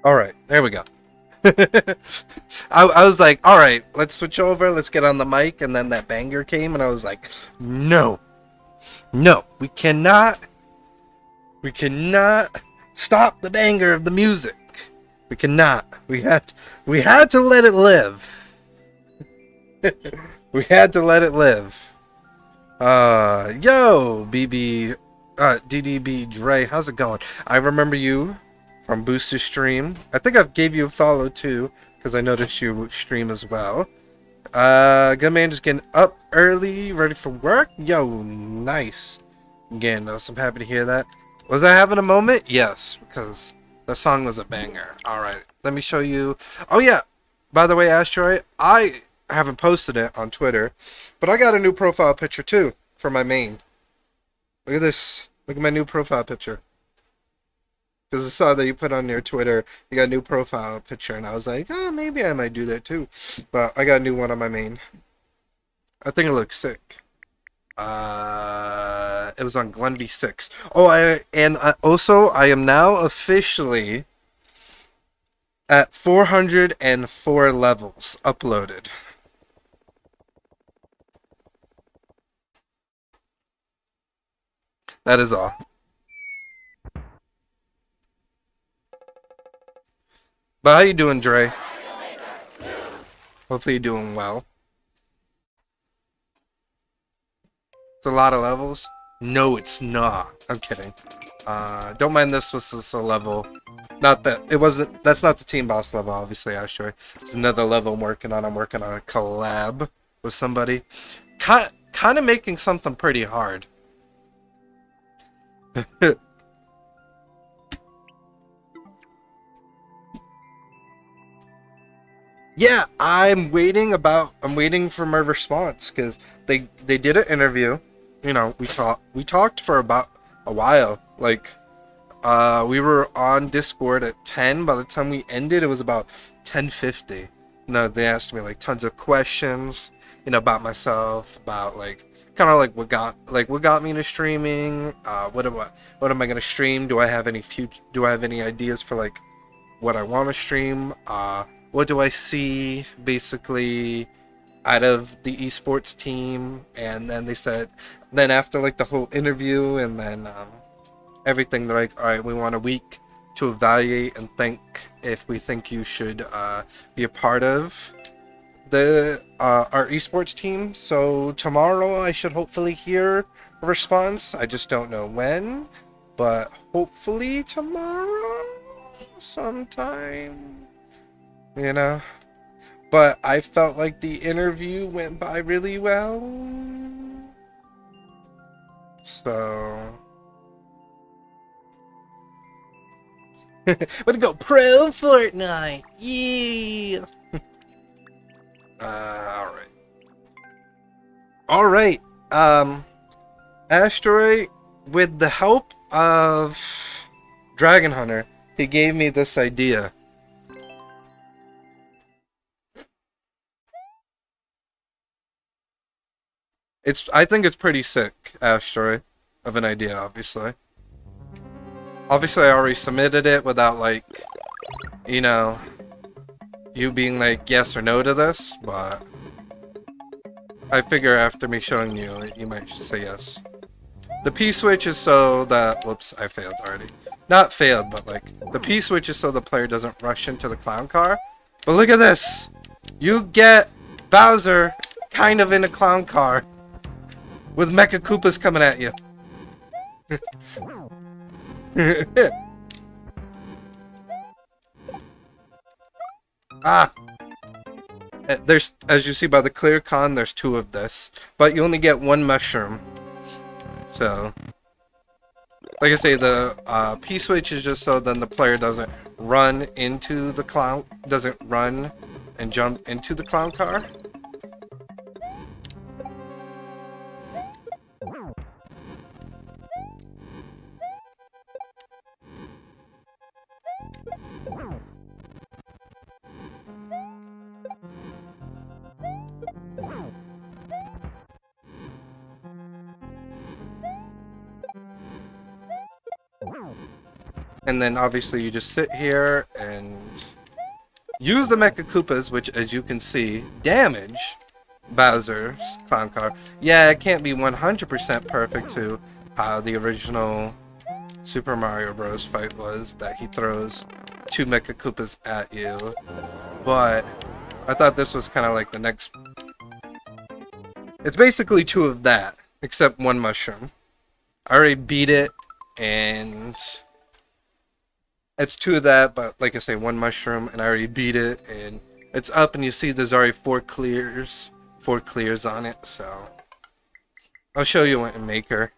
All right, there we go. I was like, all right, let's switch over. Let's get on the mic. And then that banger came, and I was like, no, we cannot stop the banger of the music. We cannot. We had to let it live. We had to let it live. Yo, DDB Dre, how's it going? I remember you from Booster Stream. I think I've gave you a follow too, because I noticed you stream as well. Good man, just getting up early, ready for work. Yo, nice. Again, I'm happy to hear that. Was I having a moment? Yes, because the song was a banger. Alright, let me show you. Oh yeah, by the way, Asteroid, I haven't posted it on Twitter, but I got a new profile picture too for my main. Look at this. Look at my new profile picture. Because I saw that you put on your Twitter, you got a new profile picture, and I was like, oh, maybe I might do that too. But I got a new one on my main. I think it looks sick. It was on Glenvy 6. Oh, I am now officially at 404 levels uploaded. That is all. But how you doing, Dre? Hopefully you're doing well. It's a lot of levels. No, it's not. I'm kidding. Don't mind this was just a level. Not that it wasn't. That's not the team boss level, obviously. Actually, it's another level I'm working on. I'm working on a collab with somebody. Kind of making something pretty hard. Yeah, I'm waiting for my response because they did an interview. You know, we talked for about a while. Like, we were on Discord at 10. By the time we ended, it was about 10:50. No, they asked me like tons of questions, about myself, about like kind of like what got me into streaming. What am I gonna stream? Do I have any ideas for like what I want to stream? What do I see basically out of the esports team? And then they said, then after like the whole interview and then everything, they're like, all right, we want a week to evaluate and think if we think you should be a part of the our esports team. So tomorrow I should hopefully hear a response. I just don't know when, but hopefully tomorrow sometime, you know. But I felt like the interview went by really well. So way to go, pro Fortnite! Yeah. All right. All right. Asteroid, with the help of Dragon Hunter, he gave me this idea. I think it's pretty sick, Asteroid, of an idea, obviously. Obviously, I already submitted it without, like, you know, you being like yes or no to this, but I figure after me showing you, you might say yes. The P-switch is so that... Whoops, I failed already. Not failed, but like, the P-switch is so the player doesn't rush into the clown car. But look at this! You get Bowser kind of in a clown car with Mecha Koopas coming at you. Ah! There's, as you see by the clear con, there's 2 of this. But you only get 1 mushroom. So, like I say, the P-switch is just so then the player doesn't run into the clown, doesn't run and jump into the clown car. And then obviously you just sit here and use the Mecha Koopas, which as you can see, damage Bowser's clown car. Yeah, it can't be 100% perfect to how the original Super Mario Bros. Fight was, that he throws 2 Mecha Koopas at you. But I thought this was kind of like the next... It's basically 2 of that, except 1 mushroom. I already beat it, and... It's 2 of that, but like I say, 1 mushroom, and I already beat it, and it's up, and you see there's already 4 clears on it, so I'll show you in Maker.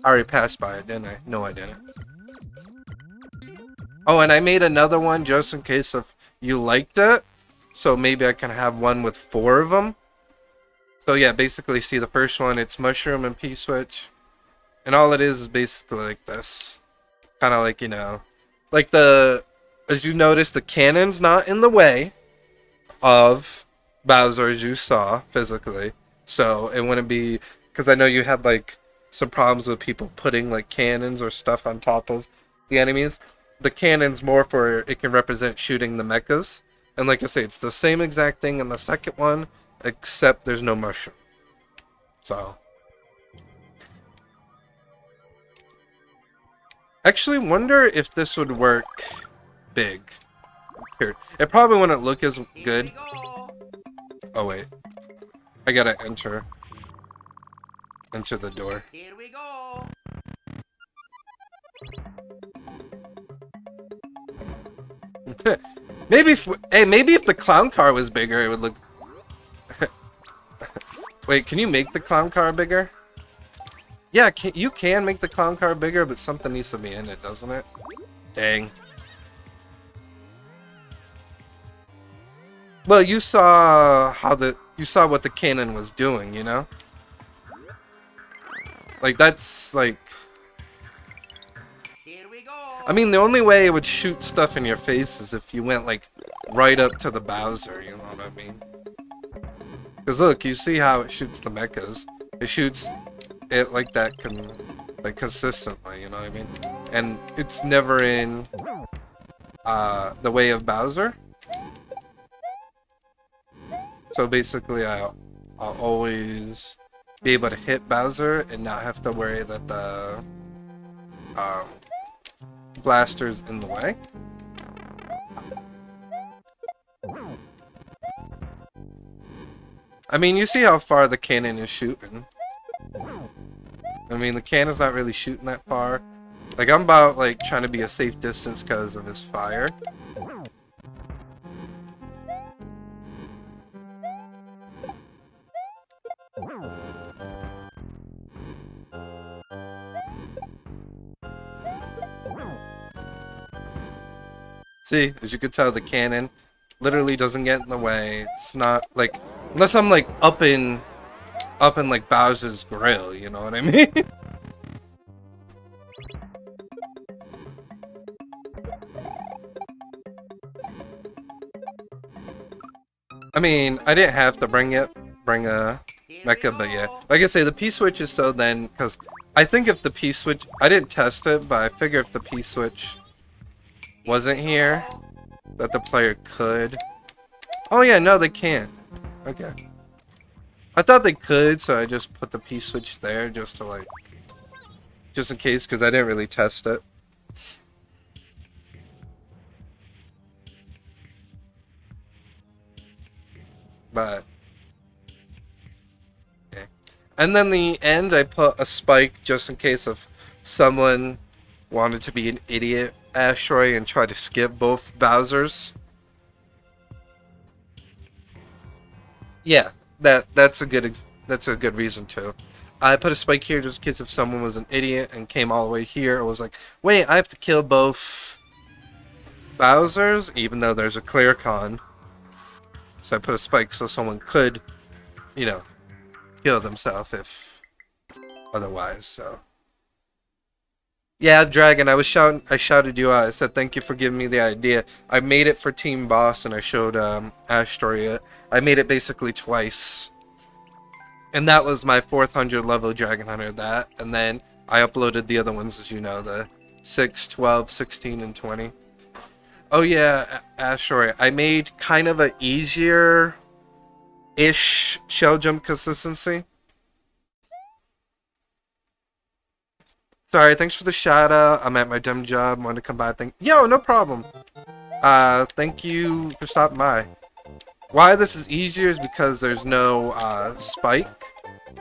I already passed by it, didn't I? No, I didn't. Oh, and I made another one just in case if you liked it, so maybe I can have one with 4 of them. So yeah, basically see the first one, it's mushroom and P-switch. And all it is basically like this. Kind of like, like as you notice, the cannon's not in the way of Bowser as you saw physically. So it wouldn't be, because I know you had like some problems with people putting like cannons or stuff on top of the enemies. The cannon's more for, it can represent shooting the mechas. And like I say, it's the same exact thing in the second one, except there's no mushroom. So actually wonder if this would work big. Here, it probably wouldn't look as good. Oh wait, I gotta enter the door. Here we go. Maybe if the clown car was bigger, it would look Wait, can you make the clown car bigger? Yeah, you can make the clown car bigger, but something needs to be in it, doesn't it? Dang. Well, you saw what the cannon was doing, you know? Like, that's, like... Here we go. I mean, the only way it would shoot stuff in your face is if you went, like, right up to the Bowser, you know what I mean? Because look, you see how it shoots the mechas. It shoots it like that, like, consistently, you know what I mean? And it's never in, the way of Bowser. So basically, I'll always be able to hit Bowser and not have to worry that the blaster's in the way. I mean, you see how far the cannon is shooting. I mean, the cannon's not really shooting that far. Like, I'm about, like, trying to be a safe distance because of his fire. See, as you can tell, the cannon literally doesn't get in the way. It's not like, unless I'm like up in like Bowser's grill, you know what I mean? I mean, I didn't have to bring a mecha, but yeah. Like I say, the P-switch is so then, because I think if the P-switch, I didn't test it, but I figure if the P-switch wasn't here, that the player could. Oh yeah, no, they can't. Okay. I thought they could, so I just put the P-switch there just to like, just in case, because I didn't really test it. But okay. And then the end, I put a spike just in case if someone wanted to be an idiot Ashroy and try to skip both Bowsers. Yeah, that's a good reason to. I put a spike here just in case if someone was an idiot and came all the way here and was like, wait, I have to kill both Bowsers, even though there's a clear con. So I put a spike so someone could, you know, kill themselves if otherwise, so. Yeah, Dragon, I shouted you out. I said thank you for giving me the idea. I made it for Team Boss and I showed Ashroy it. I made it basically twice. And that was my 400 level Dragon Hunter, that. And then I uploaded the other ones, as you know, the 6, 12, 16, and 20. Oh yeah, Ashroy, I made kind of a easier-ish shell jump consistency. Sorry, thanks for the shout out. I'm at my dumb job. Wanted to come by. Yo, no problem. Thank you for stopping by. Why this is easier is because there's no spike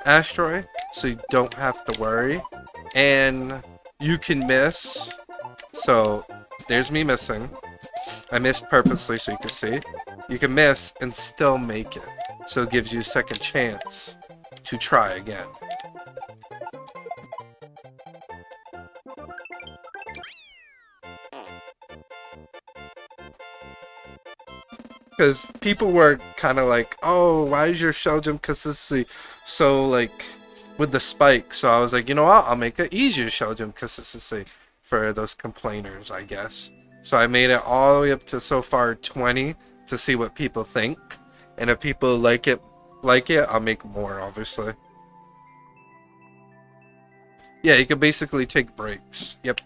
Ashroy, so you don't have to worry, and you can miss. So there's me missing. I missed purposely so you can see. You can miss and still make it, so it gives you a second chance to try again. Because people were kind of like, oh, why is your shell jump consistency so, like, with the spike? So I was like, you know what, I'll make an easier shell jump consistency for those complainers, I guess. So I made it all the way up to so far 20 to see what people think. And if people like it, I'll make more, obviously. Yeah, you can basically take breaks. Yep.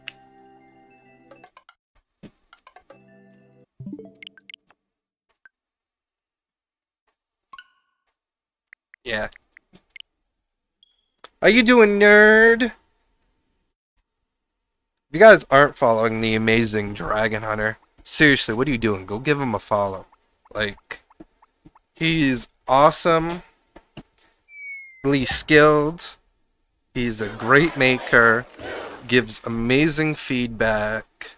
Yeah. How you doing, nerd? If you guys aren't following the amazing Dragon Hunter, seriously, what are you doing? Go give him a follow. Like, he's awesome. Really skilled. He's a great maker. Gives amazing feedback.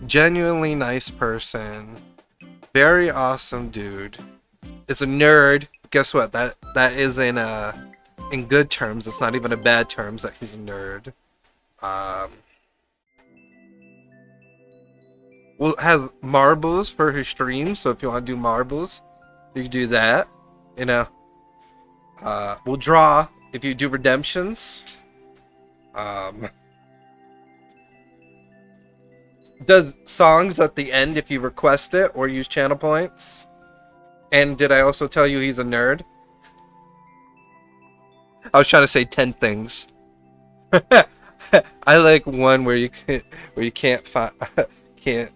Genuinely nice person. Very awesome dude. is a nerd. Guess what? That is in good terms. It's not even a bad terms that he's a nerd. We'll have marbles for his stream, so if you want to do marbles, you can do that. You know. We'll draw if you do redemptions. Does songs at the end if you request it or use channel points. And did I also tell you he's a nerd? I was trying to say 10 things. I like one where you can't find can't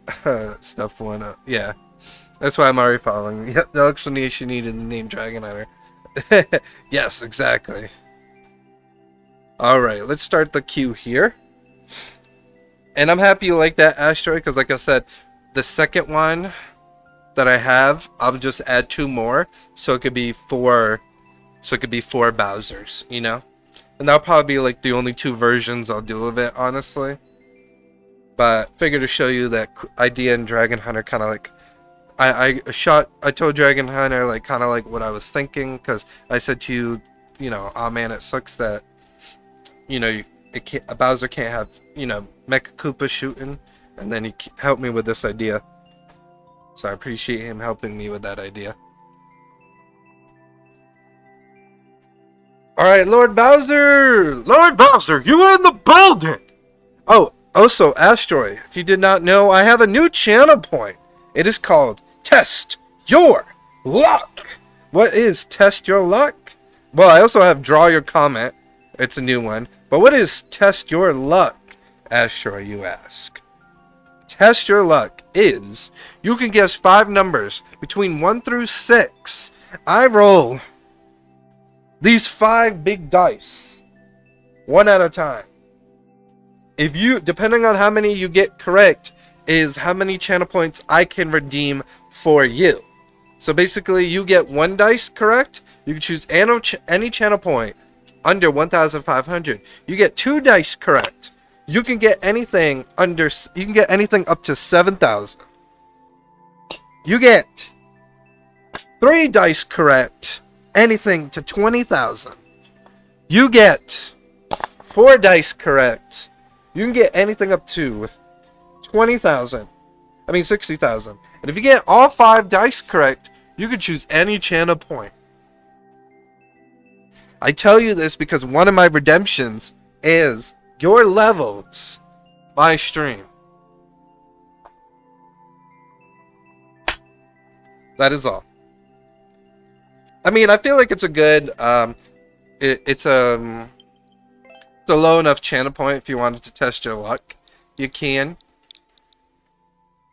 stuff one up. Yeah, that's why I'm already following. Yep, no explanation needed in the name Dragon Hunter. Yes, exactly. All right, let's start the queue here. And I'm happy you like that, Asteroid, because like I said, the second one that I have, I'll just add 2 more, so it could be 4. So it could be 4 Bowsers, you know? And that'll probably be like the only 2 versions I'll do of it, honestly. But figure to show you that idea in Dragon Hunter kind of like... I told Dragon Hunter like kind of like what I was thinking, because I said to you, you know, oh man, it sucks that, you know, a Bowser can't have, you know, Mecha Koopa shooting. And then he helped me with this idea. So I appreciate him helping me with that idea. Alright, Lord Bowser! Lord Bowser, you are in the building! Oh, also, Asteroid, if you did not know, I have a new channel point. It is called Test Your Luck. What is Test Your Luck? Well, I also have Draw Your Comment. It's a new one. But what is Test Your Luck, Asteroid, you ask? Test Your Luck is, you can guess 5 numbers between 1 through 6. I roll these 5 big dice, 1 at a time. If you, depending on how many you get correct, is how many channel points I can redeem for you. So basically, you get 1 dice correct, you can choose any channel point under 1,500. You get 2 dice correct, you can get anything up to 7,000. You get 3 dice correct, anything to 20,000. You get 4 dice correct, you can get anything up to 20,000. I mean 60,000. And if you get all 5 dice correct, you can choose any channel point. I tell you this because one of my redemptions is your levels, my stream. That is all. I mean, I feel like it's a good, it's a low enough channel point if you wanted to test your luck. You can.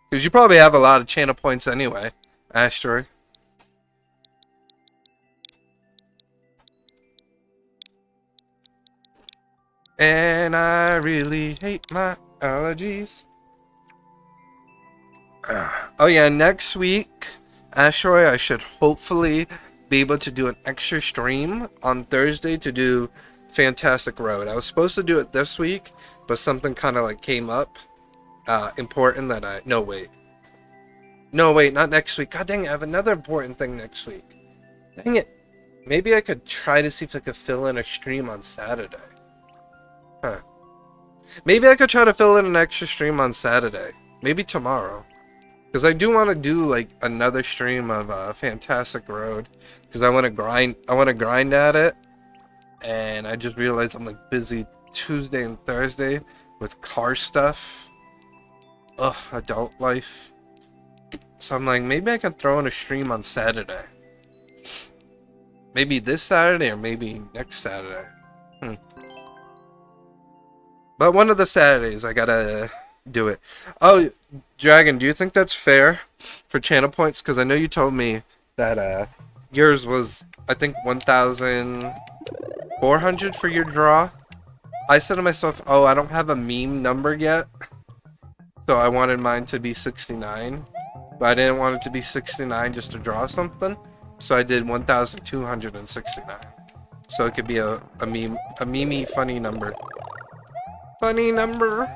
Because you probably have a lot of channel points anyway, Asteroid. And I really hate my allergies. Oh yeah, next week, Asteroid, I should hopefully be able to do an extra stream on Thursday to do Fantastic Road. I was supposed to do it this week, but something kind of like came up. Important that I... No, wait, not next week. God dang it, I have another important thing next week. Dang it. Maybe I could try to see if I could fill in a stream on Saturday. Huh. Maybe I could try to fill in an extra stream on Saturday. Maybe tomorrow. Because I do want to do like another stream of Fantastic Road. Because I want to grind at it. And I just realized I'm like busy Tuesday and Thursday with car stuff. Ugh, adult life. So I'm like, maybe I can throw in a stream on Saturday. Maybe this Saturday or maybe next Saturday. But one of the Saturdays, I gotta do it. Oh, Dragon, do you think that's fair for channel points? Because I know you told me that yours was, I think, 1,400 for your draw. I said to myself, oh, I don't have a meme number yet. So I wanted mine to be 69. But I didn't want it to be 69 just to draw something. So I did 1,269. So it could be a meme funny number. Funny number.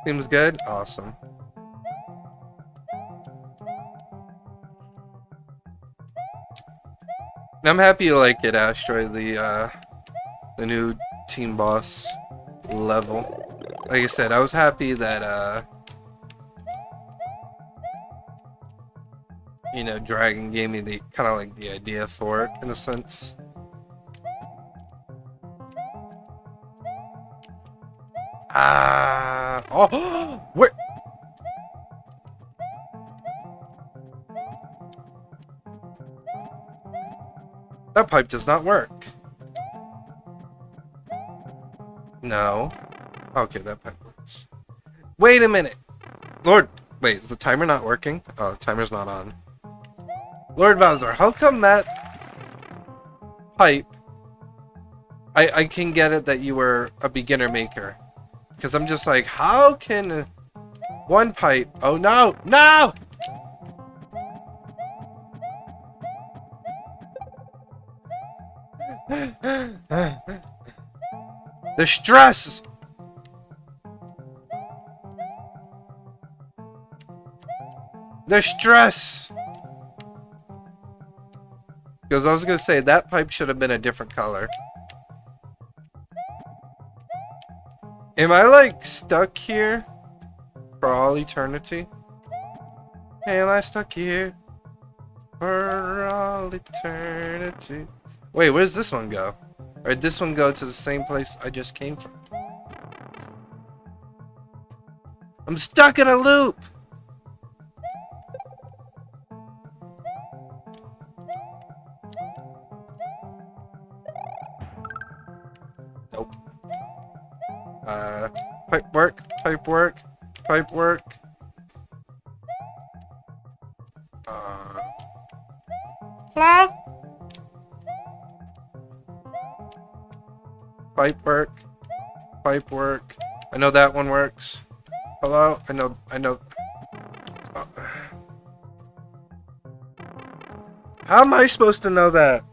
Seems good? Awesome. And I'm happy you like it, Asteroid, the new team boss level. Like I said, I was happy that, you know, Dragon gave me the, kind of like the idea for it, in a sense. Oh, where? That pipe does not work. No. Okay, that pipe works. Wait a minute. Lord, wait, is the timer not working? Oh, the timer's not on. Lord Bowser, how come that pipe... I can get it that you were a beginner maker. Because I'm just like, how can one pipe... Oh, no! No! The stress! The stress! Because I was going to say, that pipe should have been a different color. Am I, like, stuck here for all eternity? Am I stuck here for all eternity? Wait, where's this one go? Or did this one go to the same place I just came from? I'm stuck in a loop! Nope. Pipe work, pipe work, pipe work. Hello? Pipe work, pipe work. I know that one works. Hello? I know. Oh. How am I supposed to know that?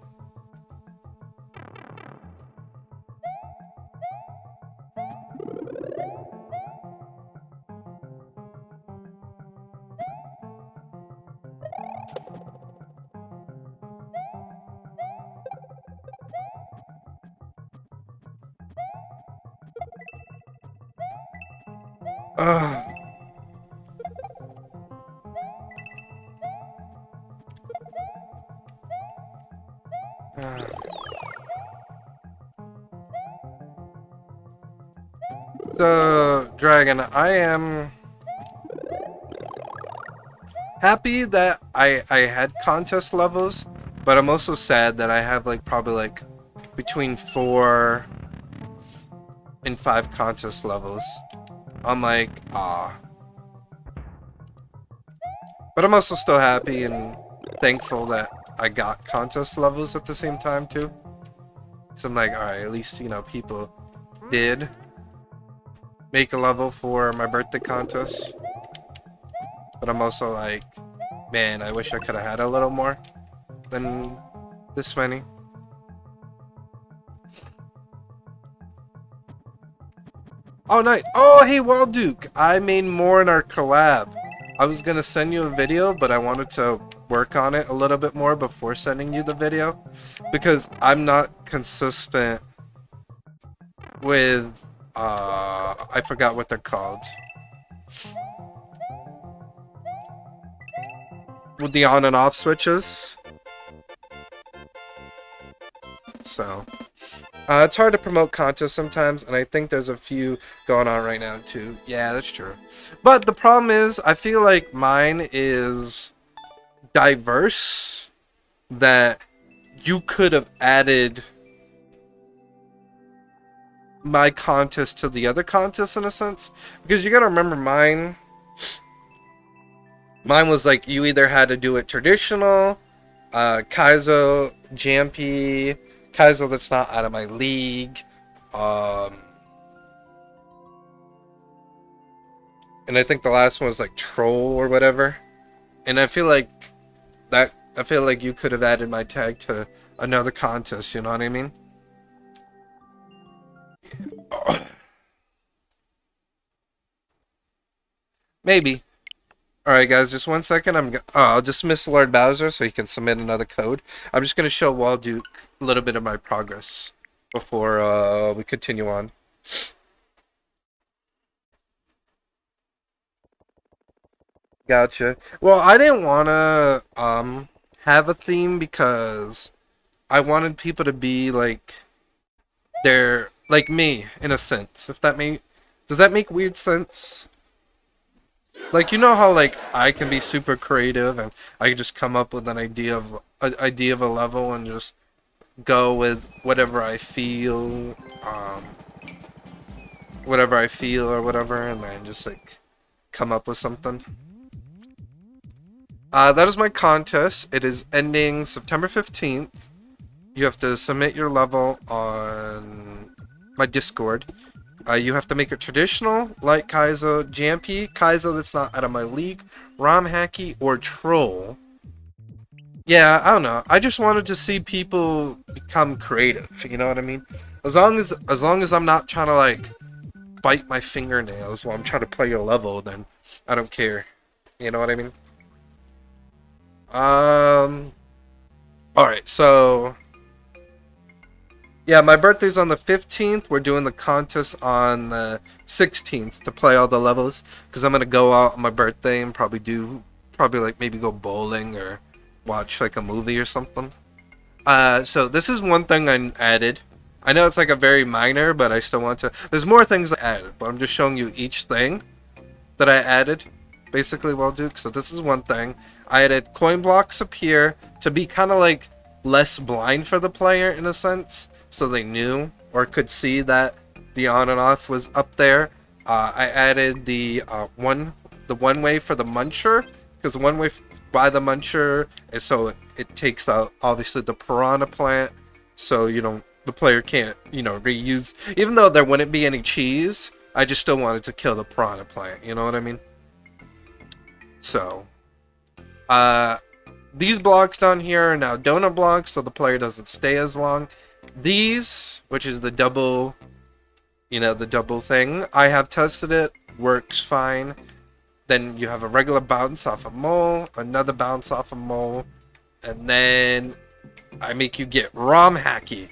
Ugh. So, Dragon, I am happy that I had contest levels, but I'm also sad that I have like probably like between 4 and 5 contest levels. I'm like, ah. But I'm also still happy and thankful that I got contest levels at the same time too. So I'm like, alright, at least, you know, people did make a level for my birthday contest. But I'm also like, man, I wish I could have had a little more than this many. Oh, nice. Oh, hey, Walduke. I made more in our collab. I was going to send you a video, but I wanted to work on it a little bit more before sending you the video. Because I'm not consistent with, I forgot what they're called. With the on and off switches. So, it's hard to promote contests sometimes, and I think there's a few going on right now too. Yeah, that's true. But the problem is, I feel like mine is diverse, that you could have added my contest to the other contests in a sense. Because you gotta remember mine was like, you either had to do it traditional, Kaizo, Jampy, Kaizo that's not out of my league, and I think the last one was like Troll or whatever. And I feel like you could have added my tag to another contest, you know what I mean? Maybe. Alright guys, just 1 second. I'll dismiss Lord Bowser so he can submit another code. I'm just going to show Walduke a little bit of my progress before we continue on. Gotcha. Well, I didn't want to have a theme because I wanted people to be like they're like me in a sense. If that make Does that make weird sense? Like, you know how like I can be super creative and I can just come up with an idea of a level and just go with um whatever I feel or whatever, and then just like come up with something. That is my contest. It is ending September 15th. You have to submit your level on my Discord. You have to make it traditional, like Kaizo, JMP, Kaizo that's not out of my league, ROM hacky, or troll. Yeah, I don't know. I just wanted to see people become creative. You know what I mean? As long as I'm not trying to like bite my fingernails while I'm trying to play your level, then I don't care. You know what I mean? Um. All right. So yeah, my birthday's on the 15th. We're doing the contest on the 16th to play all the levels because I'm gonna go out on my birthday and probably like maybe go bowling or watch like a movie or something. So this is one thing I added. I know it's like a very minor, but I still want to. There's more things I added, but I'm just showing you each thing that I added, basically, Walduke. So this is one thing. I added coin blocks up here to be kind of like less blind for the player in a sense, so they knew or could see that the on and off was up there. I added the one way for the muncher, because the one way by the muncher is so it takes out obviously the piranha plant, so the player can't reuse, even though there wouldn't be any cheese. I just still wanted to kill the piranha plant, you know what I mean? So uh these blocks down here are now donut blocks, so the player doesn't stay as long. These, which is the double, the double thing, I have tested it, works fine. Then you have a regular bounce off a mole, another bounce off a mole, and then I make you get ROM hacky.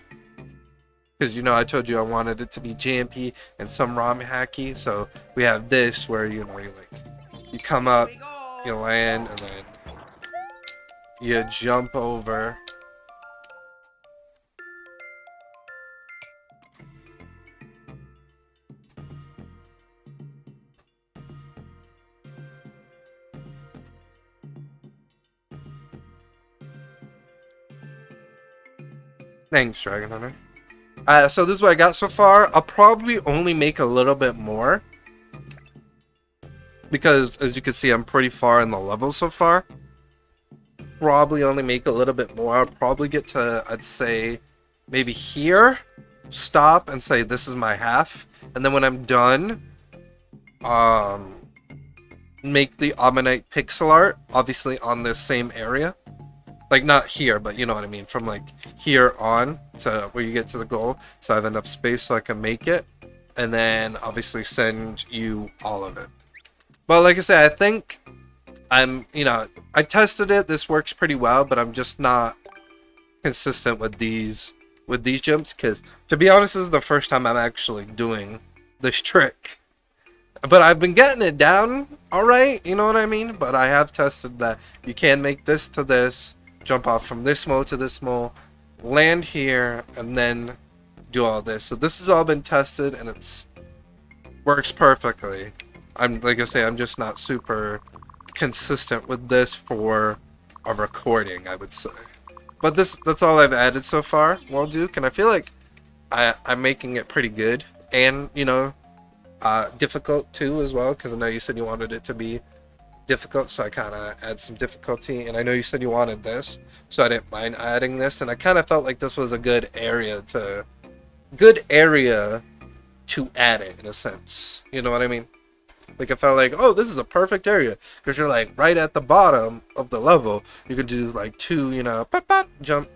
Because, I told you I wanted it to be JMP and some ROM hacky, so we have this where, you come up, you land, and then you jump over. Thanks, Dragon Hunter. So this is what I got so far. I'll probably only make a little bit more, because as you can see, I'm pretty far in the level so far. Probably only make a little bit more. I'll probably get to, I'd say, maybe here, stop and say this is my half, and then when I'm done, make the Ammonite pixel art, obviously on this same area. Like, not here, but you know what I mean, from like here on to where you get to the goal, so I have enough space so I can make it, and then obviously send you all of it. But like I said, I think I tested it, this works pretty well, but I'm just not consistent with these jumps, because to be honest, this is the first time I'm actually doing this trick. But I've been getting it down alright, you know what I mean? But I have tested that you can make this to this, jump off from this mole to this mole, land here, and then do all this. So this has all been tested, and it's works perfectly. Like I say, I'm just not super consistent with this for a recording, I would say. But that's all I've added so far, Walduke, and I feel like I'm making it pretty good. And, difficult too as well, because I know you said you wanted it to be difficult, so I kind of add some difficulty. And I know you said you wanted this, so I didn't mind adding this. And I kind of felt like this was a good area to add it, in a sense. You know what I mean? Like, I felt like, oh, this is a perfect area, because you're like right at the bottom of the level. You could do like two, jump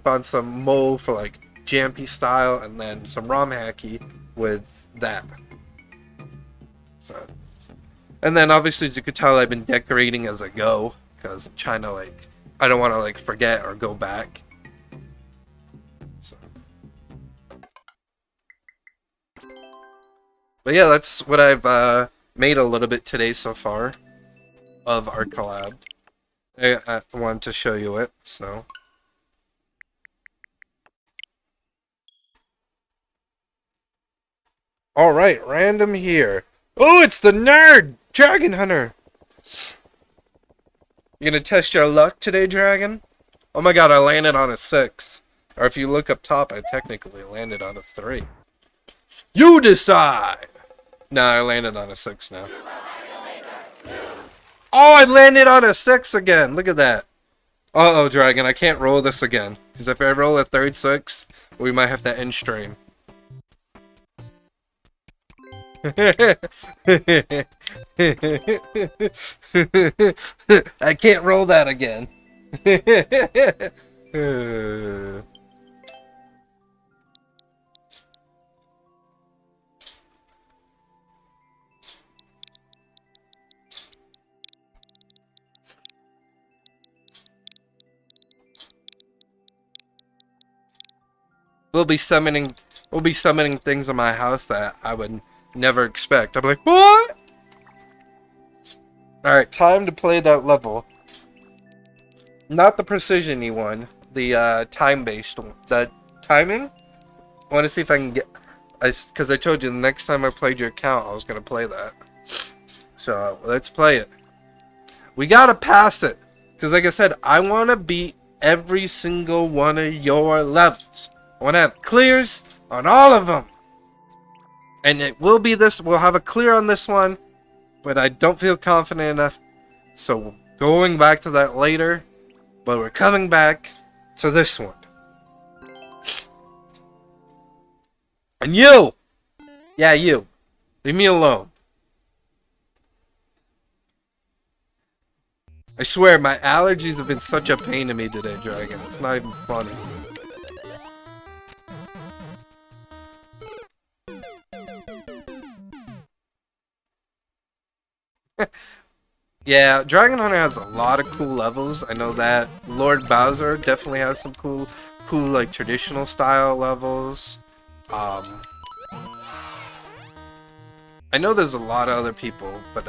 on some mole for like Jampy style, and then some ROM hacky with that. So And then obviously, as you could tell, I've been decorating as I go because I'm trying to like, I don't want to like forget or go back. So. But yeah, that's what I've made a little bit today so far of our collab. I wanted to show you it, so. Alright, random here. Oh, it's the nerd! Dragon Hunter! You gonna test your luck today, Dragon? Oh my god, I landed on a 6. Or if you look up top, I technically landed on a 3. You decide! Nah, I landed on a 6 now. Oh, I landed on a 6 again! Look at that. Uh-oh, Dragon, I can't roll this again. Because if I roll a third 6, we might have to end stream. I can't roll that again. We'll be summoning things in my house that I would never expect. I'm like, what? Alright, time to play that level. Not the precision-y one. The time-based one. The timing? I want to see if I can get... Because I told you the next time I played your account, I was going to play that. So, let's play it. We gotta pass it. Because like I said, I want to beat every single one of your levels. I want to have clears on all of them. And it will be this, we'll have a clear on this one, but I don't feel confident enough. So going back to that later, but we're coming back to this one. And you! Yeah, you. Leave me alone. I swear, my allergies have been such a pain to me today, Dragon. It's not even funny. Yeah, Dragon Hunter has a lot of cool levels. I know that. Lord Bowser definitely has some cool like traditional style levels. I know there's a lot of other people, but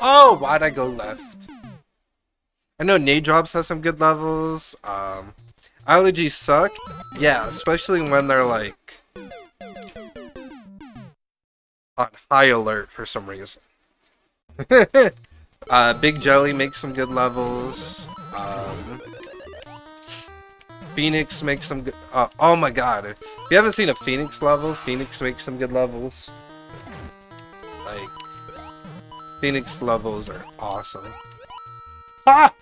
oh, why'd I go left? I know Nadrops has some good levels. Allergies suck. Yeah, especially when they're like on high alert for some reason. Big Jelly makes some good levels. Phoenix makes some good... oh my god. If you haven't seen a Phoenix level, Phoenix makes some good levels. Like, Phoenix levels are awesome. Ah!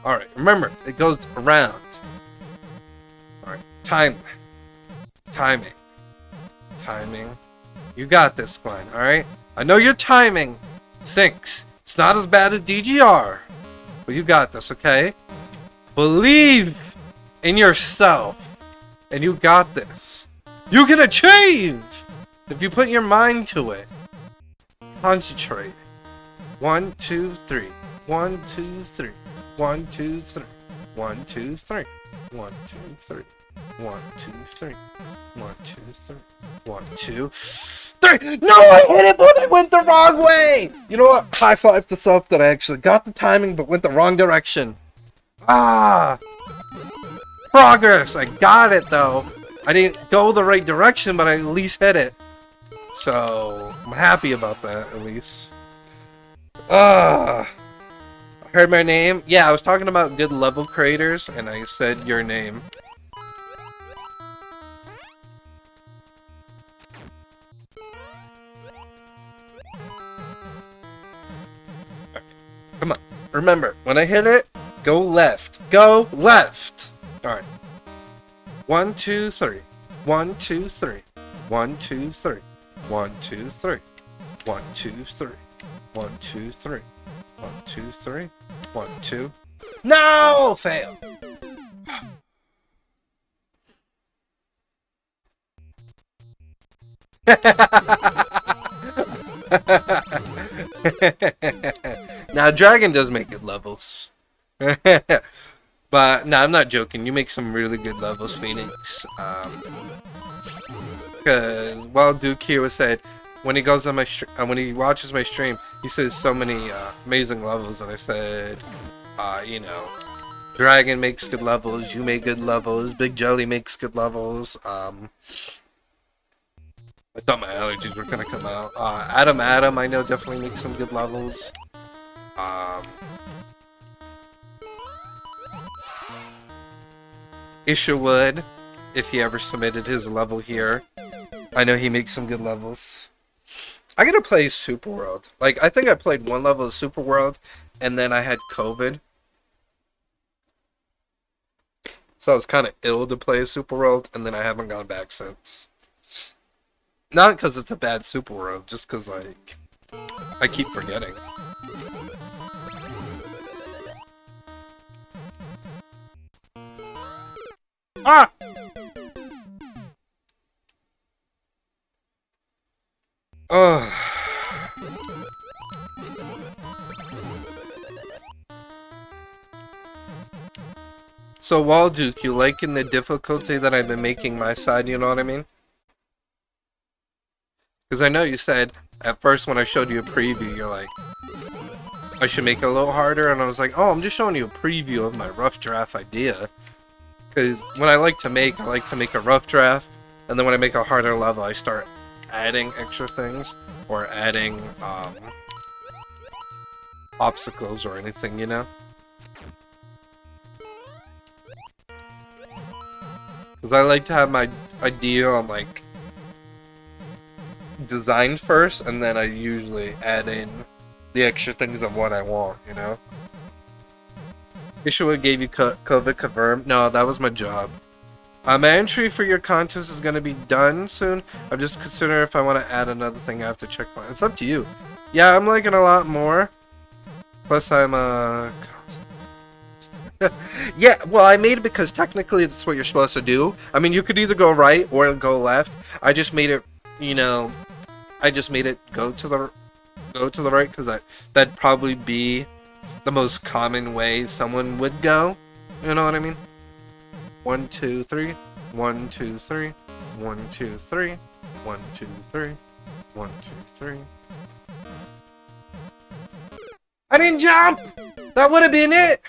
Alright, remember, it goes around. Alright, timing. You got this, Glenn, alright? I know your timing sinks. It's not as bad as DGR. But you got this, okay? Believe in yourself. And you got this. You can achieve! If you put your mind to it. Concentrate. 1, 2, 3. 1, 2, 3. 1, 2, 3. 1, 2, 3. 1, 2, 3. 1, 2, 3. 1, 2, 3. 1, 2, 3. No, I hit it, but I went the wrong way! You know what? High five to self that I actually got the timing, but went the wrong direction. Ah! Progress! I got it, though. I didn't go the right direction, but I at least hit it. So, I'm happy about that, at least. Heard my name? Yeah, I was talking about good level creators, and I said your name. Come on. Remember, when I hit it, go left. Go left! Alright. 1, 2, 3. 1, 2, 3. 1, 2, 3. 1, 2, 3. 1, 2, 3. 1, 2, 3. 1, 2, 3. 1, 2. No! Fail! Now, Dragon does make good levels. But, no, I'm not joking. You make some really good levels, Phoenix. Because, well, Duke here said, when he goes on my when he watches my stream, he says so many amazing levels, and I said, you know, Dragon makes good levels, you make good levels, Big Jelly makes good levels. I thought my allergies were gonna come out. Adam, I know definitely makes some good levels. Isherwood, if he ever submitted his level here, I know he makes some good levels. I gotta play Super World. Like, I think I played one level of Super World, and then I had COVID. So I was kind of ill to play Super World, and then I haven't gone back since. Not because it's a bad Super World, just because, like, I keep forgetting. Ah! Ugh. So, Walduke, you liking the difficulty that I've been making my side, you know what I mean? Because I know you said, at first when I showed you a preview, you're like, I should make it a little harder, and I was like, oh, I'm just showing you a preview of my rough draft idea. Because when I like to make a rough draft, and then when I make a harder level, I start adding extra things, or adding, obstacles or anything, you know? Because I like to have my idea on, like, designed first, and then I usually add in the extra things of what I want, you know? Ishua gave you COVID confirmed? No, that was my job. My entry for your contest is going to be done soon. I'm just considering if I want to add another thing. I have to check my... It's up to you. Yeah, I'm liking a lot more. Plus, I'm, yeah, well, I made it because technically that's what you're supposed to do. I mean, you could either go right or go left. I just made it, you know... I just made it go to the right because that'd probably be the most common way someone would go. You know what I mean? 1, 2, 3. 1, 2, 3. 1, 2, 3. 1, 2, 3. 1, 2, 3. I didn't jump! That would have been it!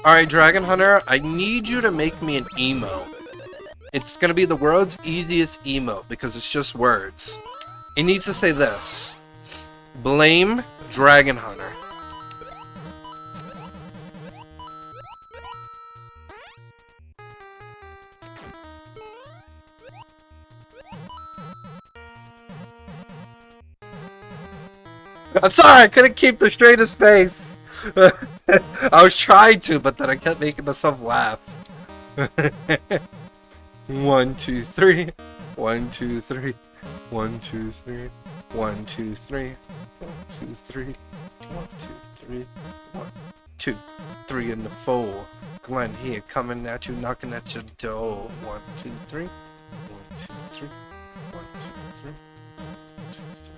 Alright, Dragon Hunter, I need you to make me an emo. It's gonna be the world's easiest emote because it's just words. It needs to say this. Blame Dragon Hunter. I'm sorry, I couldn't keep the straightest face. I was trying to, but then I kept making myself laugh. 1, 2, 3. 1, 2, 3. 1, 2, 3. 1, 2, 3. 1, 2, 3. 1, 2, 3. 1, 2, 3 in the 4. Glenn here coming at you, knocking at your door. 1, 2, 3. 1, 2, 3. 1, 2, 3. 1, 2, 3.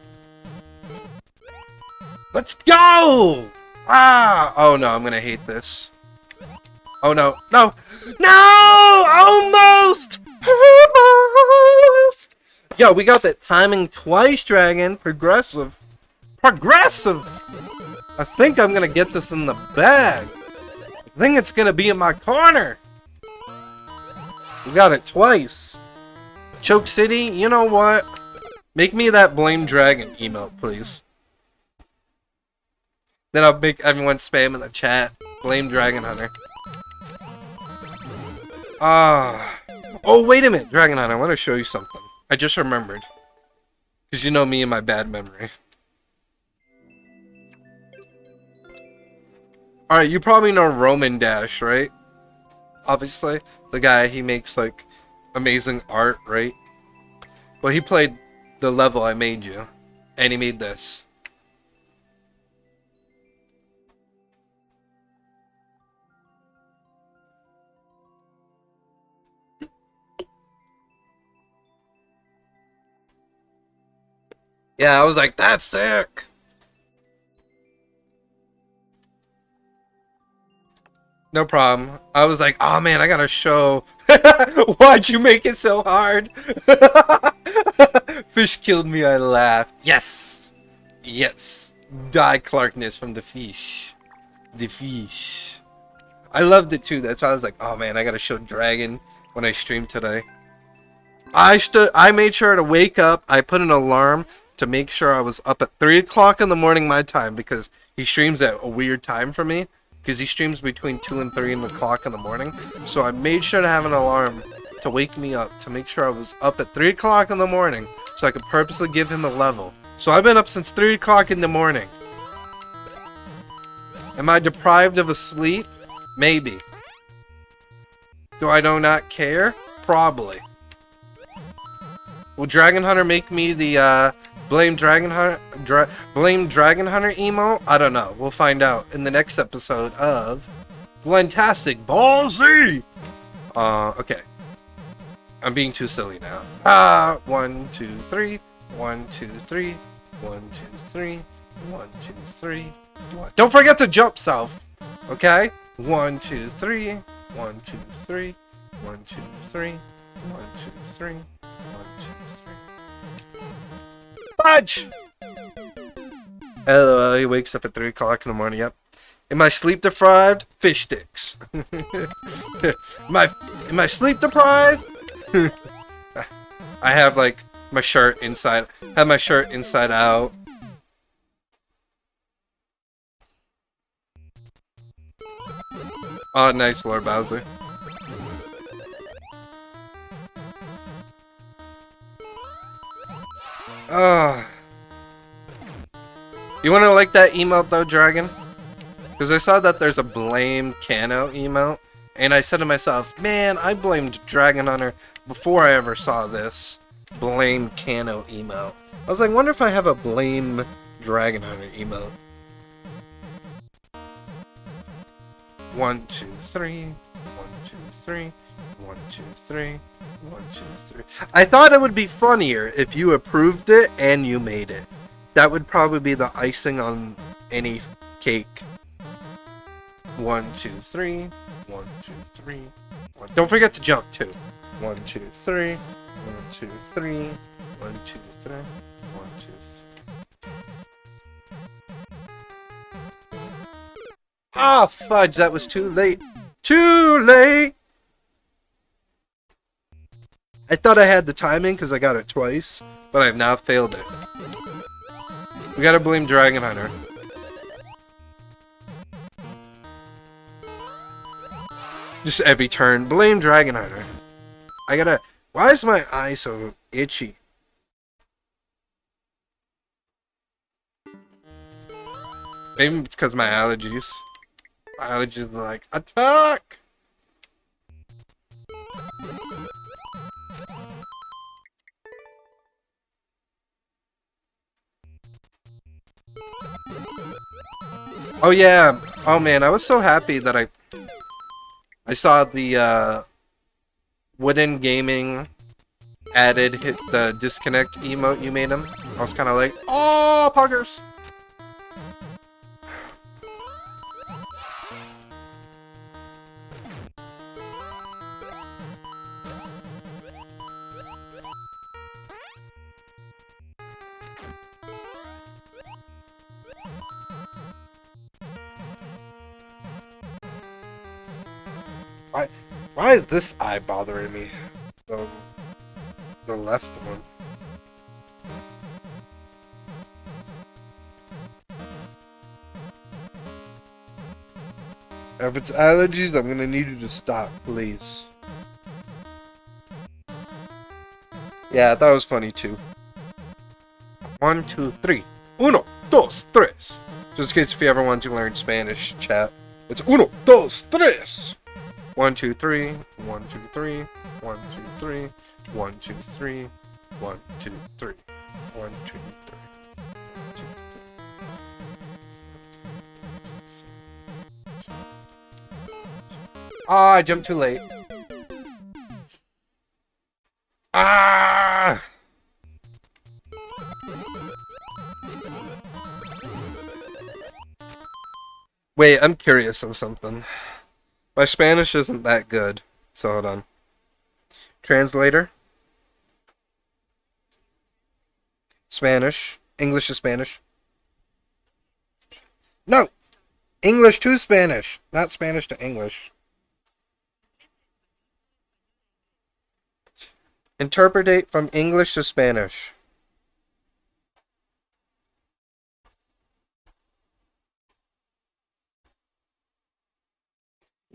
Let's go! Ah! Oh no, I'm gonna hate this. Oh no. No! No! Almost! Almost! Yo, we got that timing twice, Dragon. Progressive. Progressive! I think I'm gonna get this in the bag. I think it's gonna be in my corner. We got it twice. Choke City, you know what? Make me that Blame Dragon emote, please. Then I'll make everyone spam in the chat. Blame Dragon Hunter. Oh, wait a minute, Dragon Hunter, I want to show you something. I just remembered. Because you know me and my bad memory. Alright, you probably know Roman Dash, right? Obviously. The guy, he makes, like, amazing art, right? Well, he played the level I made you. And he made this. Yeah, I was like, that's sick. No problem. I was like, oh man, I gotta show. Why'd you make it so hard? Fish killed me, I laughed. Yes! Yes. Die Clarkness from the fish. The fish. I loved it too. That's why I was like, oh man, I gotta show Dragon when I stream today. I made sure to wake up. I put an alarm to make sure I was up at 3 o'clock in the morning my time, because he streams at a weird time for me. Because he streams between 2 and 3 o'clock in the morning. So I made sure to have an alarm to wake me up, to make sure I was up at 3 o'clock in the morning, so I could purposely give him a level. So I've been up since 3 o'clock in the morning. Am I deprived of a sleep? Maybe. Do I not care? Probably. Will Dragon Hunter make me the Blame Dragon Hunter emo? I don't know. We'll find out in the next episode of Glentastic Ball Z. Okay. I'm being too silly now. 1, 2, 3. 1, 2, 3. 1, 2, 3. 1, 2, 3. 1. Don't forget to jump, Self. Okay? 1, 2, 3. 1, 2, 3. 1, 2, 3. 1, 2, 3. 1, 2, 3. Fudge! LOL, he wakes up at 3 o'clock in the morning. Yep. Am I sleep deprived? Fish sticks. am I sleep deprived? I have like my shirt inside. Have my shirt inside out. Oh, nice, Lord Bowser. You wanna like that emote though, Dragon? Because I saw that there's a blame Kano emote, and I said to myself, man, I blamed Dragon Hunter before I ever saw this blame Kano emote. I was like, wonder if I have a blame Dragon Hunter emote. 1, 2, 3. 1, 2, 3. 1, 2, 3. 1, 2, 3. I thought it would be funnier if you approved it and you made it. That would probably be the icing on any cake. 1, 2, 3. 1, 2, 3. 1. Don't forget to jump too. 1, 2, 3. 1, 2, 3. 1, 2, 3. 1, 2, 3. Ah, fudge, that was too late. Too late! I thought I had the timing because I got it twice, but I've now failed it. We gotta blame Dragon Hunter. Just every turn, blame Dragon Hunter. I gotta... Why is my eye so itchy? Maybe it's because my allergies. My allergies are like, attack! Oh yeah. Oh man, I was so happy that I saw the Wooden Gaming added the disconnect emote you made him. I was kind of like, oh, puggers. Why is this eye bothering me? The left one. If it's allergies, I'm gonna need you to stop, please. Yeah, that was funny too. 1, 2, 3. Uno, dos, tres. Just in case if you ever want to learn Spanish, chat. It's uno, dos, tres. 1, 2, 3. 1, 2, 3. 1, 2, 3. 1, 2, 3. 1, 2, 3. 1, 2, 3. Ah, I jumped too late. Ah! Wait, I'm curious on something. My Spanish isn't that good, so hold on. Translator? Spanish. English to Spanish. No! English to Spanish, not Spanish to English. Interpretate from English to Spanish.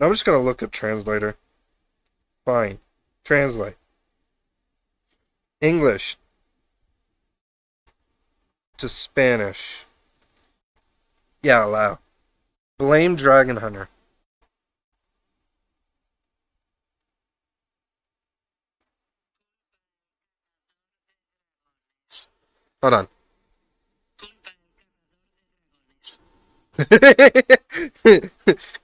I'm just gonna look up translator. Fine. Translate. English to Spanish. Yeah, allow. Blame Dragon Hunter. Hold on.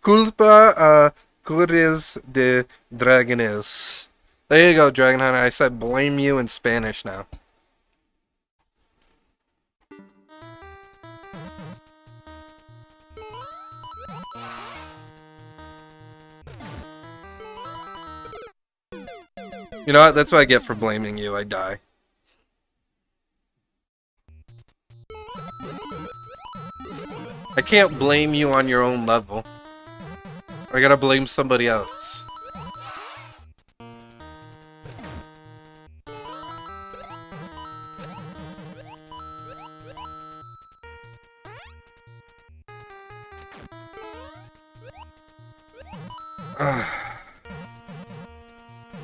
Culpa a cures de dragones. There you go, Dragon Hunter. I said blame you in Spanish now. You know what? That's what I get for blaming you. I die. I can't blame you on your own level. I gotta blame somebody else.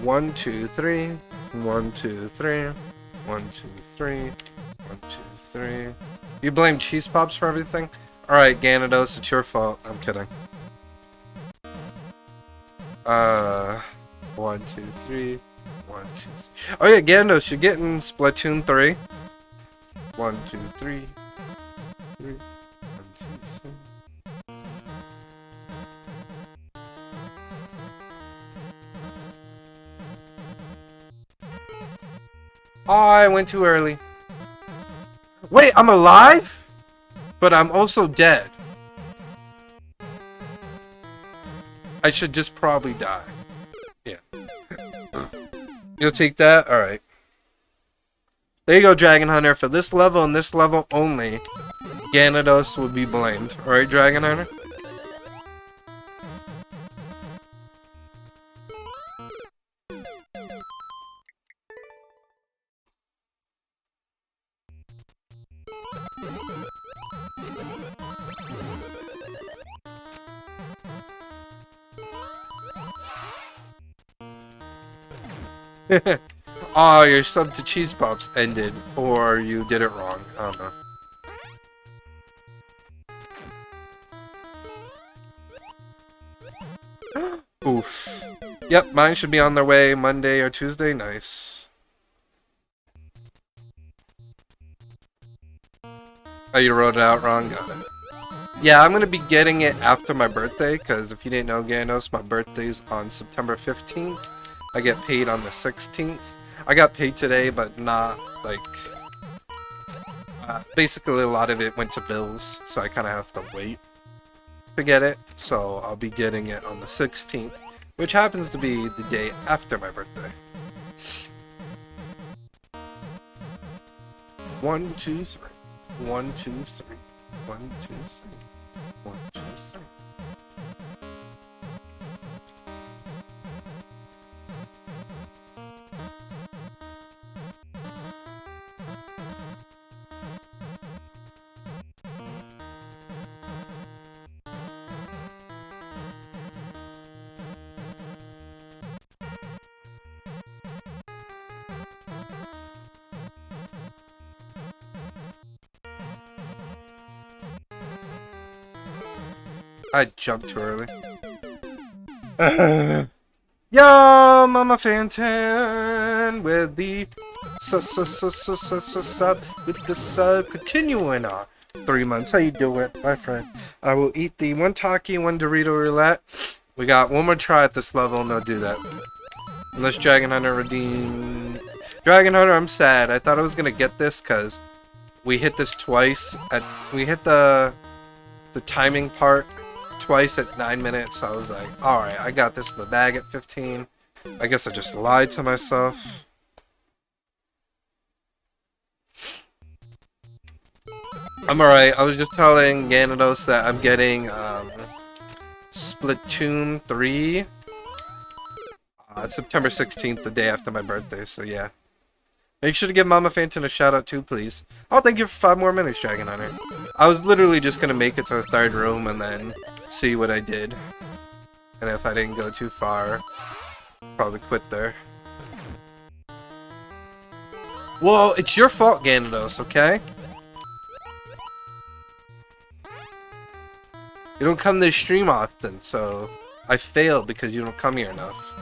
One, two, three. 1, 2, 3. 1, 2, 3. 1, 2, 3. You blame Cheese Pops for everything? Alright, Gyarados, it's your fault. I'm kidding. 1, 2, 3. 1, 2, 3. Oh yeah, Gyarados, you're getting Splatoon 3. 1, 2, 3. 3. 1, 2, 3. Oh, I went too early. Wait, I'm alive? But I'm also dead. I should just probably die. Yeah. You'll take that? Alright. There you go, Dragon Hunter. For this level and this level only, Gyarados will be blamed. Alright, Dragon Hunter? Oh, your sub to Cheese Pops ended, or you did it wrong. I don't know. Oof. Yep, mine should be on their way Monday or Tuesday. Nice. Oh, you wrote it out wrong? Got it. Yeah, I'm gonna be getting it after my birthday, because if you didn't know, Gyarados, my birthday's on September 15th. I get paid on the 16th. I got paid today, but not, like... basically, a lot of it went to bills, so I kind of have to wait to get it. So, I'll be getting it on the 16th, which happens to be the day after my birthday. 1, 2, 3. 1, 2, 3. 1, 2, 3. 1, 2, 3. I jumped too early. Yo, Mama Fantan with the sub with the sub continuing on 3 months. How you doing, my friend? I will eat the 1 Taki, 1 Dorito Roulette. We got one more try at this level and they'll do that. Unless Dragon Hunter redeem. Dragon Hunter, I'm sad. I thought I was gonna get this because we hit this twice. We hit the timing part twice at 9 minutes. So I was like, alright, I got this in the bag at 15. I guess I just lied to myself. I'm alright. I was just telling Ganados that I'm getting Splatoon 3 September 16th, the day after my birthday, so yeah. Make sure to give Mama Phantom a shout out too, please. Oh, thank you for 5 more minutes, Dragon Hunter. I was literally just gonna make it to the 3rd room and then see what I did. And if I didn't go too far, probably quit there. Well, it's your fault, Ganados, okay? You don't come to the stream often, so I failed because you don't come here enough.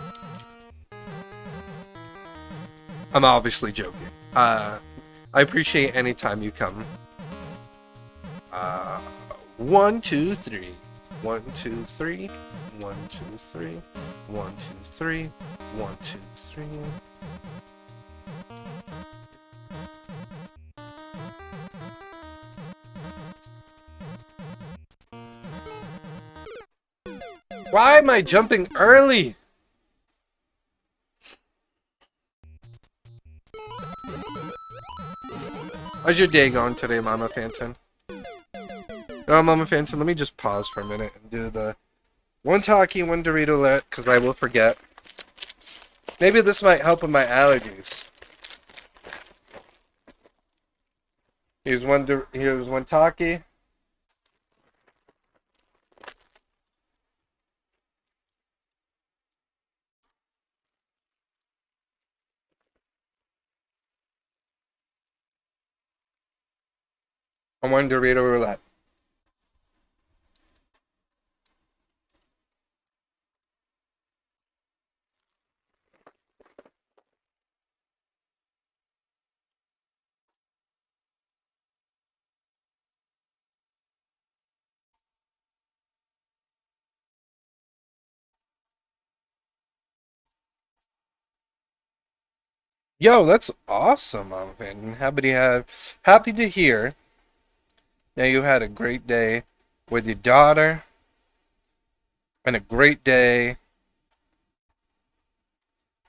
I'm obviously joking. I appreciate any time you come. 1, 2, 3. 1, 2, 3. 1, 2, 3. 1, 2, 3. 1, 2, 3. Why am I jumping early? How's your day going today, Mama Phantom? No, Mama Phantom, let me just pause for a minute and do the one Taki, one Dorito-let, because I will forget. Maybe this might help with my allergies. Here's one Taki. And one Dorito roulette. Yo, that's awesome, Mama Phantom. Happy to hear that you had a great day with your daughter and a great day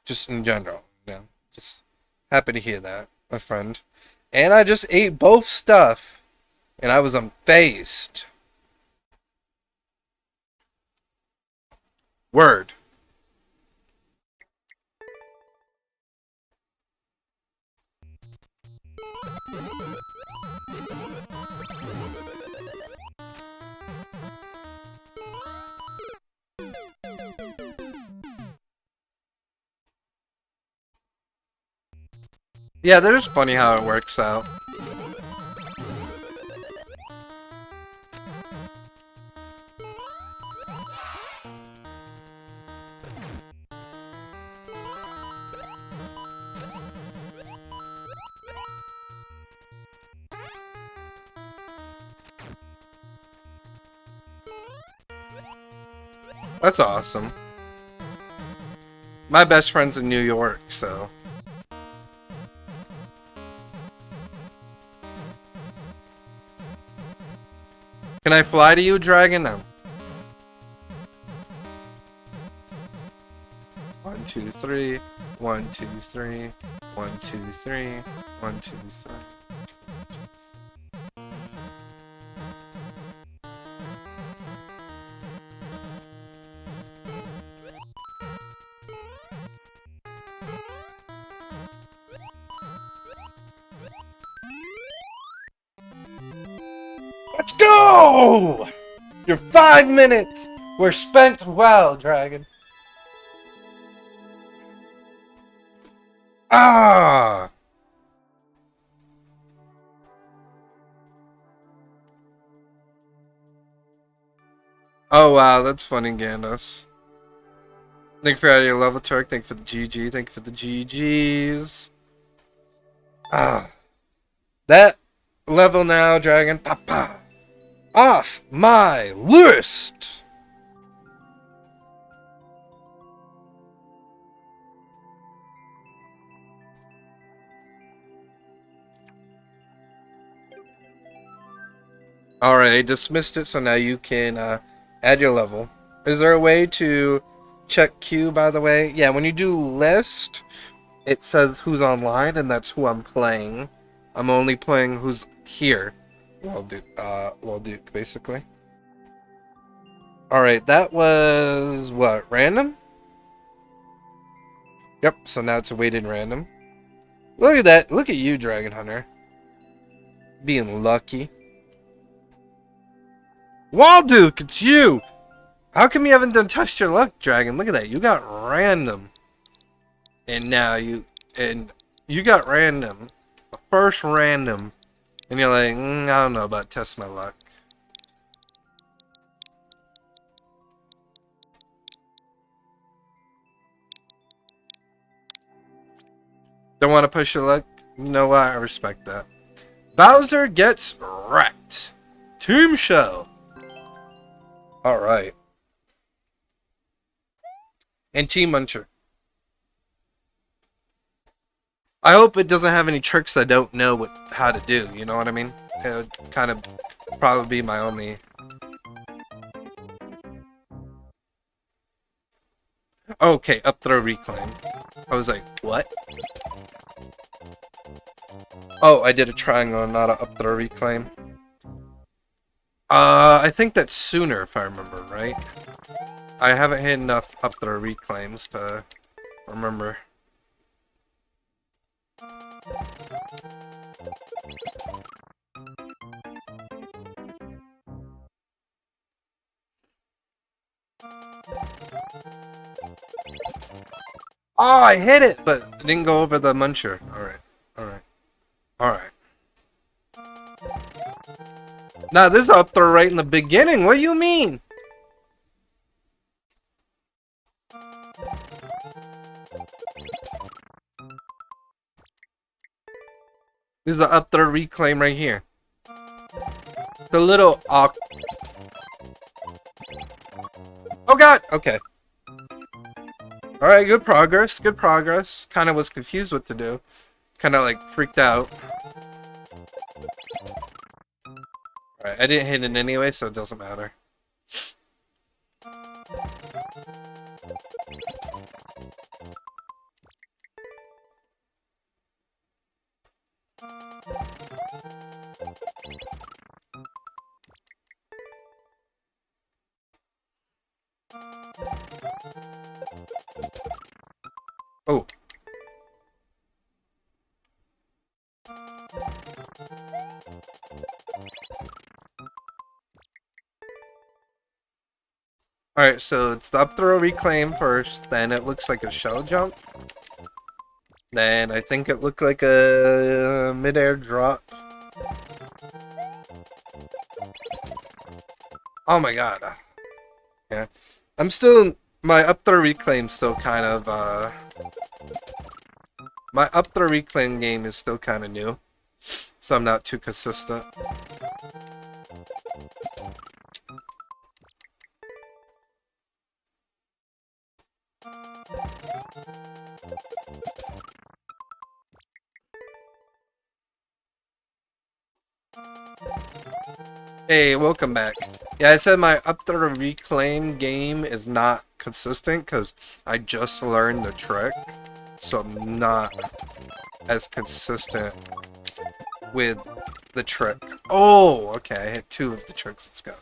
just in general. Yeah, just happy to hear that, my friend. And I just ate both stuff and I was unfazed. Word. Yeah, that is funny how it works out. That's awesome. My best friend's in New York, so... Can I fly to you, Dragon? No. 1, 2, 3. 1, 2, 3. 1, 2, 3. 1, 2, 3. Let's go! Your 5 minutes were spent well, Dragon. Ah! Oh wow, that's funny, Gandos. Thank you for adding your level, Turk. Thank you for the GG. Thank you for the GGs. Ah. That level now, Dragon. Papa. Off my list! Alright, I dismissed it, so now you can Add your level. Is there a way to check queue, by the way? Yeah, when you do list, it says who's online, and that's who I'm playing. I'm only playing who's here. Well, Duke, basically. Alright, that was, what, random? Yep, so now it's a weighted random. Look at that. Look at you, Dragon Hunter. Being lucky. Walduke, it's you! How come you haven't done Test Your Luck, Dragon? Look at that. You got random. And now you got random. The first random. And you're like, I don't know about Test My Luck. Don't want to push your luck? You know what? I respect that. Bowser gets wrecked. Team Show. Alright. And Team Muncher. I hope it doesn't have any tricks I don't know how to do, you know what I mean? It would kind of probably be my only... Okay, up throw reclaim. I was like, what? Oh, I did a triangle, not an up throw reclaim. I think that's sooner, if I remember right. I haven't hit enough up throw reclaims to remember. Oh, I hit it, but it didn't go over the muncher. Alright, alright, alright. Nah, this is up there right in the beginning. What do you mean? This is the up there reclaim right here. The little oh god! Okay. Alright, good progress, good progress. Kinda was confused what to do. Kinda like freaked out. Alright, I didn't hit it anyway, so it doesn't matter. Oh. Alright, so it's the up throw reclaim first, then it looks like a shell jump. Then I think it looked like a mid-air drop. Oh my god. Yeah. I'm still... My up throw reclaim still kind of, my up throw reclaim game is still kind of new. So I'm not too consistent. Hey, welcome back. Yeah, I said my up throw reclaim game is not consistent because I just learned the trick. So I'm not as consistent with the trick. Oh, okay, I hit 2 of the tricks. Let's go.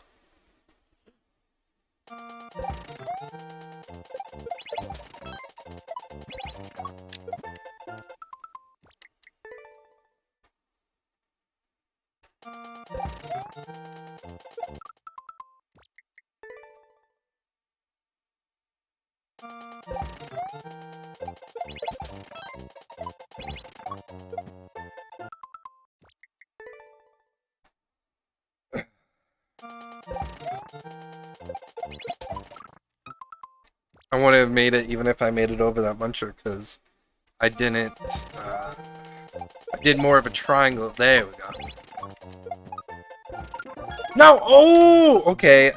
I would have made it even if I made it over that muncher because I didn't, I did more of a triangle. There we go. No! Oh! Okay,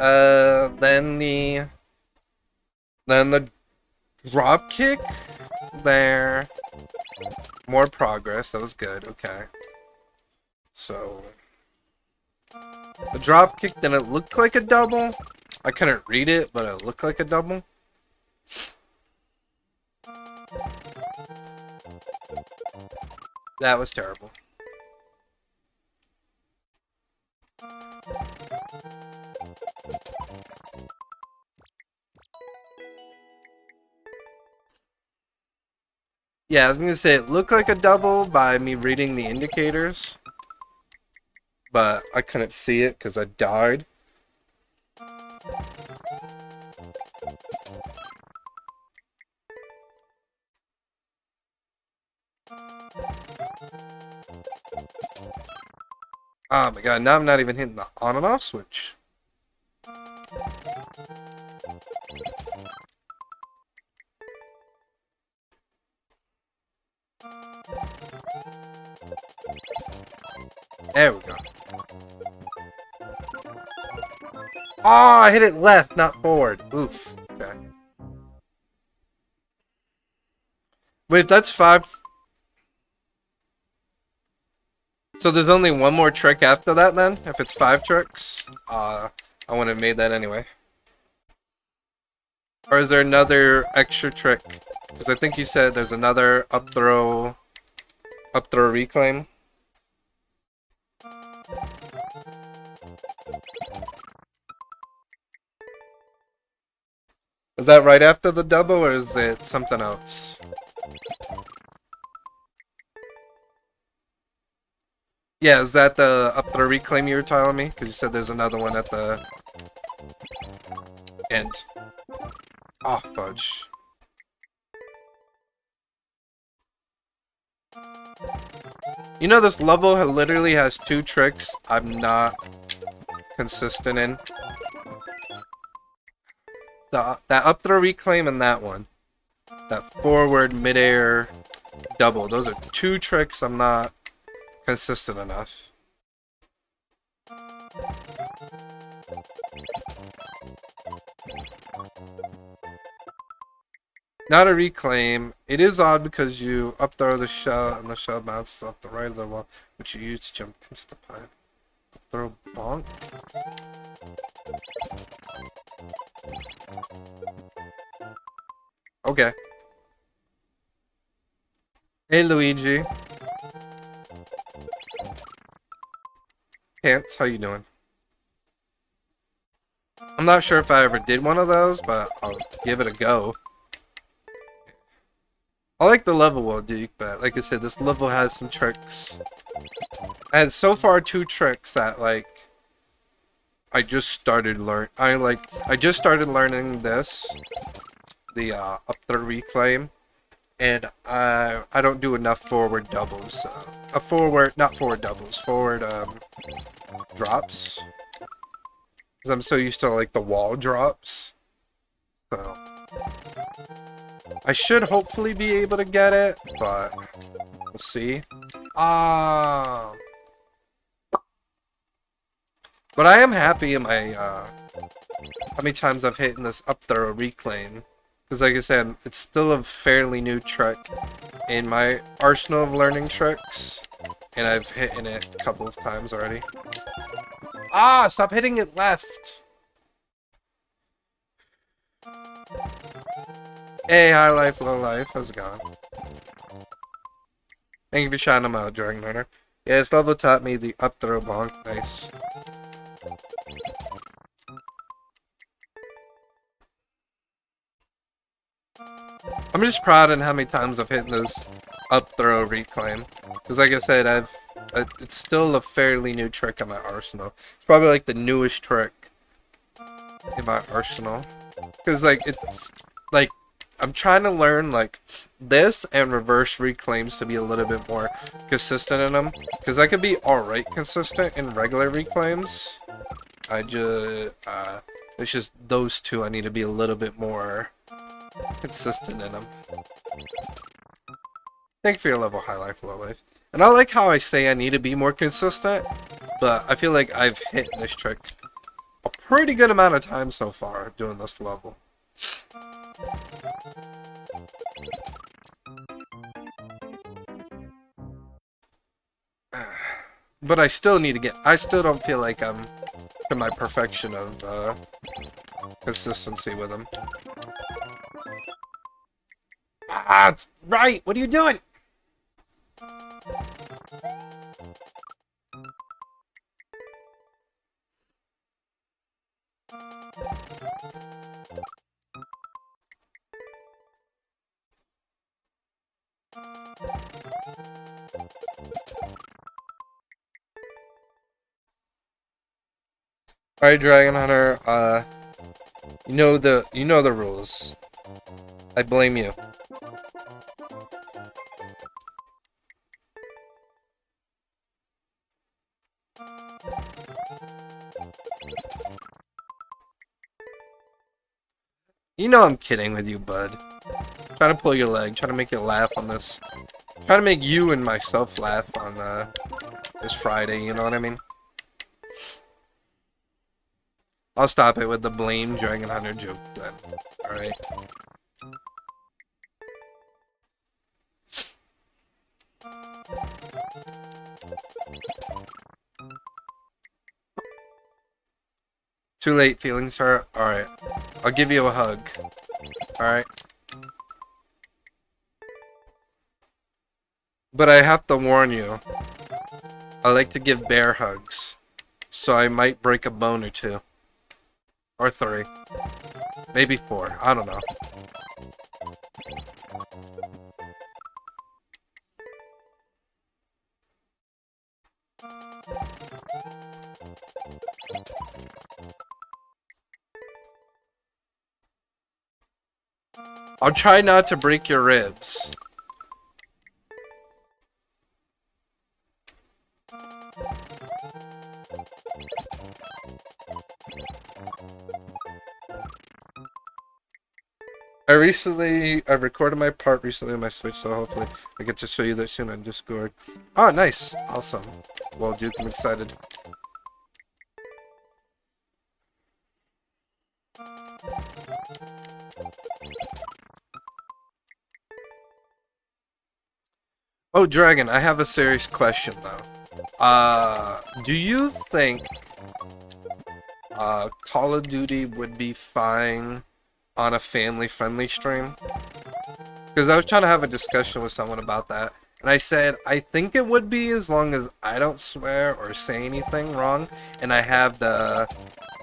then the drop kick there. More progress. That was good. Okay. So the drop kick, then it looked like a double. I couldn't read it, but it looked like a double. That was terrible. Yeah, I was gonna say it looked like a double by me reading the indicators, but I couldn't see it because I died. Oh my god, now I'm not even hitting the on and off switch. There we go. Oh, I hit it left, not forward. Oof. Okay. Wait, that's 5. So there's only one more trick after that then? If it's 5 tricks? I wouldn't have made that anyway. Or is there another extra trick? Because I think you said there's another up throw reclaim. Is that right after the double, or is it something else? Yeah, is that the up throw reclaim you were telling me? Because you said there's another one at the end. Oh, fudge. You know, this level literally has 2 tricks I'm not consistent in. That up throw reclaim and that one. That forward midair double. Those are 2 tricks I'm not consistent enough. Not a reclaim. It is odd because you up throw the shell and the shell bounces off the right of the wall, which you use to jump into the pipe. Up throw bonk. Okay. Hey Luigi. Pants, how you doing? I'm not sure if I ever did one of those, but I'll give it a go. I like the level well, Duke, but like I said, this level has some tricks. And so far 2 tricks that like I just started learning this. The up throw reclaim. And I don't do enough forward doubles. Not forward doubles, forward drops. Because I'm so used to like the wall drops. So I should hopefully be able to get it, but we'll see. But I am happy in my how many times I've hit in this up throw reclaim. Because like I said, it's still a fairly new trick in my arsenal of learning tricks. And I've hit in it a couple of times already. Stop hitting it left! Hey, high life, low life, how's it going? Thank you for shouting them out, Dragon Runner. Yeah, this level taught me the up throw bonk, nice. I'm just proud of how many times I've hit this up throw reclaim. Because like I said, it's still a fairly new trick in my arsenal. It's probably like the newest trick in my arsenal. Because like, it's like, I'm trying to learn like this and reverse reclaims to be a little bit more consistent in them. Because I could be alright consistent in regular reclaims. It's just those 2 I need to be a little bit more consistent in them. Thank you for your level, high life, low life. And I like how I say I need to be more consistent, but I feel like I've hit this trick a pretty good amount of time so far doing this level. But I still need to I still don't feel like I'm to my perfection of consistency with him. Ah, right! What are you doing? Alright, Dragon Hunter, you know the rules. I blame you. You know I'm kidding with you, bud. Trying to pull your leg, trying to make you laugh on this. Trying to make you and myself laugh on this Friday, you know what I mean? I'll stop it with the blame Dragon Hunter joke then. Alright. Too late, feelings hurt. Alright. I'll give you a hug. Alright. But I have to warn you. I like to give bear hugs. So I might break a bone or two. Or 3. Maybe 4. I don't know. I'll try not to break your ribs. I recorded my part recently on my Switch, so hopefully I get to show you that soon on Discord. Oh, nice. Awesome. Well, Duke, I'm excited. Oh, Dragon, I have a serious question, though. Do you think, Call of Duty would be fine on a family-friendly stream? Because I was trying to have a discussion with someone about that, and I said, I think it would be as long as I don't swear or say anything wrong, and I have the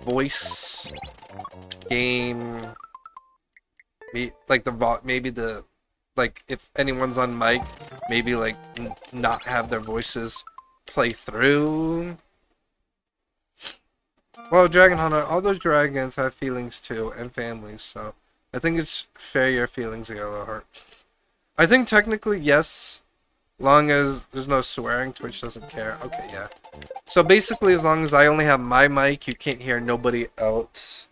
voice game, like maybe the, like, if anyone's on mic, maybe, like, not have their voices play through. Well, Dragon Hunter, all those dragons have feelings too, and families, so I think it's fair your feelings get a little hurt. I think technically, yes, long as there's no swearing, Twitch doesn't care. Okay, yeah. So basically, as long as I only have my mic, you can't hear nobody else.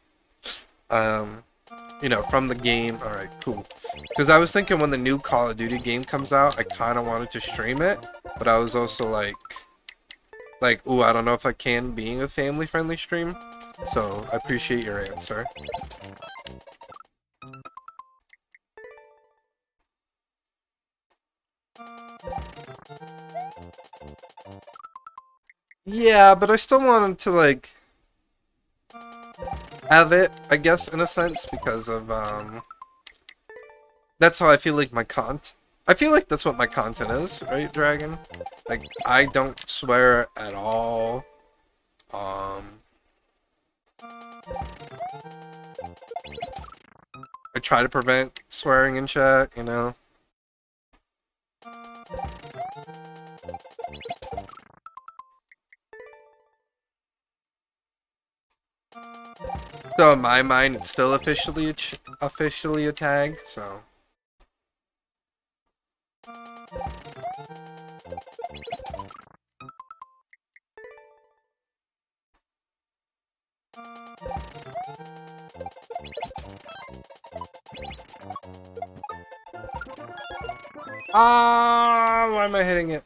You know, from the game. Alright, cool. Because I was thinking when the new Call of Duty game comes out, I kind of wanted to stream it, but I was also like, ooh, I don't know if I can, being a family-friendly stream. So, I appreciate your answer. Yeah, but I still wanted to, like, have it, I guess, in a sense, because of, that's how I feel like I feel like that's what my content is, right, Dragon? Like, I don't swear at all. I try to prevent swearing in chat, you know? So in my mind, it's still officially a tag, so... Ah, why am I hitting it?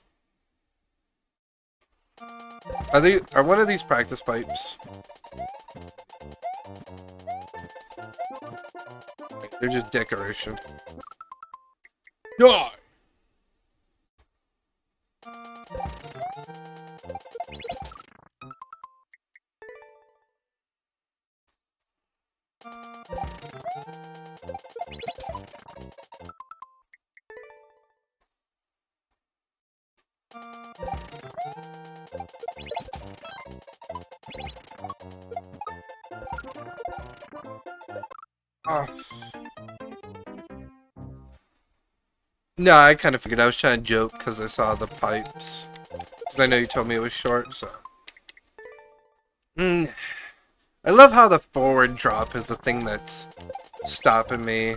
Are one of these practice pipes? They're just decoration. Die! Oh. No, I kind of figured. I was trying to joke because I saw the pipes. Because I know you told me it was short, so. I love how the forward drop is the thing that's stopping me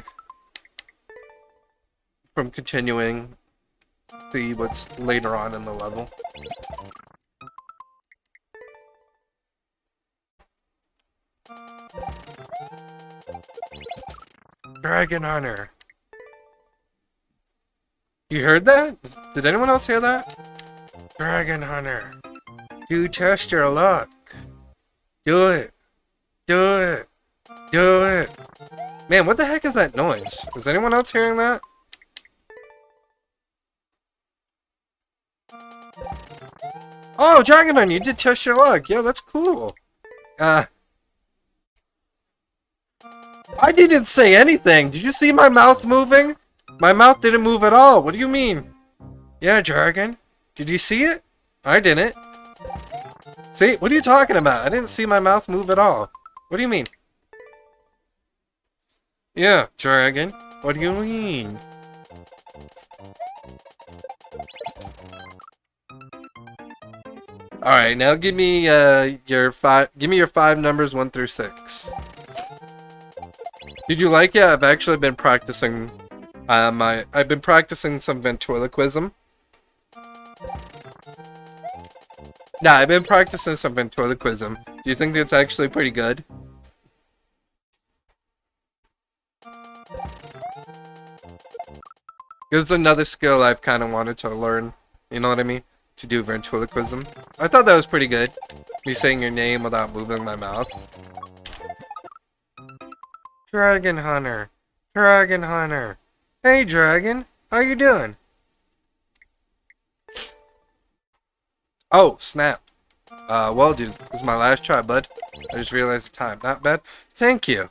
from continuing to see what's later on in the level. Dragon Hunter. You heard that? Did anyone else hear that? Dragon Hunter. Do test your luck. Do it. Do it. Do it. Man, what the heck is that noise? Is anyone else hearing that? Oh, Dragon Hunter, you did test your luck. Yeah, that's cool. I didn't say anything. Did you see my mouth moving? My mouth didn't move at all. What do you mean? Yeah, Dragon. Did you see it? I didn't. See? What are you talking about? I didn't see my mouth move at all. What do you mean? Yeah, Dragon. What do you mean? Alright, now give me your five numbers 1 through 6. Did you like it? I've actually been practicing I've been practicing some ventriloquism. Nah, I've been practicing some ventriloquism. Do you think that's actually pretty good? It's another skill I've kind of wanted to learn. You know what I mean? To do ventriloquism. I thought that was pretty good. Me saying your name without moving my mouth. Dragon Hunter. Dragon Hunter. Hey, Dragon. How you doing? Oh, snap. Well, dude, this is my last try, bud. I just realized the time. Not bad. Thank you.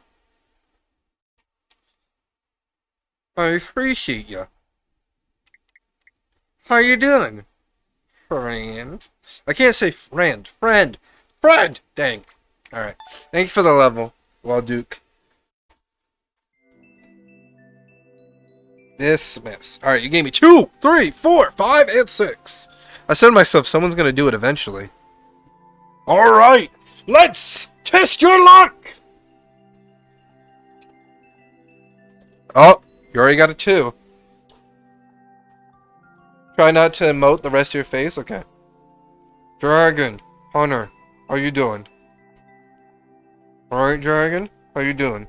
I appreciate you. How you doing? Friend. I can't say friend. Friend. Friend! Dang. Alright. Thank you for the level, Walduke. Dismiss. Alright, you gave me 2, 3, 4, 5, and 6. I said to myself, someone's gonna do it eventually. Alright, let's test your luck! Oh, you already got a 2. Try not to emote the rest of your face? Okay. Dragon, Hunter, how you doing? Alright, Dragon, how you doing?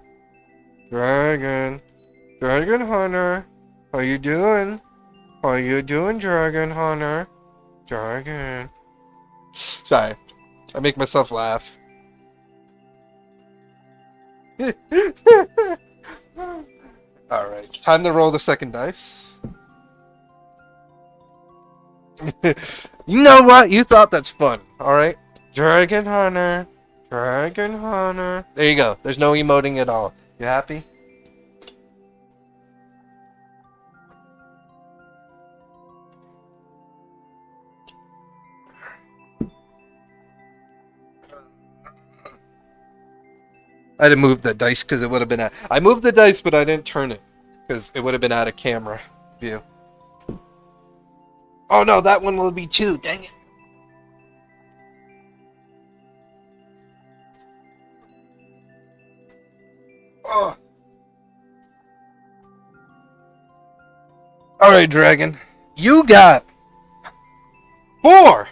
Dragon, Dragon Hunter, how you doing? How you doing, Dragon Hunter? Dragon. Sorry, I make myself laugh. Alright, time to roll the second dice. You know what? You thought that's fun, alright? Dragon Hunter. Dragon Hunter. There you go. There's no emoting at all. You happy? I had to move the dice because it would have been at... I moved the dice, but I didn't turn it because it would have been out of camera view. Oh no, that one will be 2. Dang it. Oh. Alright, Dragon. You got 4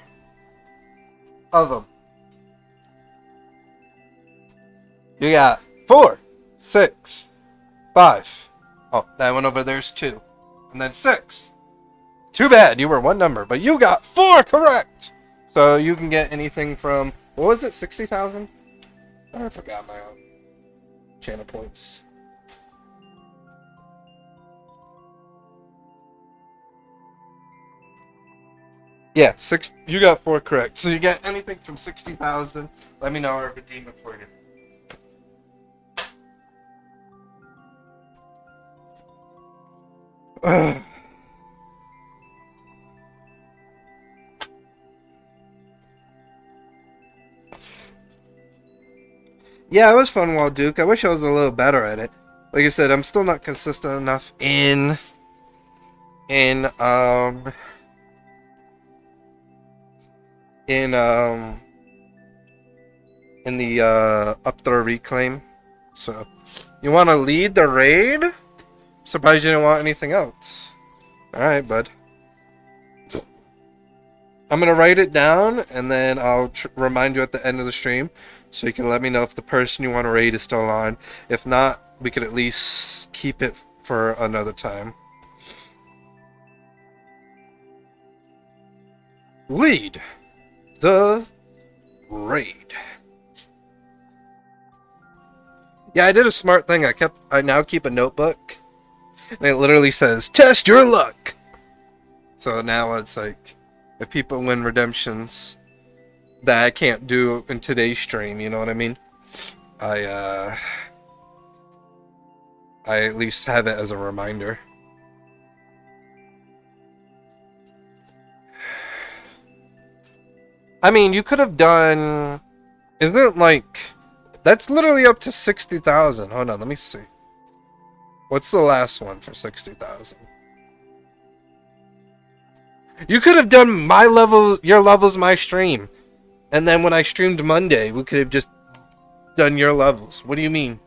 of them. You got 4, 6, 5. Oh, that one over there's 2. And then 6. Too bad, you were one number, but you got 4 correct! So you can get anything from, what was it, 60,000? Oh, I forgot my own channel points. Yeah, you got 4 correct. So you get anything from 60,000. Let me know, I'll redeem it for you. Ugh. Yeah, it was fun, Walduke. I wish I was a little better at it. like I said, I'm still not consistent enough in um in um in the up throw reclaim. So you want to lead the raid? Surprised you didn't want anything else. All right, bud. I'm gonna write it down, and then I'll remind you at the end of the stream, so you can let me know if the person you want to raid is still on. If not, we could at least keep it for another time. Lead the raid. Yeah, I did a smart thing. I now keep a notebook, and it literally says, "Test your luck." So now it's like, if people win redemptions that I can't do in today's stream, you know what I mean? I at least have it as a reminder. I mean, you could have done... Isn't it like... That's literally up to 60,000. Hold on, let me see. What's the last one for 60,000? You could have done my level, your levels, my stream. And then when I streamed Monday, we could have just done your levels. What do you mean?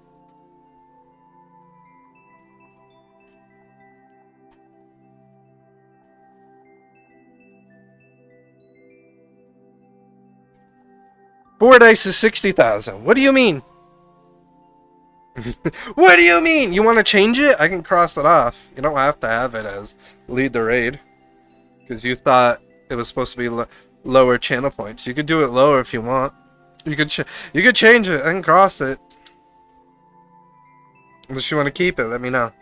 Four dice is 60,000. What do you mean? What do you mean? You want to change it? I can cross it off. You don't have to have it as lead the raid. Because you thought it was supposed to be lower channel points. You could do it lower if you want. You could change it and cross it. Unless you want to keep it, let me know.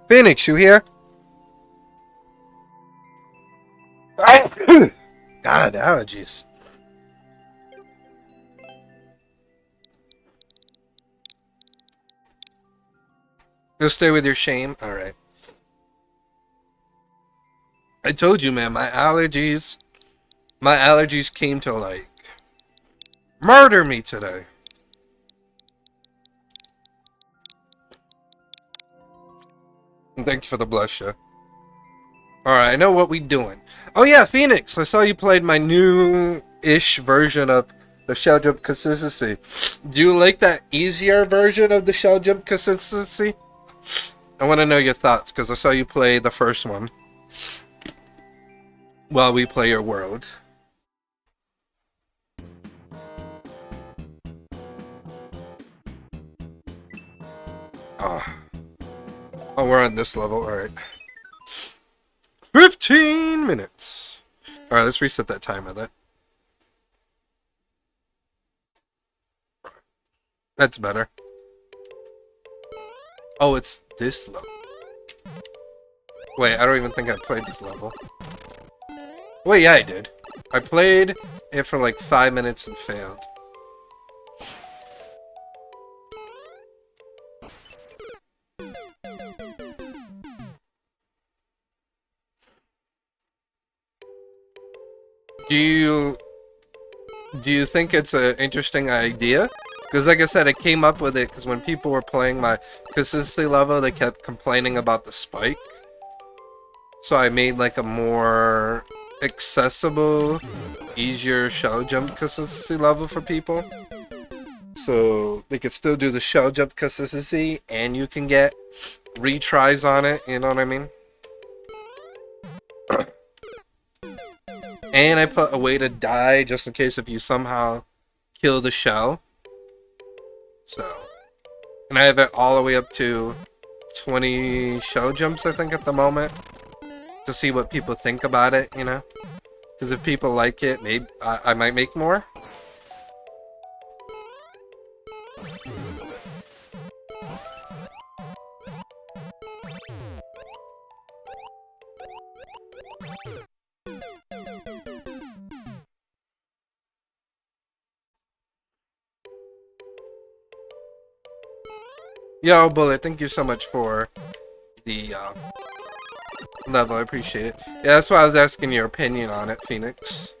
Phoenix, you here? God, allergies. You'll stay with your shame? Alright. I told you, man, my allergies came to, like, murder me today. And thank you for the blush, yeah. Alright, I know what we doing. Oh yeah, Phoenix, I saw you played my new-ish version of the shell jump consistency. Do you like that easier version of the shell jump consistency? I want to know your thoughts, because I saw you play the first one while we play your world. Oh, we're on this level, alright. 15 minutes. Alright, let's reset that timer then. That's better. Oh, it's this level. Wait, I don't even think I played this level. Wait, yeah, I did. I played it for like 5 minutes and failed. Do you think it's an interesting idea? Because like I said, I came up with it because when people were playing my consistency level, they kept complaining about the spike. So I made like a more accessible, easier shell jump consistency level for people. So they could still do the shell jump consistency and you can get retries on it, you know what I mean? And I put a way to die just in case if you somehow kill the shell. So, and I have it all the way up to 20 shell jumps, I think, at the moment. To see what people think about it, you know? Because if people like it, maybe I might make more. Yo, Bullet, thank you so much for the level. I appreciate it. Yeah, that's why I was asking your opinion on it, Phoenix.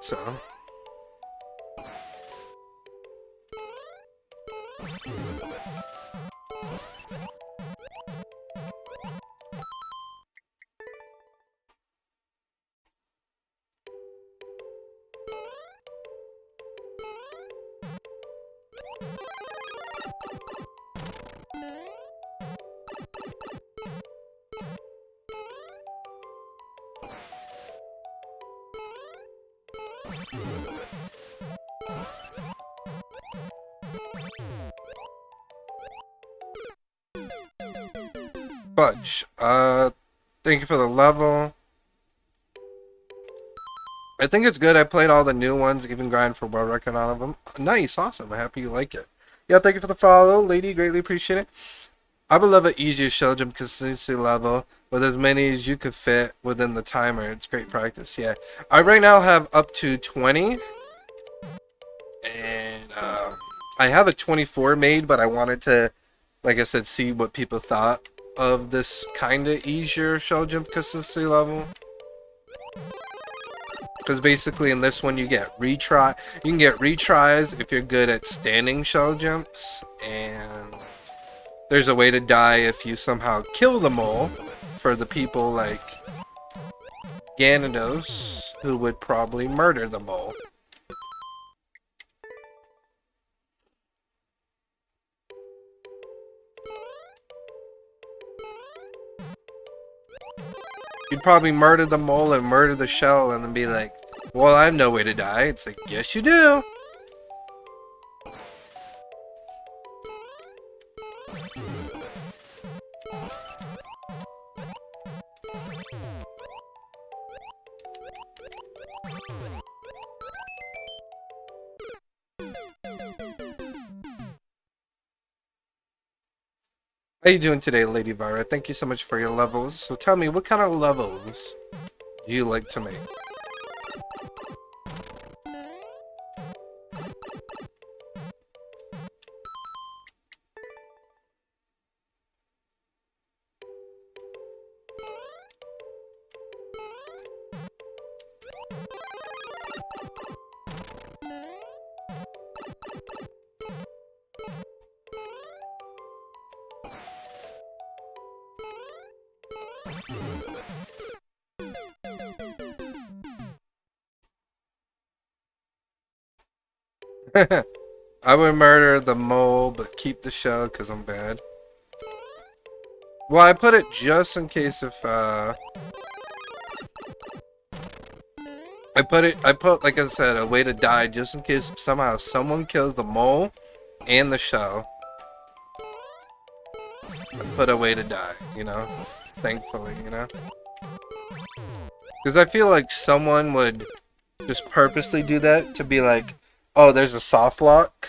So. Fudge. Thank you for the level. I think it's good. I played all the new ones, even grind for world record on all of them. Nice, awesome. I'm happy you like it. Yeah, thank you for the follow, lady. Greatly appreciate it. I would love an easier shell jump consistency level with as many as you could fit within the timer. It's great practice. Yeah, I right now have up to 20, and I have a 24 made, but I wanted to, like I said, see what people thought of this kind of easier shell jump consistency level. Because basically in this one you get retry. You can get retries if you're good at standing shell jumps, and there's a way to die if you somehow kill the mole for the people like Gyarados who would probably murder the mole. You'd probably murder the mole and murder the shell and then be like, well, I have no way to die. It's like, yes you do. How you doing today, Lady Vira? Thank you so much for your levels. So tell me, what kind of levels do you like to make? I would murder the mole, but keep the shell because I'm bad. Well, I put it just in case if, I put, like I said, a way to die just in case if somehow someone kills the mole and the shell. I put a way to die, you know? Thankfully, you know? Because I feel like someone would just purposely do that to be like, oh, there's a soft lock.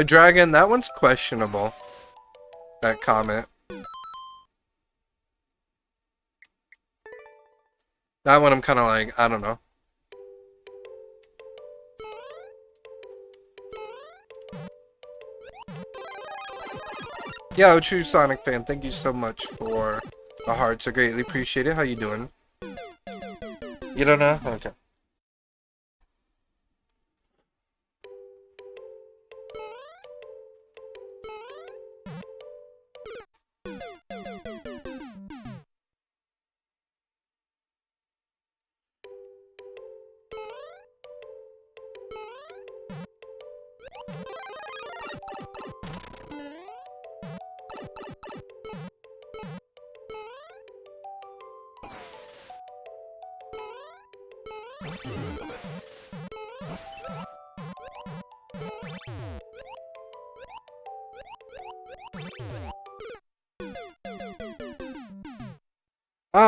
Dragon, that one's questionable. That comment. That one I'm kind of like, I don't know. Yo, true Sonic fan, thank you so much for the hearts. I greatly appreciate it. How you doing? You don't know? Okay.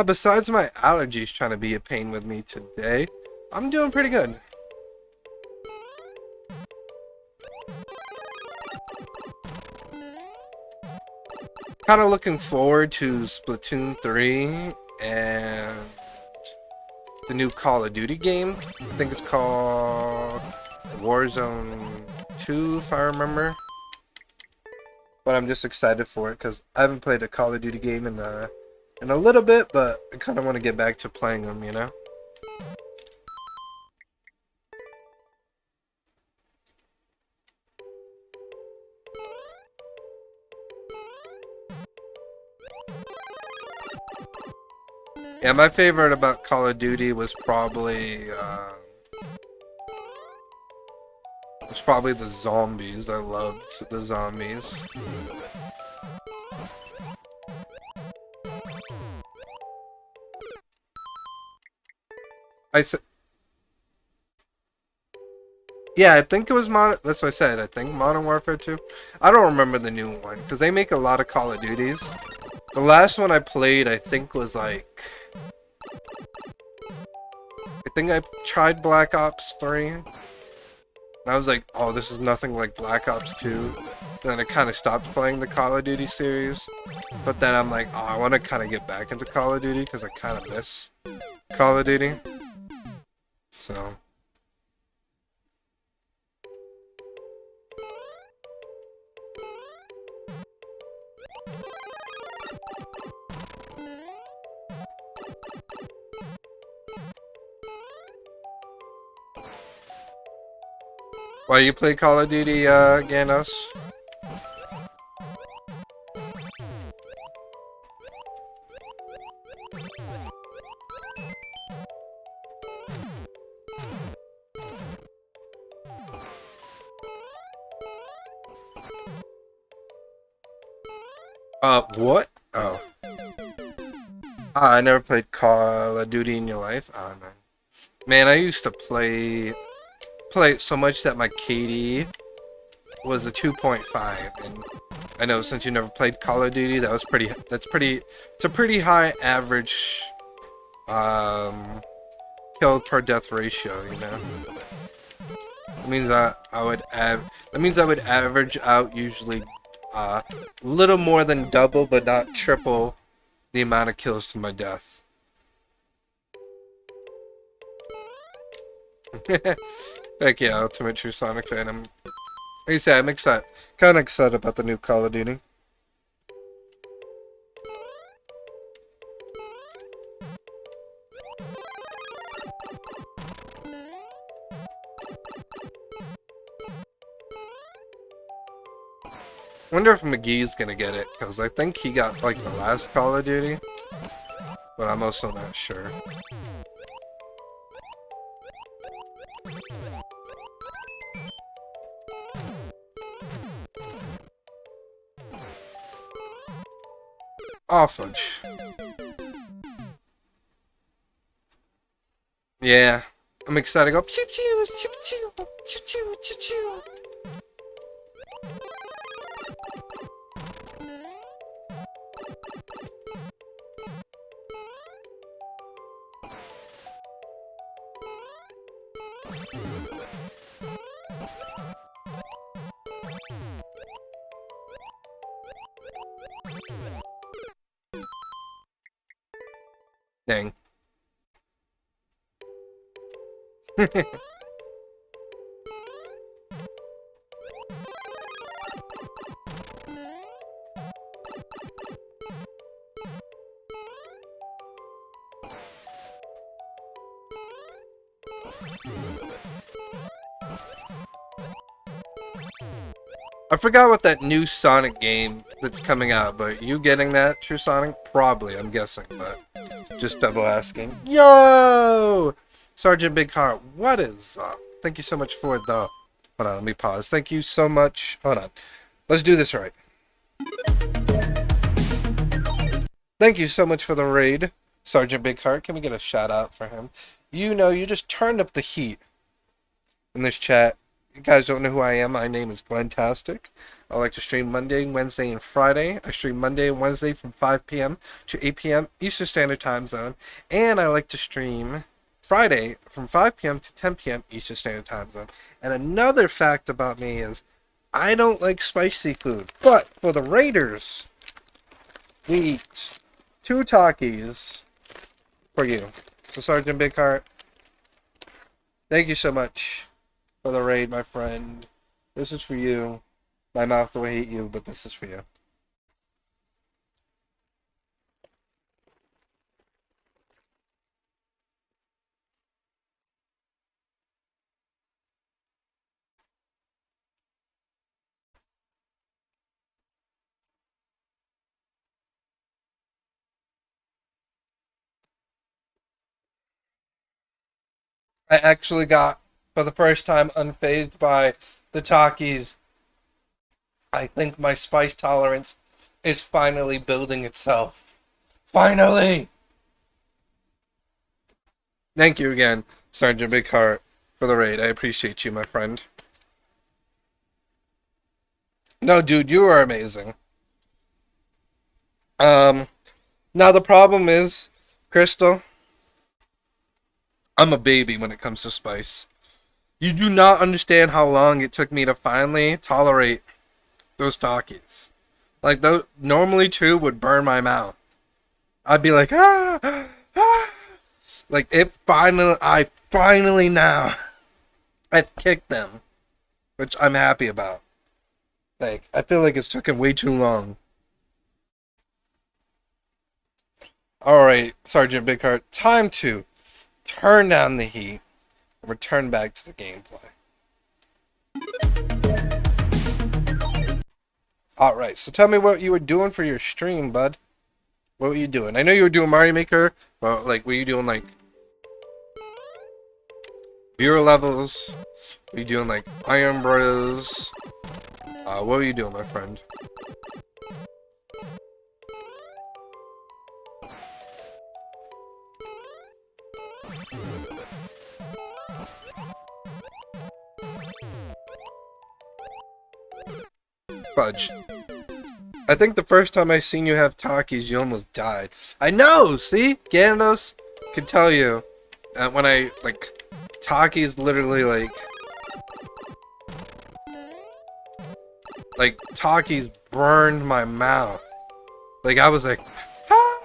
Besides my allergies trying to be a pain with me today, I'm doing pretty good. kind of looking forward to Splatoon 3 and the new Call of Duty game. I think it's called Warzone 2, if I remember. But I'm just excited for it because I haven't played a Call of Duty game in a little bit, but I kind of want to get back to playing them, you know? Yeah, my favorite about Call of Duty was probably the zombies. I loved the zombies. I said, yeah, I think it was Modern. That's what I said. I think Modern Warfare 2. I don't remember the new one because they make a lot of Call of Duties. The last one I played, I think, was like, I think I tried Black Ops 3. And I was like, oh, this is nothing like Black Ops 2. And then I kind of stopped playing the Call of Duty series. But then I'm like, oh, I want to kind of get back into Call of Duty because I kind of miss Call of Duty. So. Why you play Call of Duty, Ganos? What? Oh. I never played Call of Duty in your life? Oh, no. Man, I used to play it so much that my KD was a 2.5, and I know since you never played Call of Duty, it's a pretty high average kill per death ratio, you know. That means I would average out usually a little more than double, but not triple the amount of kills to my death. Heck yeah, Ultimate True Sonic fan. Like you said, I'm kind of excited about the new Call of Duty. Wonder if McGee's gonna get it, because I think he got like the last Call of Duty, but I'm also not sure. Oh, fudge. Yeah, I'm excited to go choo choo choo choo choo choo choo choo. Dang. I forgot what that new Sonic game that's coming out, but you getting that, True Sonic? Probably, I'm guessing, but just double asking. Yo! Sergeant Big Heart, what is up? Thank you so much for the... Hold on, let me pause. Thank you so much. Hold on. Let's do this right. Thank you so much for the raid, Sergeant Big Heart. Can we get a shout out for him? You know, you just turned up the heat in this chat. You guys don't know who I am. My name is Glentastic. I like to stream Monday, Wednesday, and Friday. I stream Monday and Wednesday from 5 p.m. to 8 p.m. Eastern Standard Time Zone. And I like to stream Friday from 5 p.m. to 10 p.m. Eastern Standard Time Zone. And another fact about me is I don't like spicy food. But for the Raiders, Sweet. 2 Takis for you. So Sergeant Big Heart, thank you so much for the raid, my friend. This is for you. My mouth will hate you, but this is for you. I actually got, for the first time, unfazed by the Takis. I think my spice tolerance is finally building itself. Finally! Thank you again, Sergeant Big Heart, for the raid. I appreciate you, my friend. No, dude, you are amazing. Now the problem is, Crystal, I'm a baby when it comes to spice. You do not understand how long it took me to finally tolerate those Takis. Like, those, normally 2 would burn my mouth. I'd be like, ah, ah. Like, I finally now, I've kicked them. Which I'm happy about. Like, I feel like it's taken way too long. Alright, Sergeant Bigheart, time to turn down the heat and return back to the gameplay. Alright, so tell me what you were doing for your stream, bud. What were you doing? I know you were doing Mario Maker, but, like, were you doing, like, viewer levels? Were you doing, like, Iron Bros? What were you doing, my friend? Fudge. I think the first time I seen you have Takis, you almost died. I know! See? Gyarados can tell you that when I, like, Takis literally, like, Takis burned my mouth. Like, I was like, ah!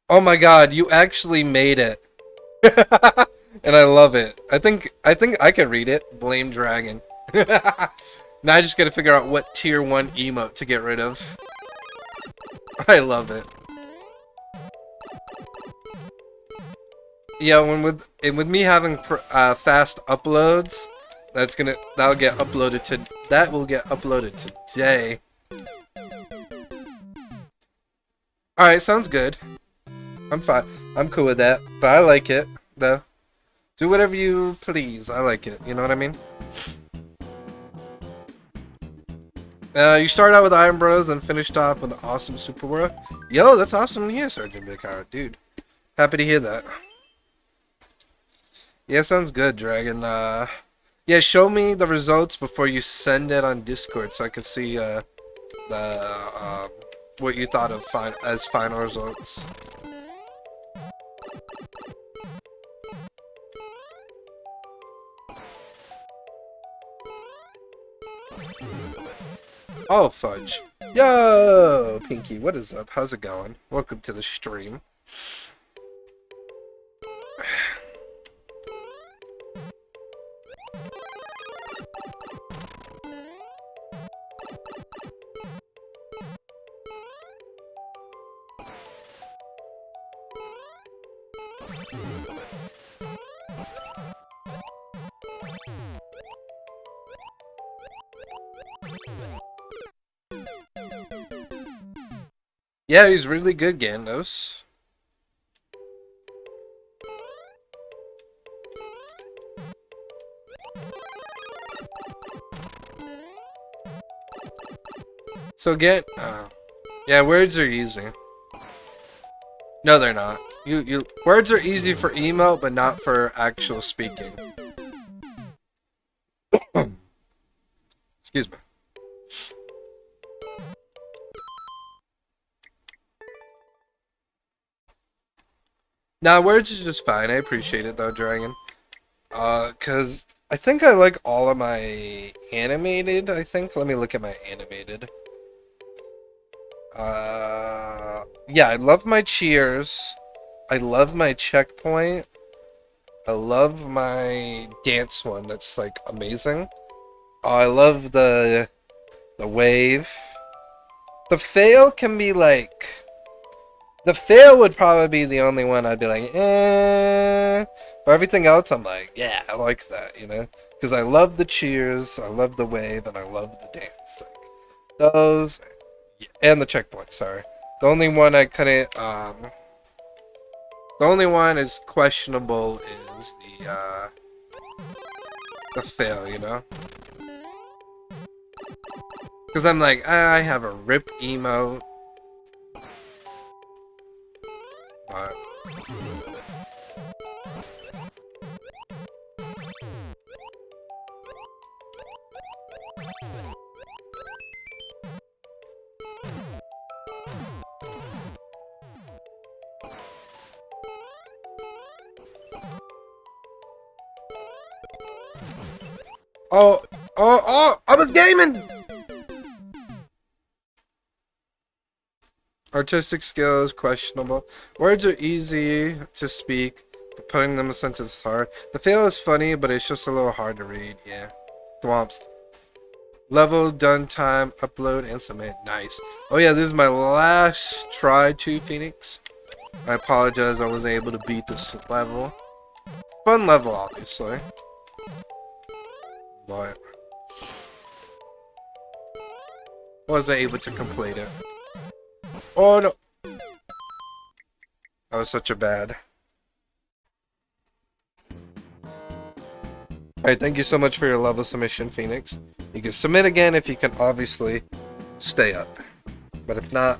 Oh my god, you actually made it. And I love it. I think I can read it. Blame Dragon. Now I just gotta figure out what tier 1 emote to get rid of. I love it. Yeah, with me having fast uploads, that'll get uploaded today. Alright, sounds good. I'm fine. I'm cool with that. But I like it, though. Do whatever you please. I like it. You know what I mean? You start out with Iron Bros and finished off with the awesome Super World. Yo, that's awesome to hear, Sergeant Big Heart. Dude. Happy to hear that. Yeah, sounds good, Dragon. Yeah, show me the results before you send it on Discord so I can see, what you thought of as final results. Oh, fudge. Yo, Pinky, what is up? How's it going? Welcome to the stream. Yeah, he's really good, Gandos. So yeah, words are easy. No, they're not. Words are easy for email, but not for actual speaking. Excuse me. Nah, words is just fine. I appreciate it though, Dragon. Cause I think I like all of my animated, I think. Let me look at my animated. Yeah, I love my cheers. I love my checkpoint. I love my dance one. That's like amazing. Oh, I love the wave. The fail can be like the fail would probably be the only one I'd be like, eh. But everything else, I'm like, yeah, I like that, you know? Because I love the cheers, I love the wave, and I love the dance. Like, those, and the checkpoint, sorry. The only one I couldn't, the only one is questionable is the fail, you know? Because I'm like, I have a rip emote, but oh, I was gaming! Artistic skills, questionable. Words are easy to speak, but putting them in a sentence is hard. The fail is funny, but it's just a little hard to read, yeah. Thwomps. Level, done time, upload, and submit. Nice. Oh yeah, this is my last try to Phoenix. I apologize, I wasn't able to beat this level. Fun level, obviously. But wasn't able to complete it. Oh no! That was such a bad. Alright, thank you so much for your level submission, Phoenix. You can submit again if you can obviously stay up. But if not,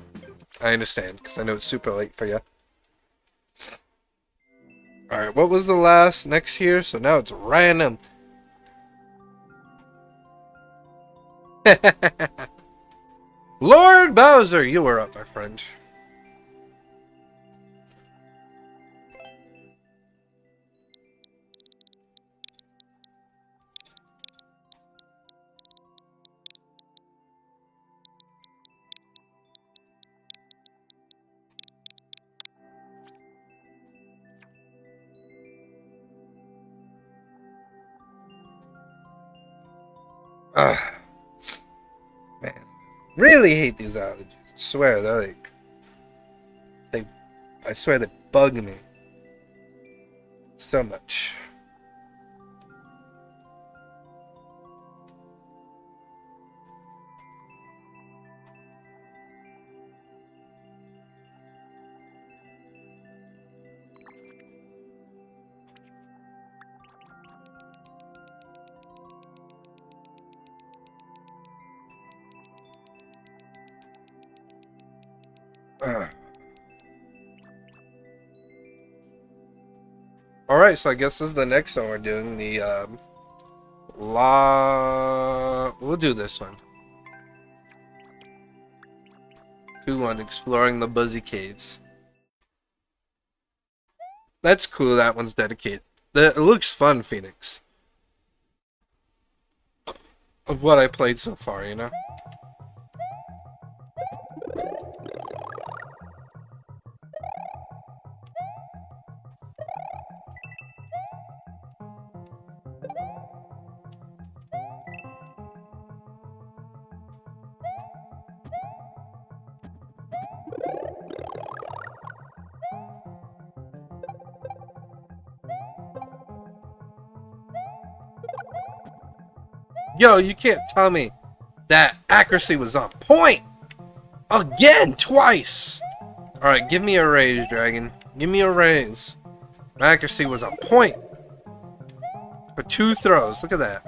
I understand, because I know it's super late for you. Alright, what was the last next here? So now it's random. Lord Bowser, you were up, my friend. Ugh. Man. Really hate these allergies. I swear, they're like... I swear they bug me. So much. Ugh. Alright, so I guess this is the next one we're doing. The, We'll do this one. 2-1, exploring the Buzzy Caves. That's cool, that one's dedicated. It looks fun, Phoenix. Of what I played so far, you know? Yo, you can't tell me that accuracy was on point! Again, twice! Alright, give me a raise, Dragon. Give me a raise. My accuracy was on point. For 2 throws, look at that.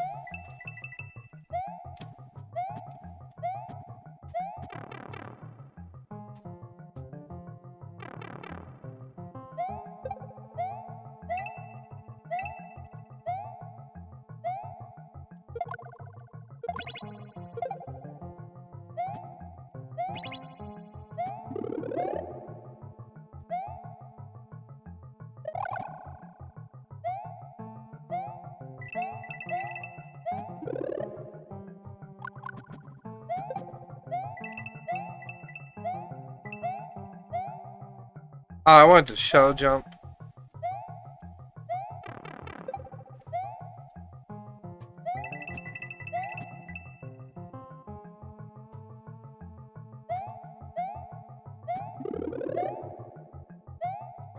Oh, I wanted to shell jump.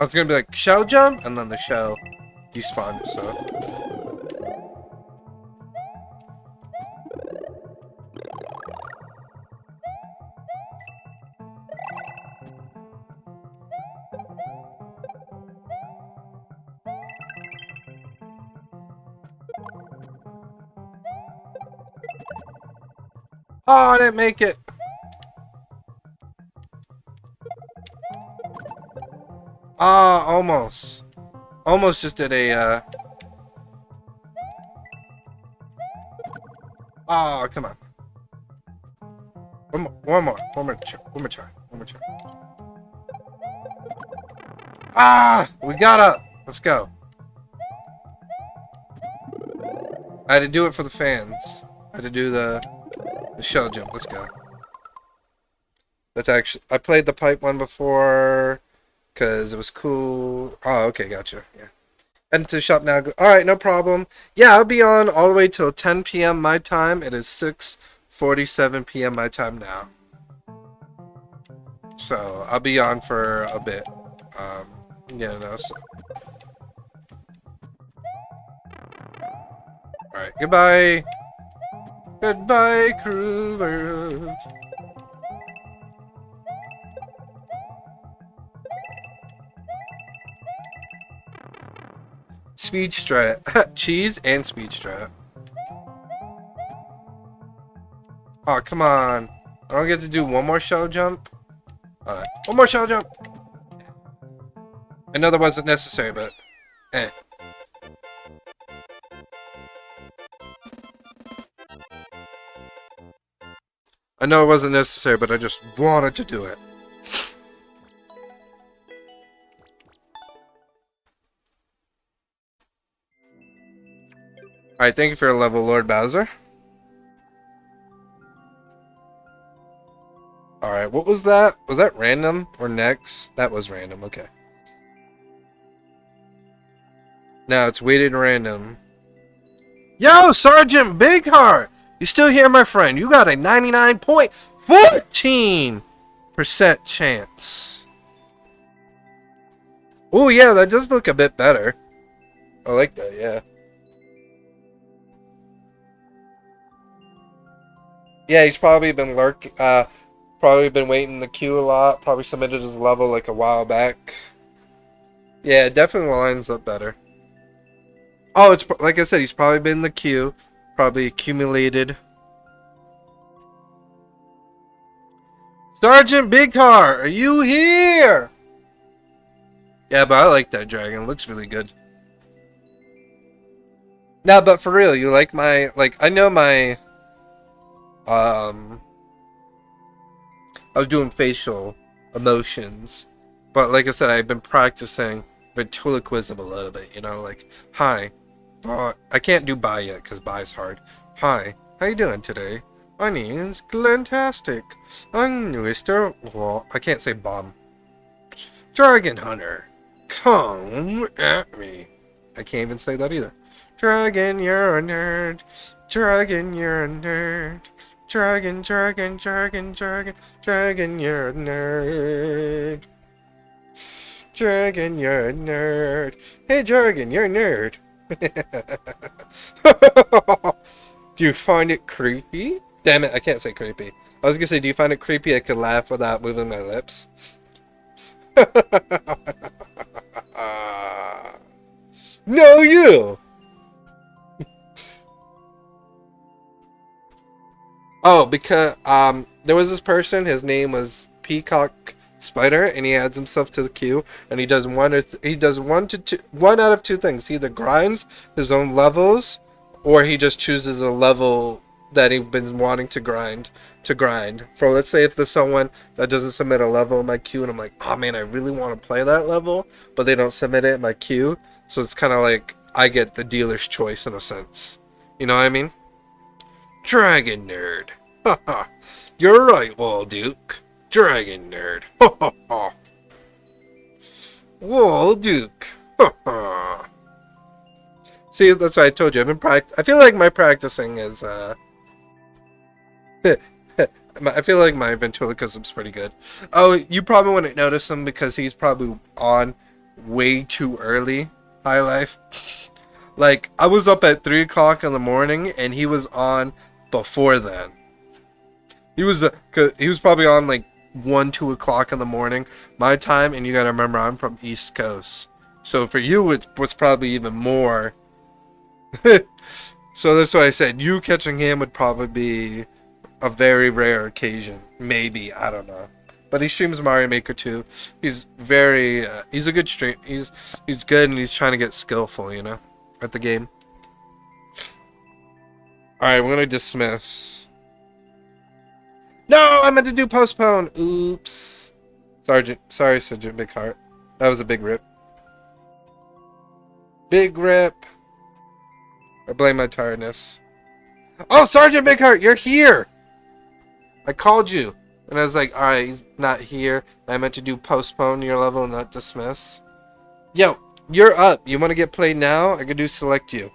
I was gonna be like, shell jump? And then the shell despawned, so. Oh, I didn't make it. Ah, almost. Almost just did a, Oh, come on. One more try. Ah, we got up. Let's go. I had to do it for the fans. I had to do the shell jump. Let's go. That's actually, I played the pipe one before because it was cool. Oh, okay, gotcha. Yeah. Heading to the shop now. Alright, no problem. Yeah, I'll be on all the way till 10 p.m. my time. It is 6:47 p.m. my time now. So, I'll be on for a bit. Yeah, no, so. Alright, goodbye. Goodbye, cruel world. Speed strat. Cheese and speed strat. Oh, come on. I don't get to do one more shell jump? Alright. One more shell jump! I know that wasn't necessary, but... Eh. I know it wasn't necessary, but I just wanted to do it. Alright, thank you for your level, Lord Bowser. Alright, what was that? Was that random or next? That was random, okay. Now it's weighted random. Yo, Sergeant Bigheart! You still here, my friend? You got a 99.14% chance. Oh, yeah, that does look a bit better. I like that, yeah. Yeah, he's probably been probably been waiting in the queue a lot. Probably submitted his level like a while back. Yeah, it definitely lines up better. Oh, it's like I said, he's probably been in the queue. Probably accumulated. Sergeant Bigheart, are you here? Yeah, but I like that dragon. It looks really good. Nah, but for real, you like my... Like, I know my... I was doing facial emotions. But like I said, I've been practicing ventriloquism a little bit, you know? Like, hi. I can't do bye yet, because bye's hard. Hi, how you doing today? My name is Glentastic. I'm Mr. Well, I can't say bomb. Dragon Hunter. Come at me. I can't even say that either. Dragon, you're a nerd. Dragon, you're a nerd. Dragon, dragon, dragon, dragon, dragon, you're a nerd. Dragon, you're a nerd. Hey, Dragon, you're a nerd. Do you find it creepy? Damn it, I can't say creepy. I was gonna say, do you find it creepy I could laugh without moving my lips? No, you! Oh, because there was this person. His name was Peacock Spider, and he adds himself to the queue. And he does one out of two things. He either grinds his own levels, or he just chooses a level that he's been wanting to grind. For let's say if there's someone that doesn't submit a level in my queue, and I'm like, oh man, I really want to play that level, but they don't submit it in my queue. So it's kind of like I get the dealer's choice in a sense. You know what I mean? Dragon nerd. Haha. You're right, Wall Duke. Dragon nerd. Whoa, Duke. See, that's why I told you. I've been I feel like my practicing is, I feel like my ventriloquism's pretty good. Oh, you probably wouldn't notice him because he's probably on way too early. High Life. Like, I was up at 3 o'clock in the morning and he was on before then. He was probably on like 1, 2 o'clock in the morning my time, and you gotta remember I'm from East Coast. So for you it was probably even more. So that's why I said you catching him would probably be a very rare occasion. Maybe, I don't know. But he streams Mario Maker too. He's very he's a good stream. He's good, and he's trying to get skillful, you know, at the game. Alright, we're gonna dismiss. No, I meant to do postpone. Oops. Sorry, Sergeant Big Heart. That was a big rip. Big rip. I blame my tiredness. Oh, Sergeant Big Heart, you're here! I called you. And I was like, alright, he's not here. I meant to do postpone your level, not dismiss. Yo, you're up. You want to get played now? I could do select you.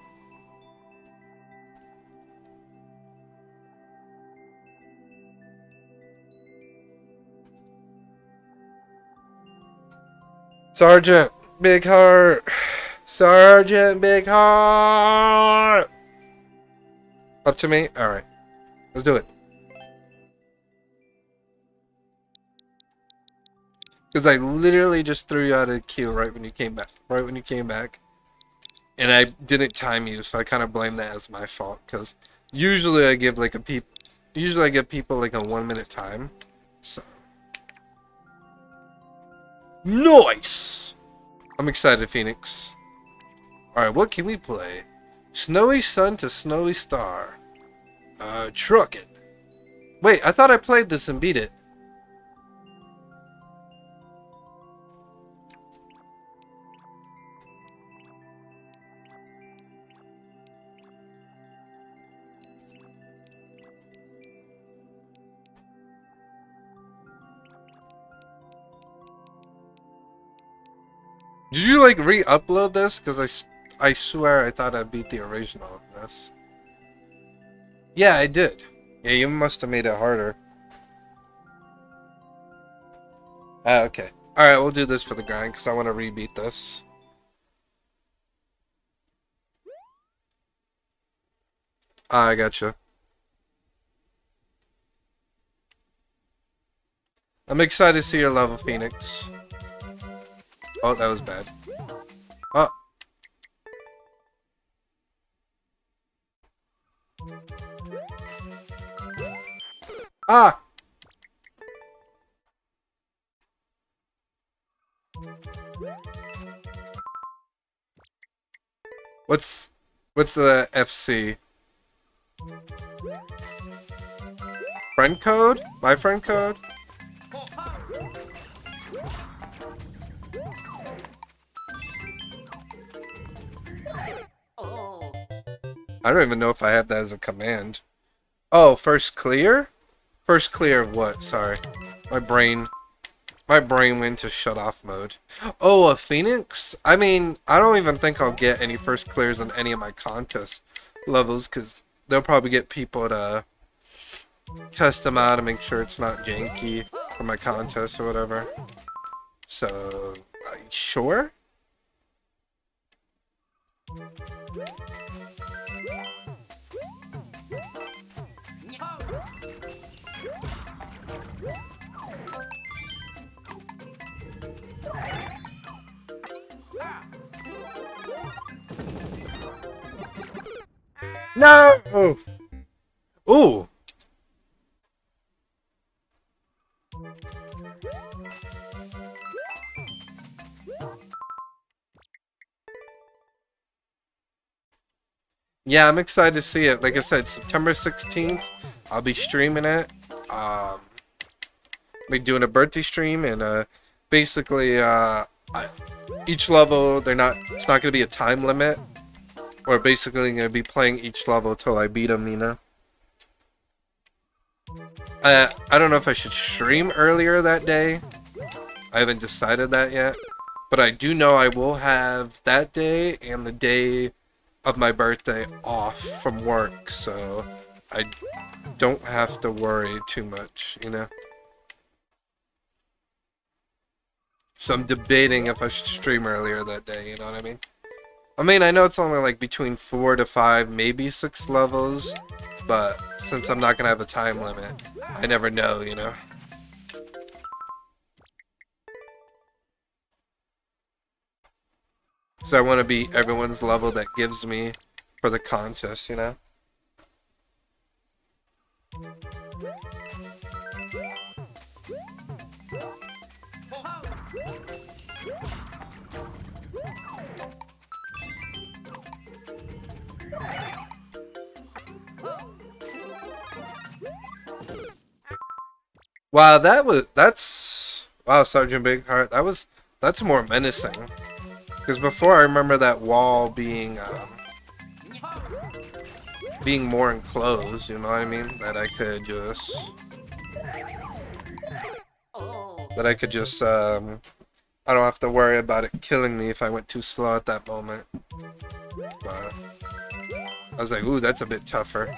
Sergeant Big Heart. Sergeant Big Heart. Up to me? Alright. Let's do it. Because I literally just threw you out of the queue right when you came back. Right when you came back. And I didn't time you, so I kind of blame that as my fault. Because usually I give like people like a 1 minute time. So. Nice! I'm excited, Phoenix. Alright, what can we play? Snowy Sun to Snowy Star. Truckin'. Wait, I thought I played this and beat it. Did you like re-upload this? Because I swear I thought I beat the original of this. Yeah, I did. Yeah, you must have made it harder. Ah, okay. Alright, we'll do this for the grind because I want to re-beat this. Ah, I gotcha. I'm excited to see your level, Phoenix. Oh, that was bad. Oh. Ah! What's the FC? Friend code? My friend code? I don't even know if I have that as a command. Oh, first clear? First clear of what? Sorry. My brain went to shut off mode. Oh, a Phoenix? I mean, I don't even think I'll get any first clears on any of my contest levels because they'll probably get people to test them out and make sure it's not janky for my contest or whatever. So, sure? No! Ooh! Yeah, I'm excited to see it. Like I said, September 16th, I'll be streaming it. I'll be doing a birthday stream, and basically, each level, it's not going to be a time limit. We're basically going to be playing each level till I beat them, you know? I don't know if I should stream earlier that day. I haven't decided that yet. But I do know I will have that day and the day of my birthday off from work, so I don't have to worry too much, you know? So I'm debating if I should stream earlier that day, you know what I mean? I mean, I know it's only like between 4 to 5, maybe 6 levels, but since I'm not gonna have a time limit, I never know, you know? So I want to beat everyone's level that gives me for the contest, you know? Wow, wow, Sergeant Bigheart, that's more menacing. Because before I remember that wall being more enclosed, you know what I mean? I don't have to worry about it killing me if I went too slow at that moment. But I was like, ooh, that's a bit tougher.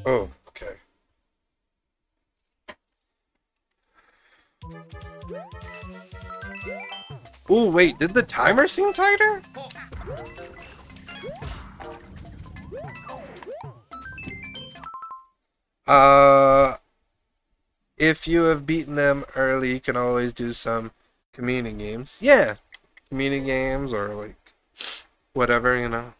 Oh, okay. Ooh, wait, did the timer seem tighter? If you have beaten them early, you can always do some community games. Yeah, community games or like whatever, you know.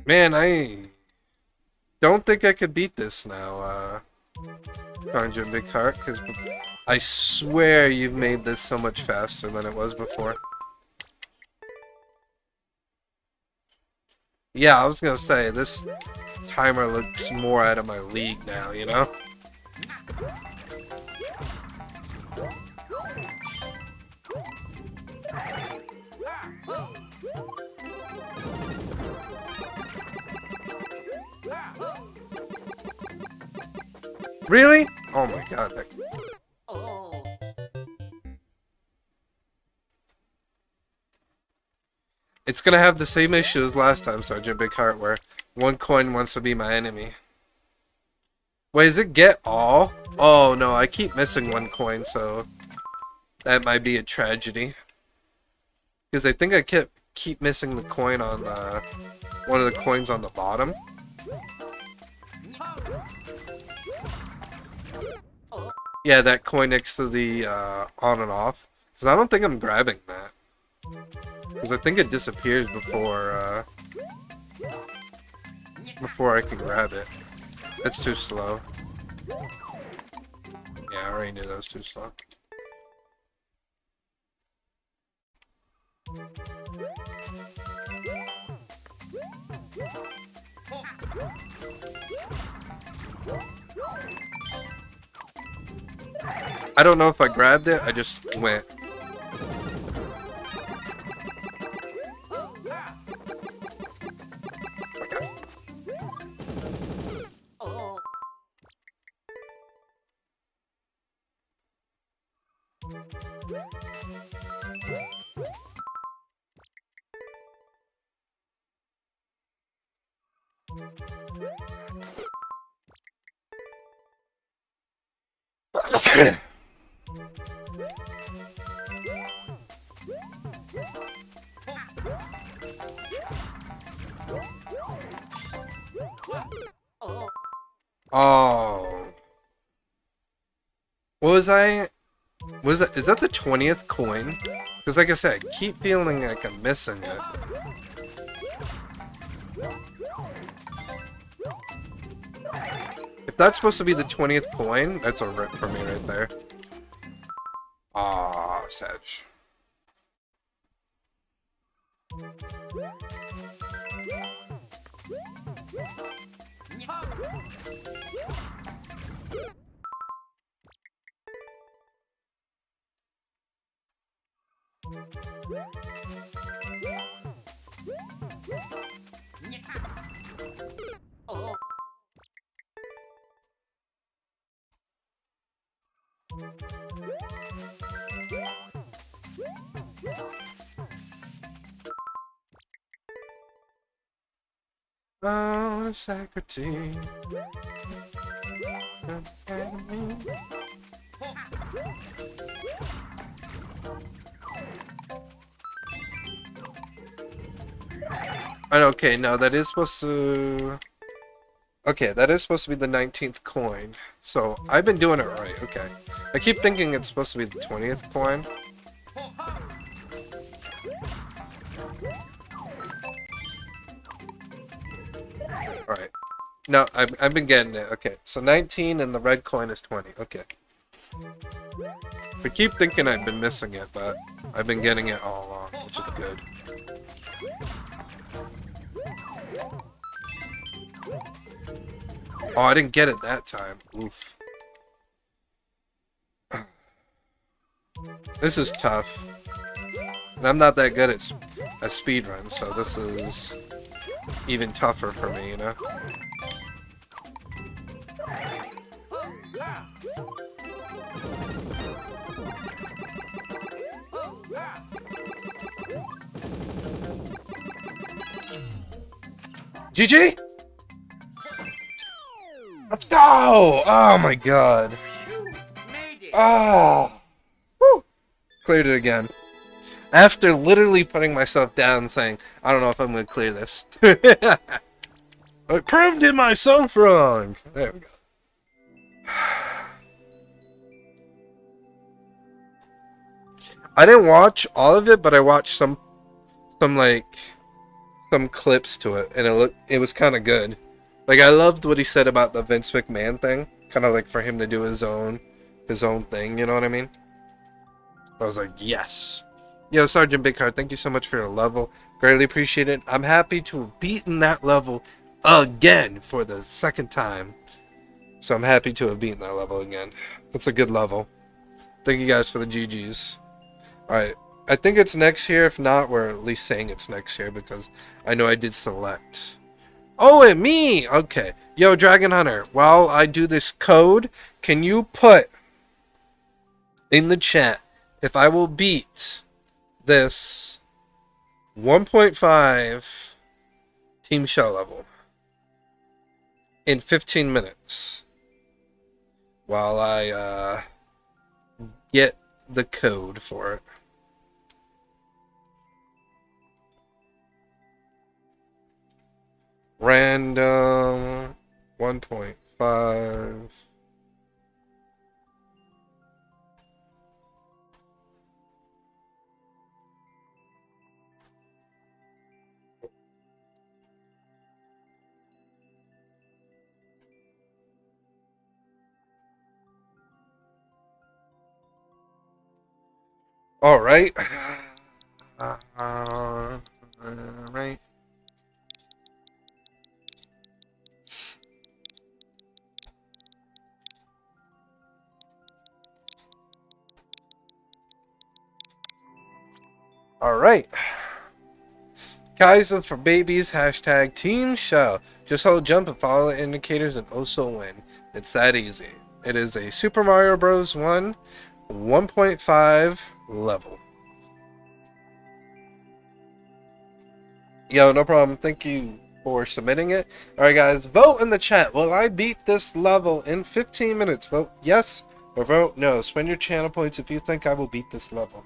Man, I don't think I could beat this now, Conjure Big Heart, because I swear you've made this so much faster than it was before. Yeah, I was gonna say, this timer looks more out of my league now, you know? Really? Oh my god. It's gonna have the same issue as last time, Sergeant Big Heart, where one coin wants to be my enemy. Wait, does it get all? Oh no, I keep missing one coin, so that might be a tragedy. Because I think I keep missing the coin on one of the coins on the bottom. Yeah, that coin next to the on and off. Because I don't think I'm grabbing that. Because I think it disappears before I can grab it. It's too slow. Yeah, I already knew that was too slow. I don't know if I grabbed it, I just went. Oh. Is that the 20th coin? Because like I said, I keep feeling like I'm missing it. If that's supposed to be the 20th coin. That's a rip for me right there. Ah, Sedge. Oh. Oh, Socrates. And okay, no, that is supposed to... Okay, that is supposed to be the 19th coin. So, I've been doing it right, okay. I keep thinking it's supposed to be the 20th coin. Alright. No, I've been getting it. Okay, so 19 and the red coin is 20. Okay. I keep thinking I've been missing it, but I've been getting it all along, which is good. Oh, I didn't get it that time. Oof. This is tough. And I'm not that good at speedruns, so this is even tougher for me, you know? GG! Let's go! Oh my god. Oh! Woo! Cleared it again. After literally putting myself down saying, I don't know if I'm going to clear this. I proved it myself wrong. There we go. I didn't watch all of it, but I watched some clips to it, and it was kind of good. Like, I loved what he said about the Vince McMahon thing, kind of like for him to do his own thing, you know what I mean? I was like, yes. Yo, Sergeant Big Heart, thank you so much for your level. Greatly appreciate it. I'm happy to have beaten that level again for the second time. So I'm happy to have beaten that level again. It's a good level. Thank you guys for the GGs. Alright, I think it's next here. If not, we're at least saying it's next here because I know I did select. Oh, and me! Okay. Yo, Dragon Hunter, while I do this code, can you put in the chat if I will beat this 1.5 Team Shell level in 15 minutes while I get the code for it. Random 1.5. All right. Right. All right. Kaiser for babies. Hashtag Team Shell. Just hold jump and follow the indicators and also win. It's that easy. It is a Super Mario Bros. 1.5 level. Yo, no problem. Thank you for submitting it. Alright guys, vote in the chat. Will I beat this level in 15 minutes? Vote yes or vote no. Spend your channel points if you think I will beat this level.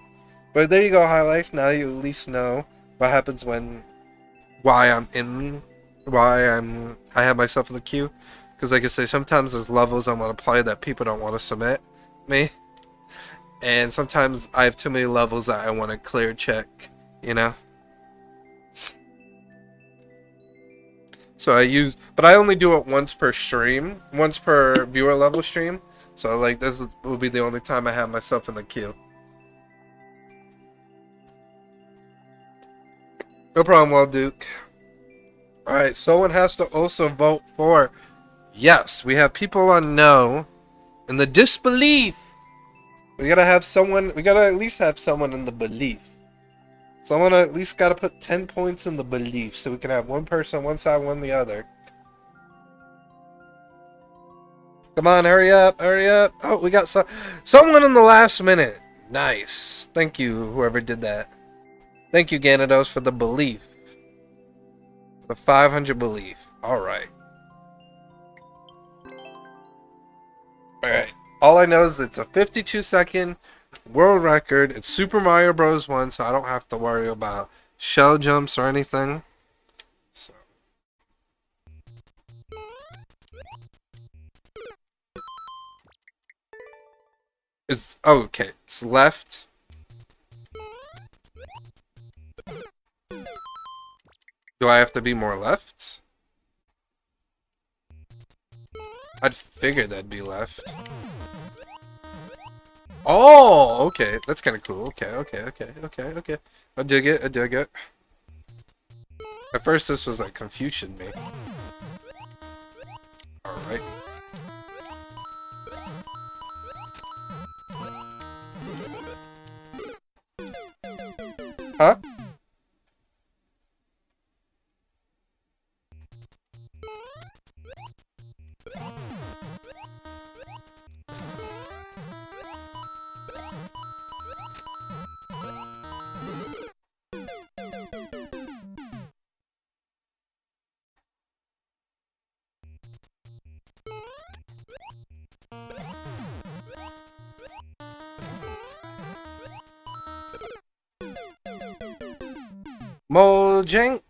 But there you go, High Life. Now you at least know what happens why I have myself in the queue. Because like I say, sometimes there's levels I want to play that people don't want to submit me. And sometimes I have too many levels that I want to clear check, you know? So but I only do it once per stream, once per viewer level stream. So like this will be the only time I have myself in the queue. No problem, Wild Duke. Alright, someone has to also vote for yes. We have people on no. And the disbelief. We gotta have someone, we gotta at least have someone in the belief. Someone at least gotta put 10 points in the belief so we can have one person on one side, one the other. Come on, hurry up, hurry up. Oh, we got someone in the last minute. Nice. Thank you, whoever did that. Thank you, Ganados, for the belief. The 500 belief. Alright. Alright. All I know is it's a 52-second world record. It's Super Mario Bros. 1, so I don't have to worry about shell jumps or anything. So. Oh, okay. It's left. Do I have to be more left? I'd figured that'd be left. Oh, okay. That's kind of cool. Okay. I dig it. At first, this was like confusion me. Alright. Huh? Mojang.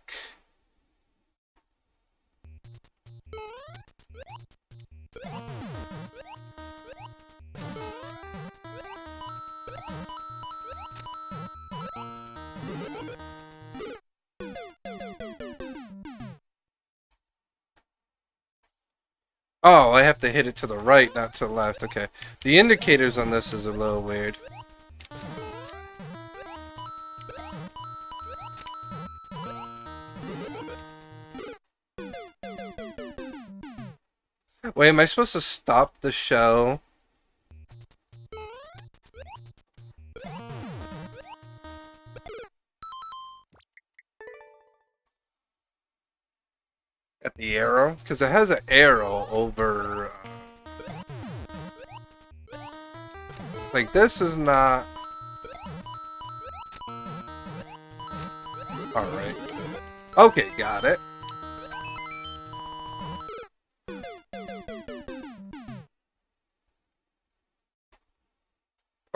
Oh, I have to hit it to the right, not to the left. Okay. The indicators on this is a little weird. Wait, am I supposed to stop the show? At the arrow? Because it has an arrow over... like, this is not... Alright. Okay, got it.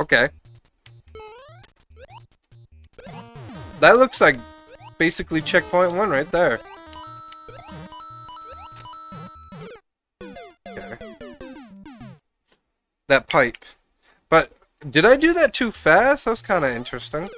Okay. That looks like basically checkpoint 1 right there. Okay. That pipe. But, did I do that too fast? That was kind of interesting.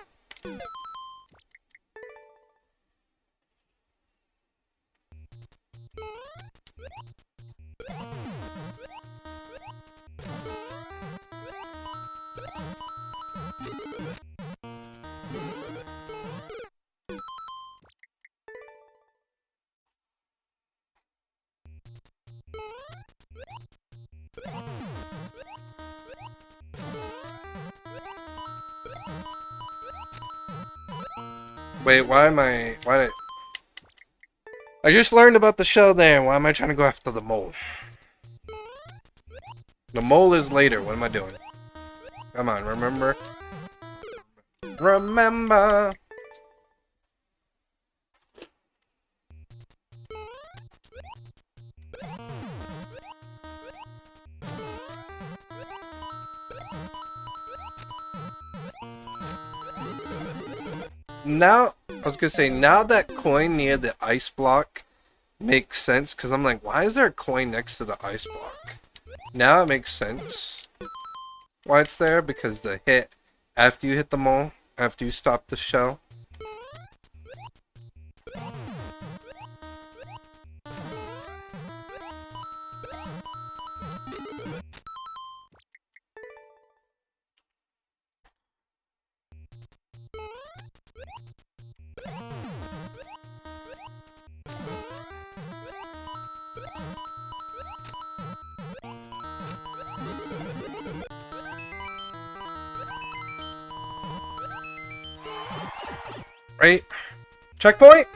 Wait, why did... I just learned about the show there. Why am I trying to go after the mole? The mole is later. What am I doing? Come on, remember? Remember! Now, I was gonna say, now that coin near the ice block makes sense, because I'm like, why is there a coin next to the ice block? Now it makes sense why it's there, because the hit after you hit the mole, after you stop the shell. Right? Checkpoint?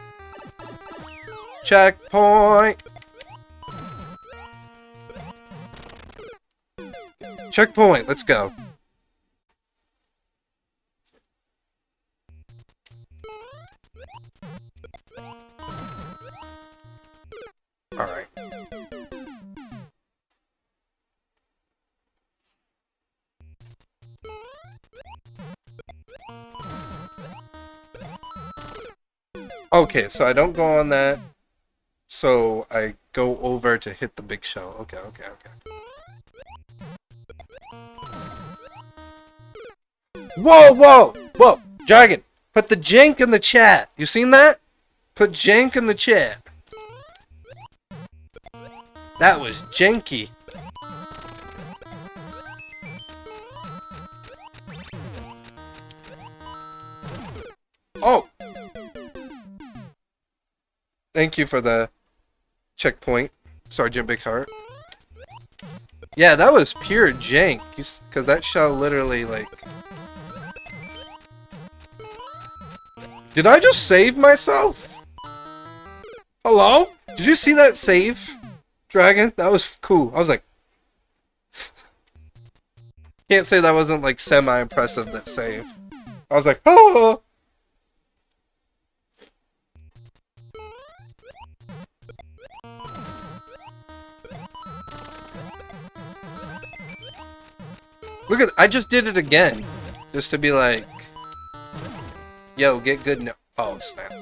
Checkpoint! Checkpoint, let's go. Alright. Okay, so I don't go on that. So I go over to hit the big shell. Okay, okay, okay. Whoa, whoa, whoa! Dragon, put the jank in the chat. You seen that? Put jank in the chat. That was janky. Oh! Thank you for the checkpoint, Sergeant Big Heart. Yeah, that was pure jank, because that shell literally, like... Did I just save myself? Hello? Did you see that save, Dragon? That was cool. I was like... Can't say that wasn't, like, semi-impressive, that save. I was like, oh! Look at, I just did it again. Just to be like, yo, get good no. Oh, snap.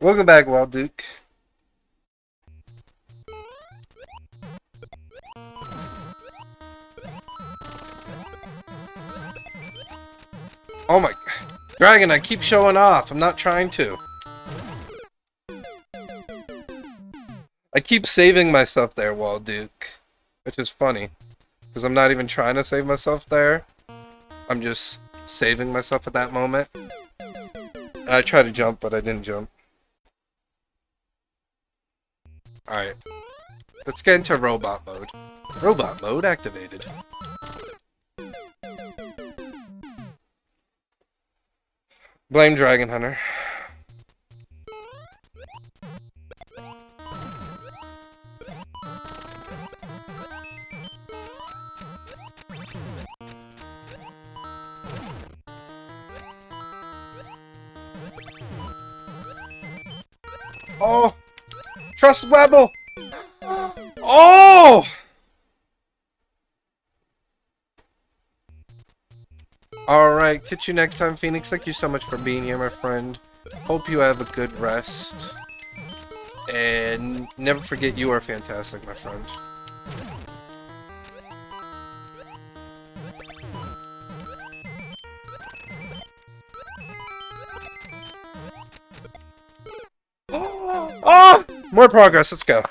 Welcome back, Wild Duke. Oh my, Dragon, I keep showing off. I'm not trying to. I keep saving myself there, Wild Duke. Which is funny. Because I'm not even trying to save myself there. I'm just saving myself at that moment. And I tried to jump, but I didn't jump. Alright. Let's get into robot mode. Robot mode activated. Blame Dragon Hunter. Oh! Trust level! Oh! Alright, catch you next time, Phoenix. Thank you so much for being here, my friend. Hope you have a good rest. And never forget you are fantastic, my friend. Oh! More progress, let's go.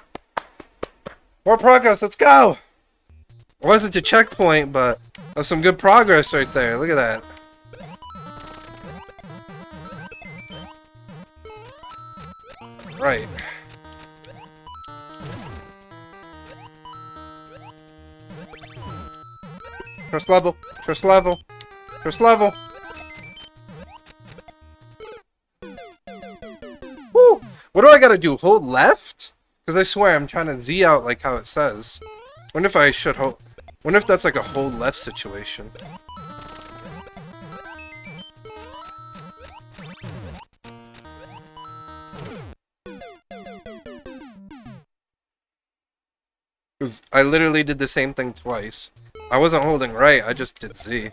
More progress, let's go! It wasn't a checkpoint, but that's some good progress right there. Look at that. Right. Trust level. Trust level. Trust level. Woo! What do I gotta do? Hold left? Because I swear I'm trying to Z out like how it says. Wonder if I should hold... Wonder if that's like a hold left situation. Because I literally did the same thing twice. I wasn't holding right, I just did Z.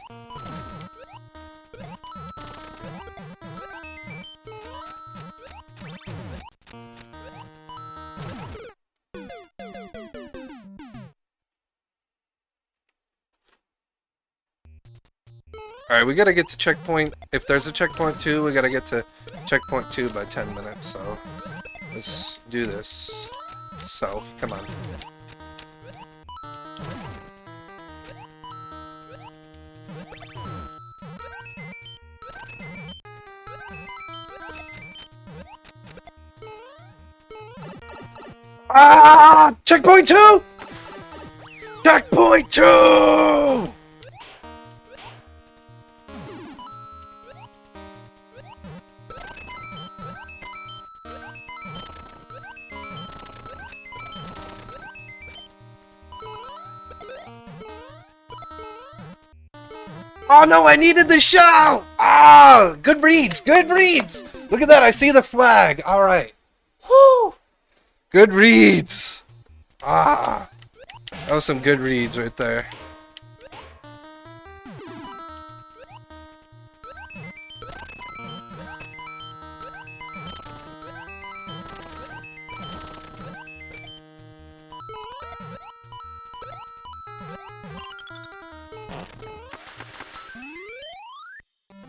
Alright, we gotta get to checkpoint. If there's a checkpoint 2, we gotta get to checkpoint 2 by 10 minutes, so let's do this. Self, come on. Ah! Checkpoint 2! Checkpoint 2! Oh no, I needed the shell! Ah! Good reads! Good reads! Look at that, I see the flag. Alright. Whew! Good reads! Ah! That was some good reads right there.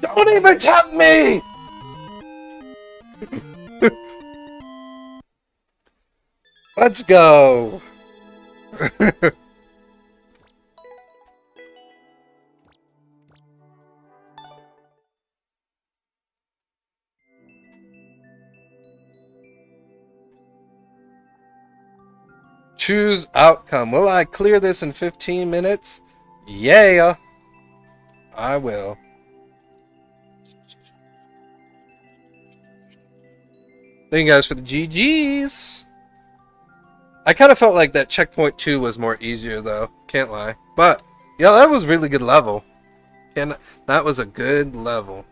Don't even tempt me! Let's go! Choose outcome. Will I clear this in 15 minutes? Yeah! I will. Thank you guys for the GGs. I kind of felt like that checkpoint 2 was more easier though. Can't lie. But, yeah, that was really good level. That was a good level.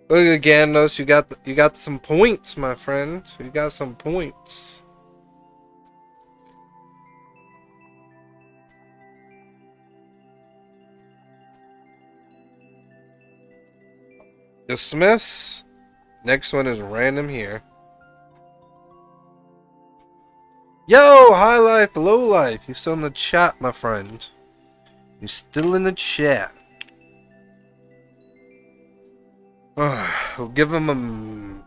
Look at Gandos, you got some points, my friend. You got some points. Dismiss. Next one is random here. Yo, high life, low life. You still in the chat, my friend? You still in the chat? We'll give him a.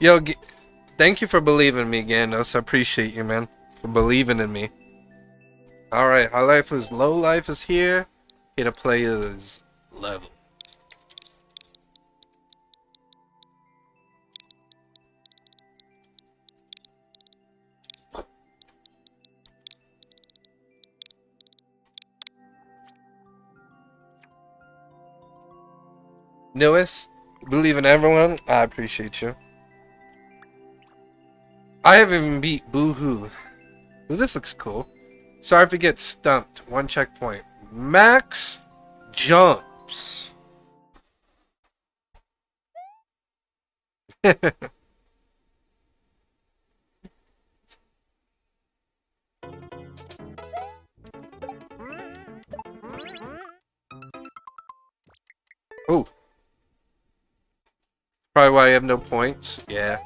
Yo, thank you for believing in me, Gandos. I appreciate you, man, for believing in me. Alright, high life is low life is here. Here to play his level. Newest, believe in everyone. I appreciate you. I haven't even beat Boo-hoo. Well, this looks cool. Sorry if you get stumped. One checkpoint. Max jumps. Oh. Probably why I have no points. Yeah.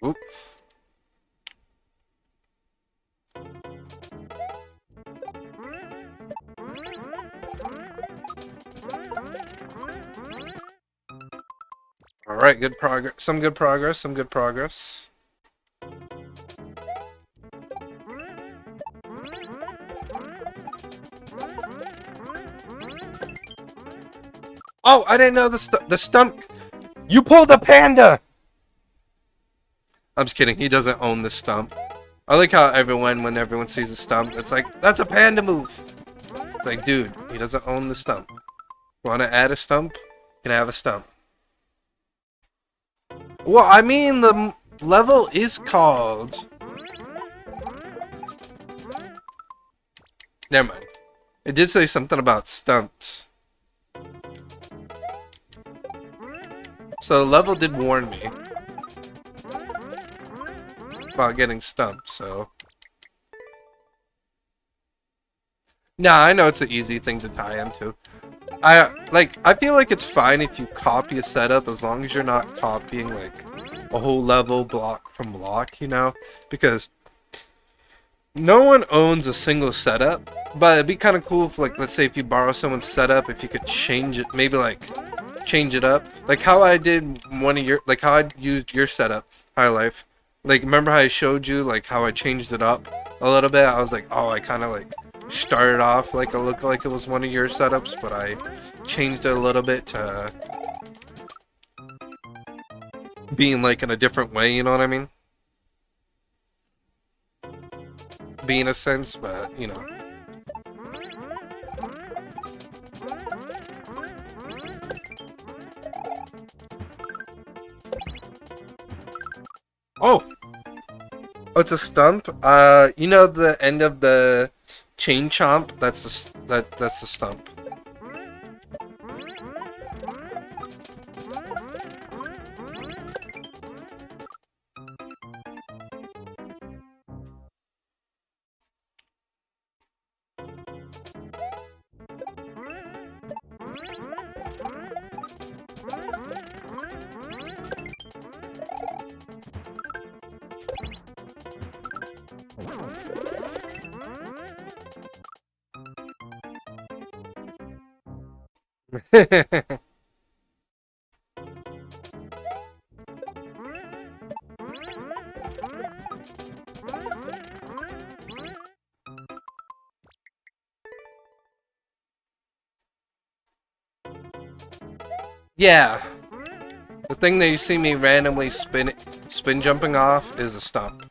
Oop. Alright, good progress. Some good progress. Some good progress. Oh, I didn't know the stump. You pulled the panda! I'm just kidding. He doesn't own the stump. I like how when everyone sees a stump, it's like, that's a panda move. It's like, dude, he doesn't own the stump. Want to add a stump? Can I have a stump? Well, I mean, the level is called... Never mind. It did say something about stumped. So the level did warn me about getting stumped, so... Nah, I know it's an easy thing to tie into. I feel like it's fine if you copy a setup as long as you're not copying, like, a whole level block from block, you know, because no one owns a single setup. But it'd be kind of cool if, like, let's say if you borrow someone's setup, if you could change it, maybe like change it up, like how I did one of your, like how I used your setup, High Life. Like, remember how I showed you like how I changed it up a little bit? I was like, oh, I kind of like started off like it looked like it was one of your setups, but I changed it a little bit to being like in a different way, you know what I mean? Being a sense, but you know. Oh! Oh, it's a stump. You know the end of the chain chomp? That's that's the stump. Yeah. The thing that you see me randomly spin jumping off is a stump.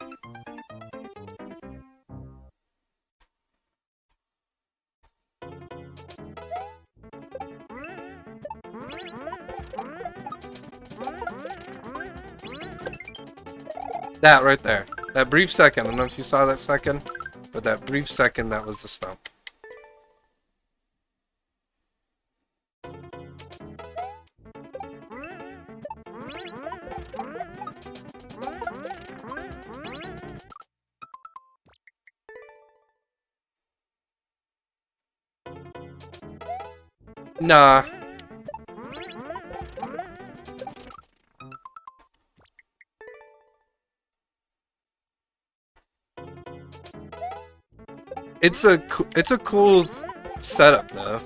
That right there. That brief second. I don't know if you saw that second, but that brief second, that was the stump. Nah. It's a cool setup though.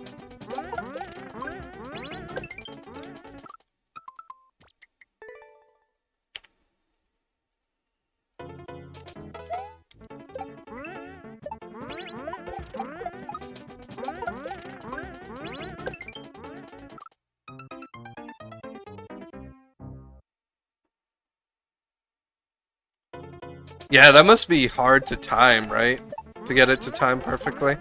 Yeah, that must be hard to time, right? To get it to time perfectly.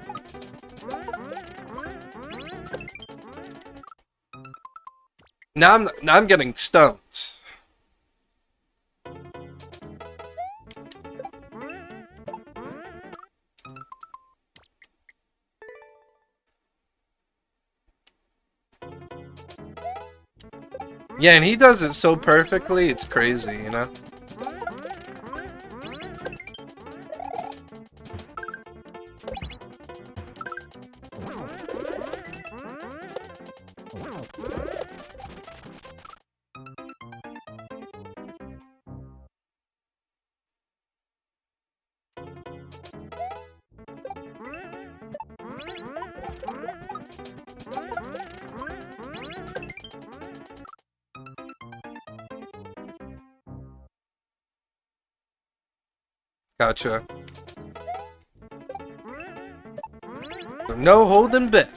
Now I'm getting stumped. Yeah, and he does it so perfectly, it's crazy, you know? Gotcha. So no holding back.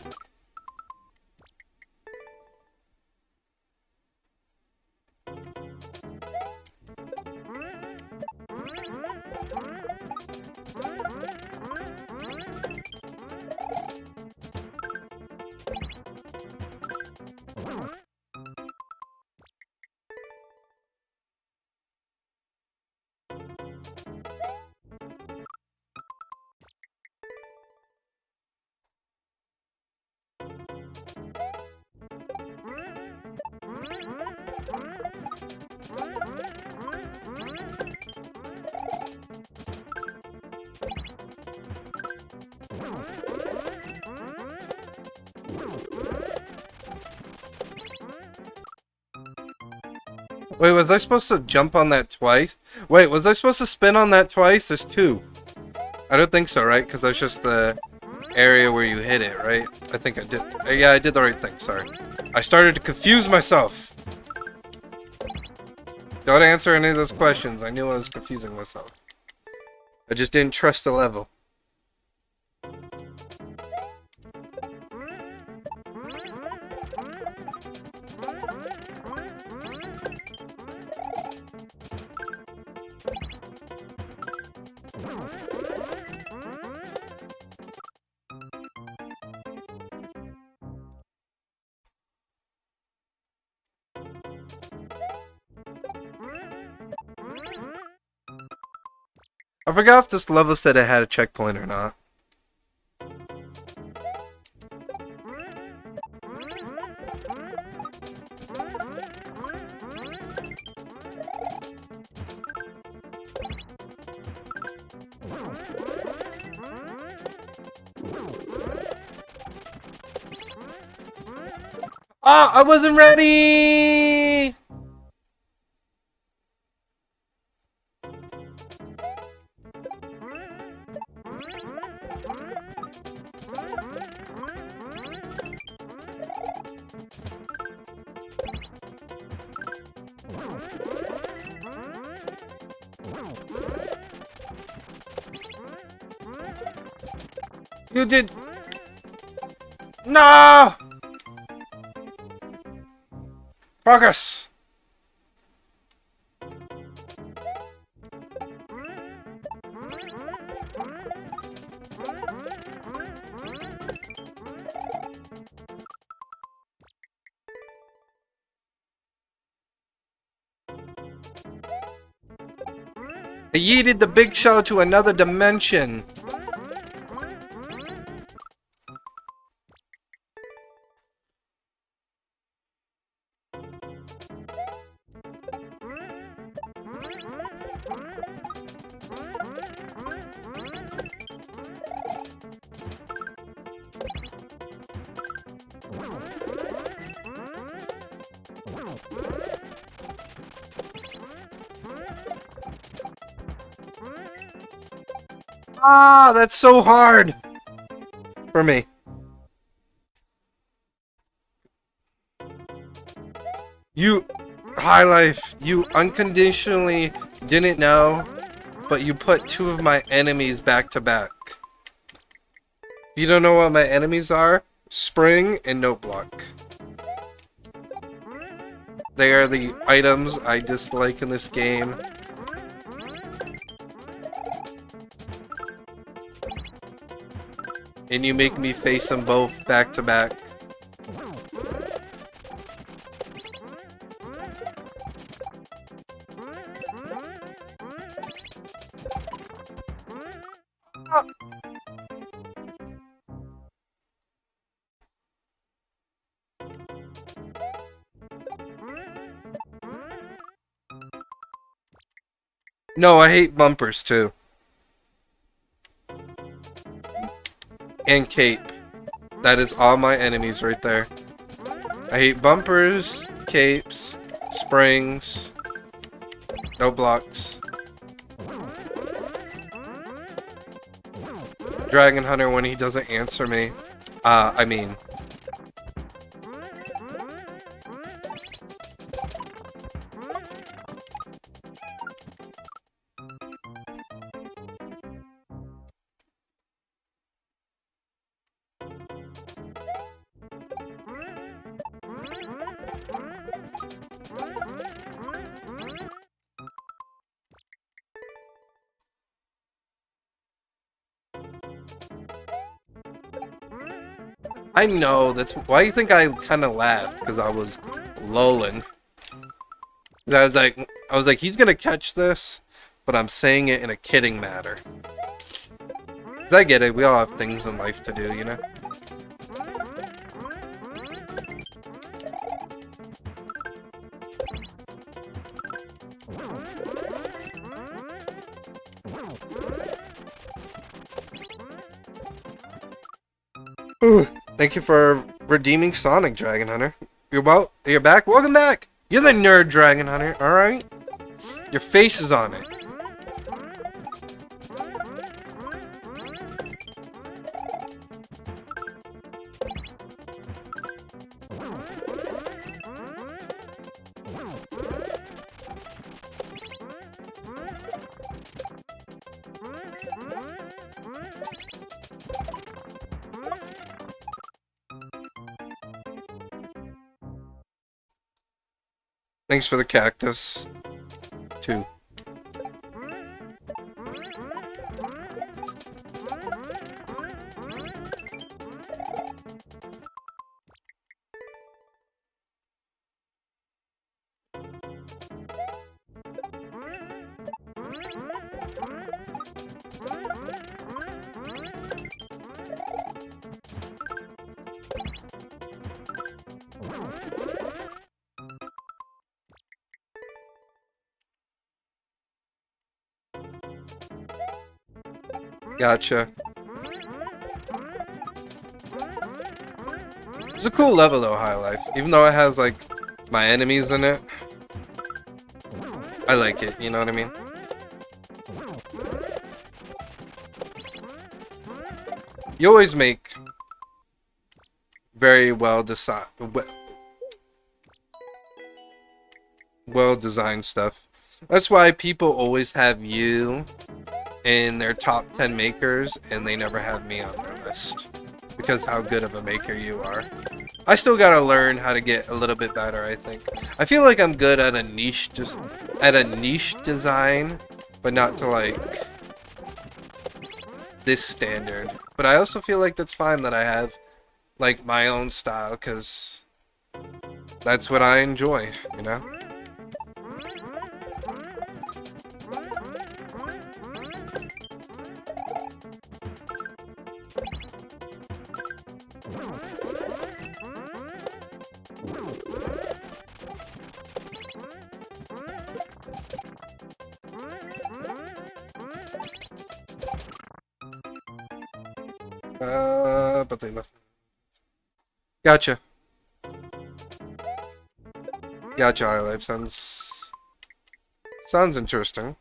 Wait, was I supposed to jump on that twice? Wait, was I supposed to spin on that twice? There's two. I don't think so, right? Because that's just the area where you hit it, right? I think I did. Yeah, I did the right thing. Sorry. I started to confuse myself. Don't answer any of those questions. I knew I was confusing myself. I just didn't trust the level. I forgot if this level said it had a checkpoint or not. Ah, I wasn't ready! You did... No! Progress! I yeeted the big shell to another dimension. Ah, that's so hard for me. You, High Life, you unconditionally didn't know, but you put two of my enemies back to back. You don't know what my enemies are? Spring and Note Block. They are the items I dislike in this game. And you make me face them both back to back. No, I hate bumpers too. And Cape. That is all my enemies right there. I hate bumpers, capes, springs, no blocks. Dragon Hunter when he doesn't answer me. I mean... I know, that's why you think I kind of laughed, because I was lolling. I was like, he's gonna catch this, but I'm saying it in a kidding manner. 'Cause I get it, we all have things in life to do, you know? Ooh, thank you for redeeming Sonic, Dragon Hunter. You're back? Welcome back! You're the nerd dragon hunter, alright? Your face is on it. Thanks for the cactus. 2. Gotcha. It's a cool level though, High Life. Even though it has like my enemies in it. I like it, you know what I mean? You always make very well designed stuff. That's why people always have you in their top 10 makers and they never have me on their list because how good of a maker you are. I still gotta learn how to get a little bit better, I think. I feel like I'm good at a niche design, but not to like this standard. But I also feel like that's fine that I have like my own style because that's what I enjoy, you know? But they left. Gotcha. Gotcha, High Life. Sounds interesting.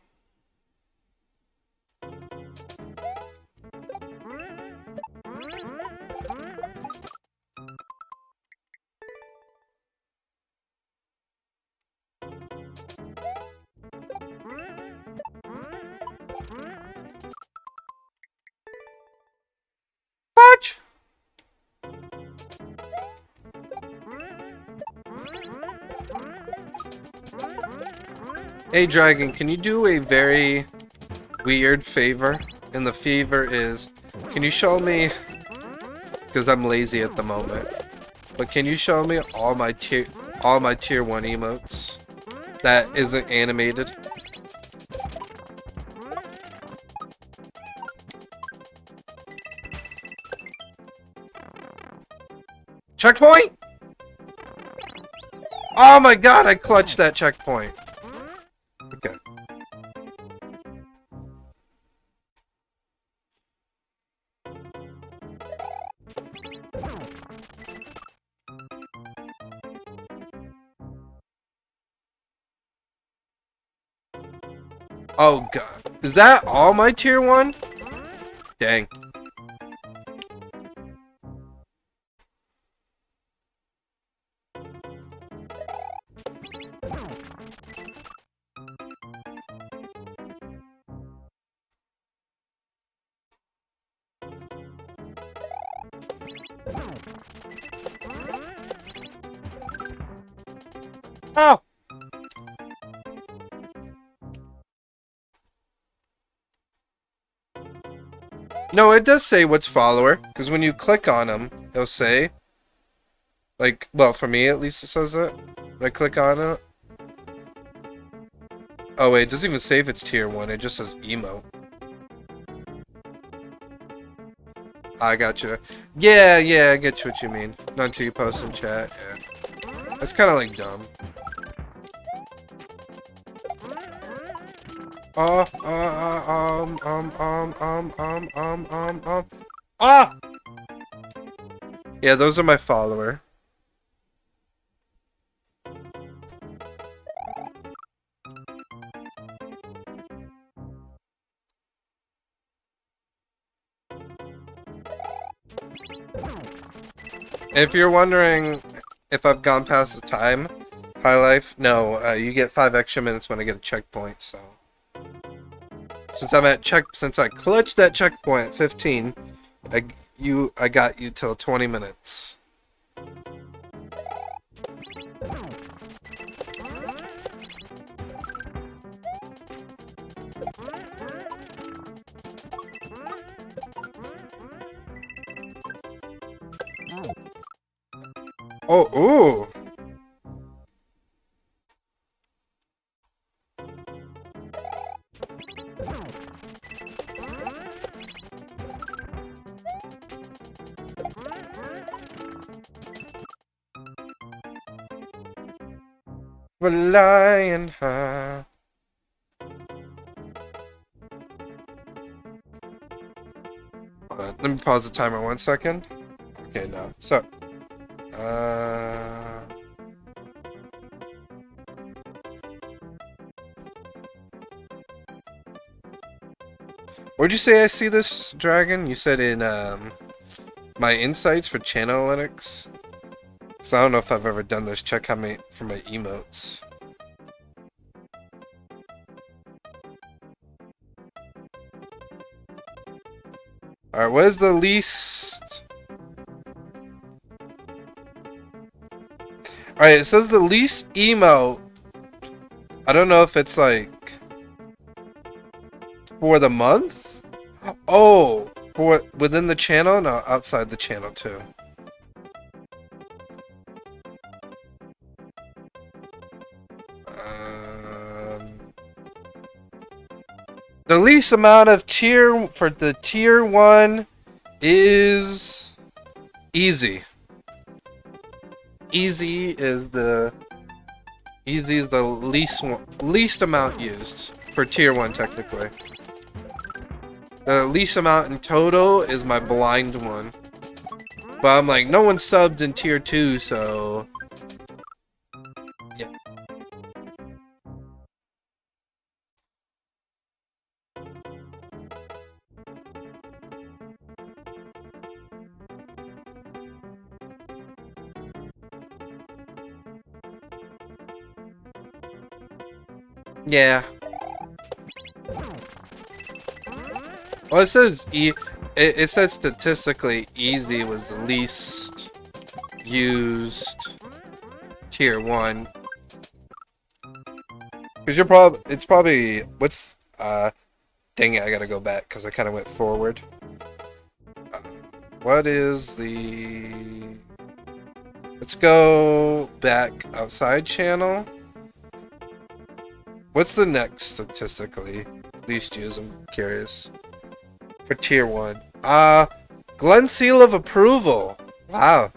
Watch. Hey Dragon, can you do a very weird favor? And the favor is, can you show me, because I'm lazy at the moment, but can you show me all my tier 1 emotes that isn't animated? Checkpoint? Oh my god, I clutched that checkpoint. Okay. Oh god. Is that all my tier 1? Dang. Oh! No, it does say what's follower, because when you click on them, it'll say, like, well, for me at least it says it. When I click on it. Oh wait, it doesn't even say if it's tier 1, it just says emote. I gotcha. Yeah, I get what you mean. Not until you post in chat, yeah. That's kind of like dumb. Ah! Yeah, those are my follower. If you're wondering if I've gone past the time, High Life, no, you get 5 extra minutes when I get a checkpoint, so. Since I clutched that checkpoint at 15, I got you till 20 minutes. Oh, ooh! Flying high. Hold on, let me pause the timer 1 second. Okay, now. So, where'd you say I see this dragon? You said in, my insights for channel analytics? Because I don't know if I've ever done this. Check how many for my emotes. Alright, what is the least... Alright, it says the least emote. I don't know if it's like... for the month? Oh! For within the channel? No, outside the channel too. The least amount of tier for the tier 1 is easy. Easy is the least amount used for tier 1 technically. The least amount in total is my blind one. But I'm like, no one subbed in tier 2, so yeah. Yeah. Well, it says it said statistically easy was the least used tier 1. Cause it's probably what's dang it, I gotta go back because I kind of went forward. What is the? Let's go back outside channel. What's the next statistically least used? I'm curious. For tier 1. Glen Seal of Approval. Wow.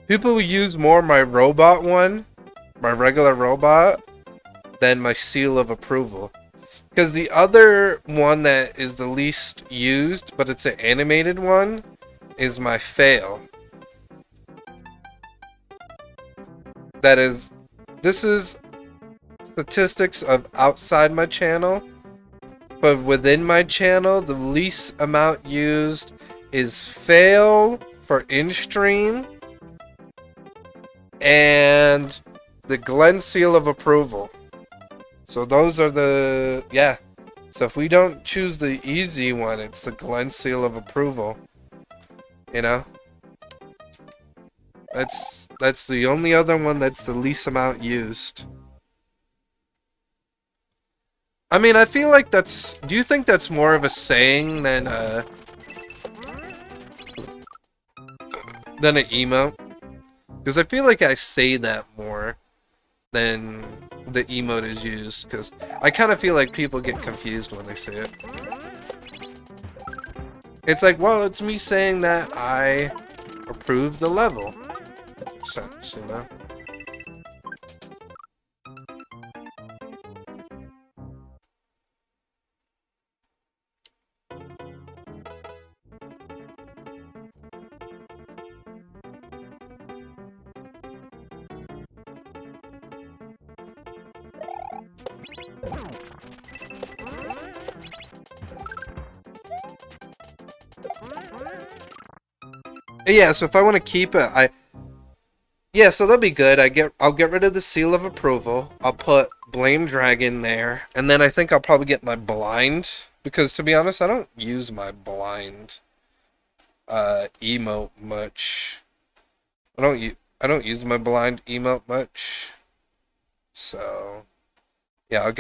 People use more my robot one, my regular robot, than my Seal of Approval. Because the other one that is the least used, but it's an animated one, is my fail. This is statistics of outside my channel. But within my channel, the least amount used is fail for in-stream and the Glen Seal of Approval. So those are the... yeah. So if we don't choose the easy one, it's the Glen Seal of Approval. You know? That's the only other one that's the least amount used. I mean, I feel like that's... do you think that's more of a saying than an emote? Because I feel like I say that more than the emote is used. Because I kind of feel like people get confused when they say it. It's like, well, it's me saying that I approve the level. Makes sense, you know? Yeah, so if I want to keep it, yeah, so that'll be good. I'll get rid of the seal of approval. I'll put Blame Dragon there, and then I think I'll probably get my blind because to be honest, I don't use my blind emote much. I don't use my blind emote much. So yeah, I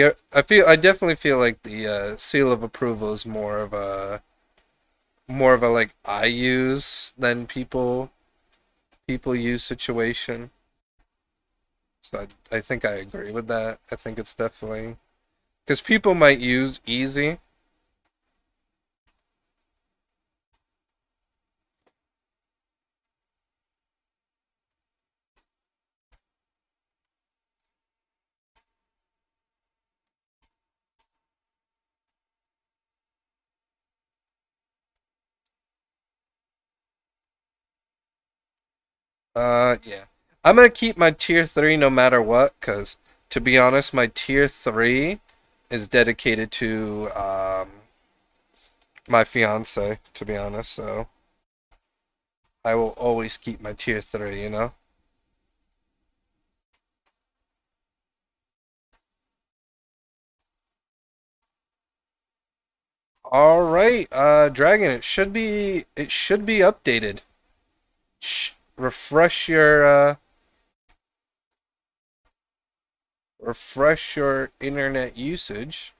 definitely feel like the seal of approval is more of a like I use than people use situation. So I think I agree with that. I think it's definitely because people might use easy. Yeah. I'm gonna keep my tier 3 no matter what, because to be honest, my tier 3 is dedicated to my fiance, to be honest, so I will always keep my tier 3, you know? Alright, Dragon, it should be updated. Refresh your refresh your internet usage.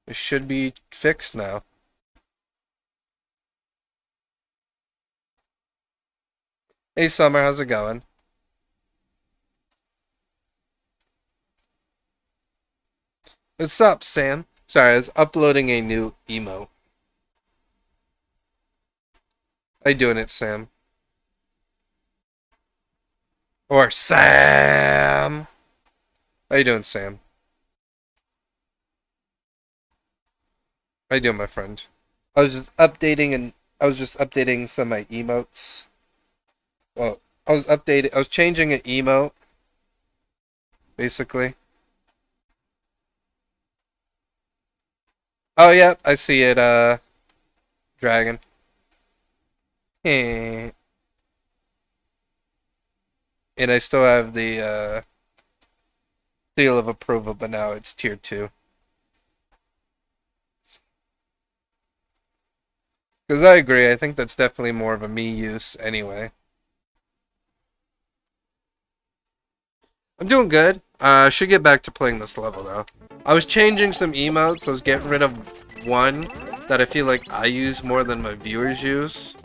It should be fixed now. Hey Summer, how's it going? What's up, Sam? Sorry, I was uploading a new emo. How you doing it, Sam? Or Sam? How you doing, Sam? How you doing, my friend? I was just updating some of my emotes. Well, I was changing an emote, basically. Oh yeah, I see it, Dragon. Eh. And I still have the seal of approval, but now it's tier 2. Because I agree, I think that's definitely more of a me use anyway. I'm doing good. Should get back to playing this level though. I was changing some emotes. I was getting rid of one that I feel like I use more than my viewers use,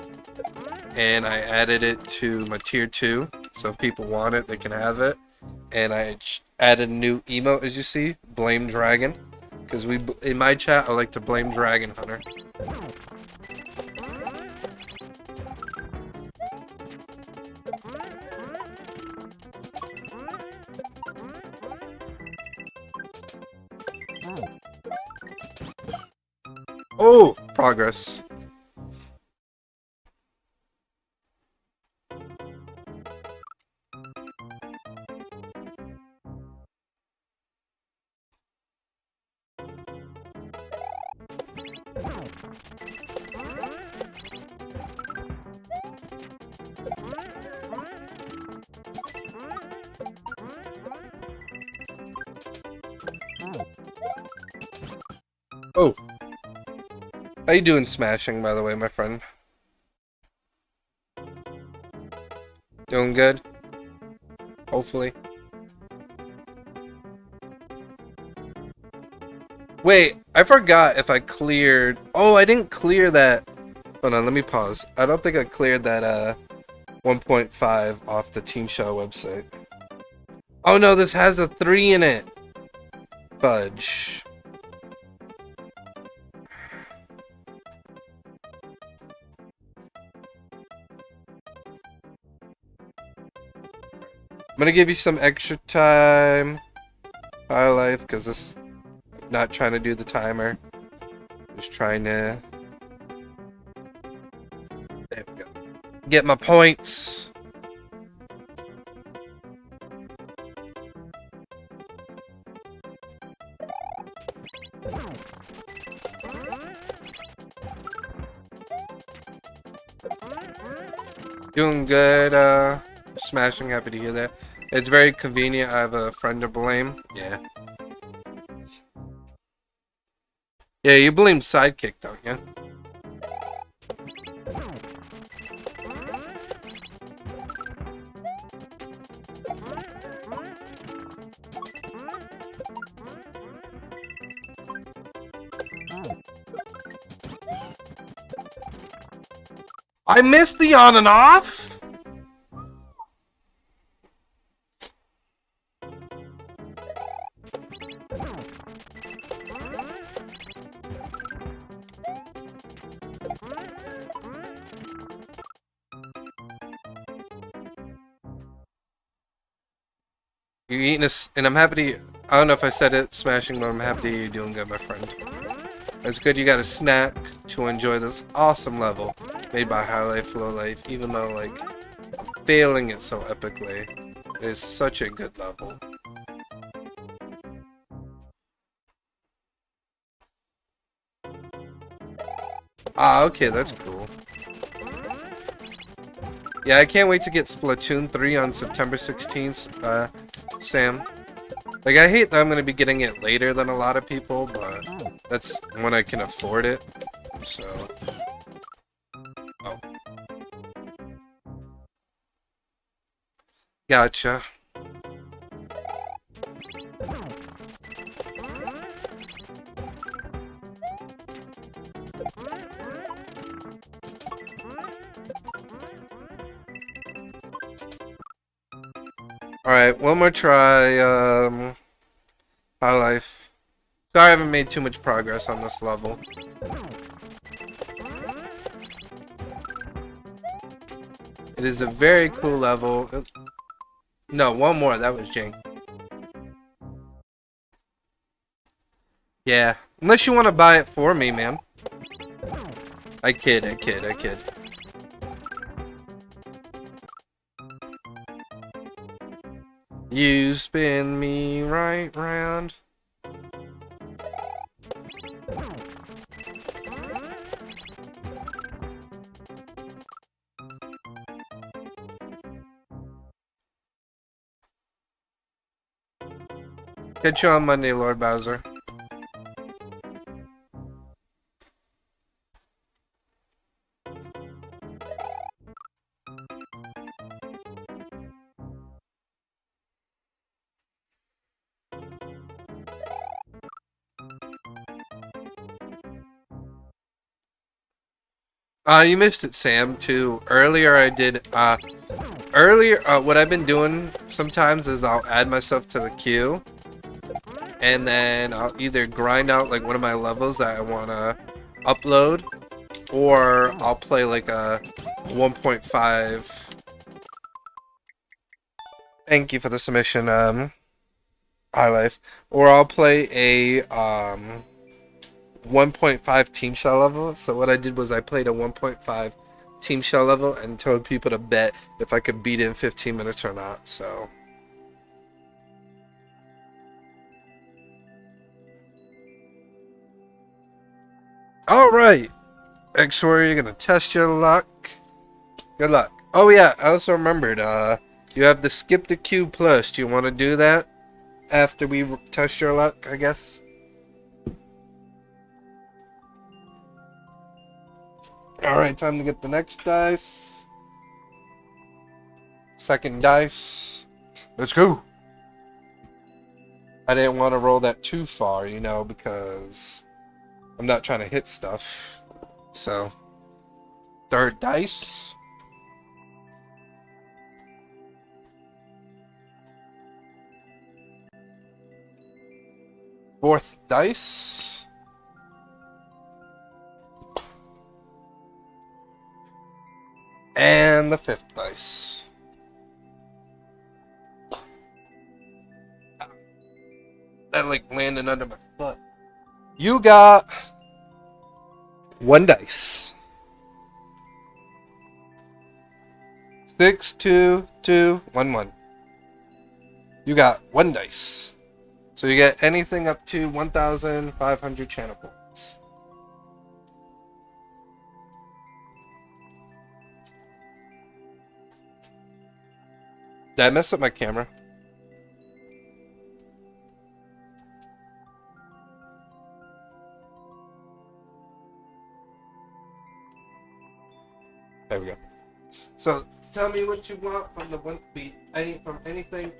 and I added it to my tier 2. So if people want it, they can have it. And I added a new emote, as you see, Blame Dragon, because we in my chat I like to blame Dragon Hunter. Oh, progress. Oh, how you doing, smashing? By the way, my friend. Doing good. Hopefully. Wait, I forgot if I cleared. Oh, I didn't clear that. Hold on, let me pause. I don't think I cleared that 1.5 off the Team Shell website. Oh no, this has a 3 in it. Fudge. I'm gonna give you some extra time. High life, because this. Not trying to do the timer. Just trying to. There we go. Get my points. Doing good, smashing, happy to hear that. It's very convenient, I have a friend to blame. Yeah. Yeah, you blame Sidekick, don't you? I missed the on and off? You eating and I'm happy to, I don't know if I said it, smashing, but I'm happy you're doing good, my friend. It's good you got a snack to enjoy this awesome level made by High Life, Low Life, even though, like, failing it so epically. It is such a good level. Ah, okay, that's cool. Yeah, I can't wait to get Splatoon 3 on September 16th, Sam. Like, I hate that I'm going to be getting it later than a lot of people, but that's when I can afford it, so... Oh. Gotcha. Alright, one more try, High Life. Sorry I haven't made too much progress on this level. It is a very cool level. No, one more, that was Jing. Yeah, unless you want to buy it for me, man. I kid. You spin me right round. Catch you on Monday, Lord Bowser. You missed it, Sam, too. Earlier I did, what I've been doing sometimes is I'll add myself to the queue, and then I'll either grind out, like, one of my levels that I want to upload, or I'll play, like, a 1.5... Thank you for the submission, High Life. Or I'll play a, 1.5 Team Shell level. So what I did was I played a 1.5 Team Shell level and told people to bet if I could beat it in 15 minutes or not. So alright, X-Warrior, you're gonna test your luck. Good luck. Oh yeah, I also remembered, you have the Skip the Queue Plus. Do you want to do that after we test your luck, I guess? Alright, time to get the next dice. Second dice. Let's go. I didn't want to roll that too far, you know, because I'm not trying to hit stuff. So, third dice. Fourth dice. And the fifth dice. That like landed under my foot. You got one dice. 6, 2, 2, 1, 1. You got one dice. So you get anything up to 1,500 channel points. Did I mess up my camera? There we go. So tell me what you want from the from anything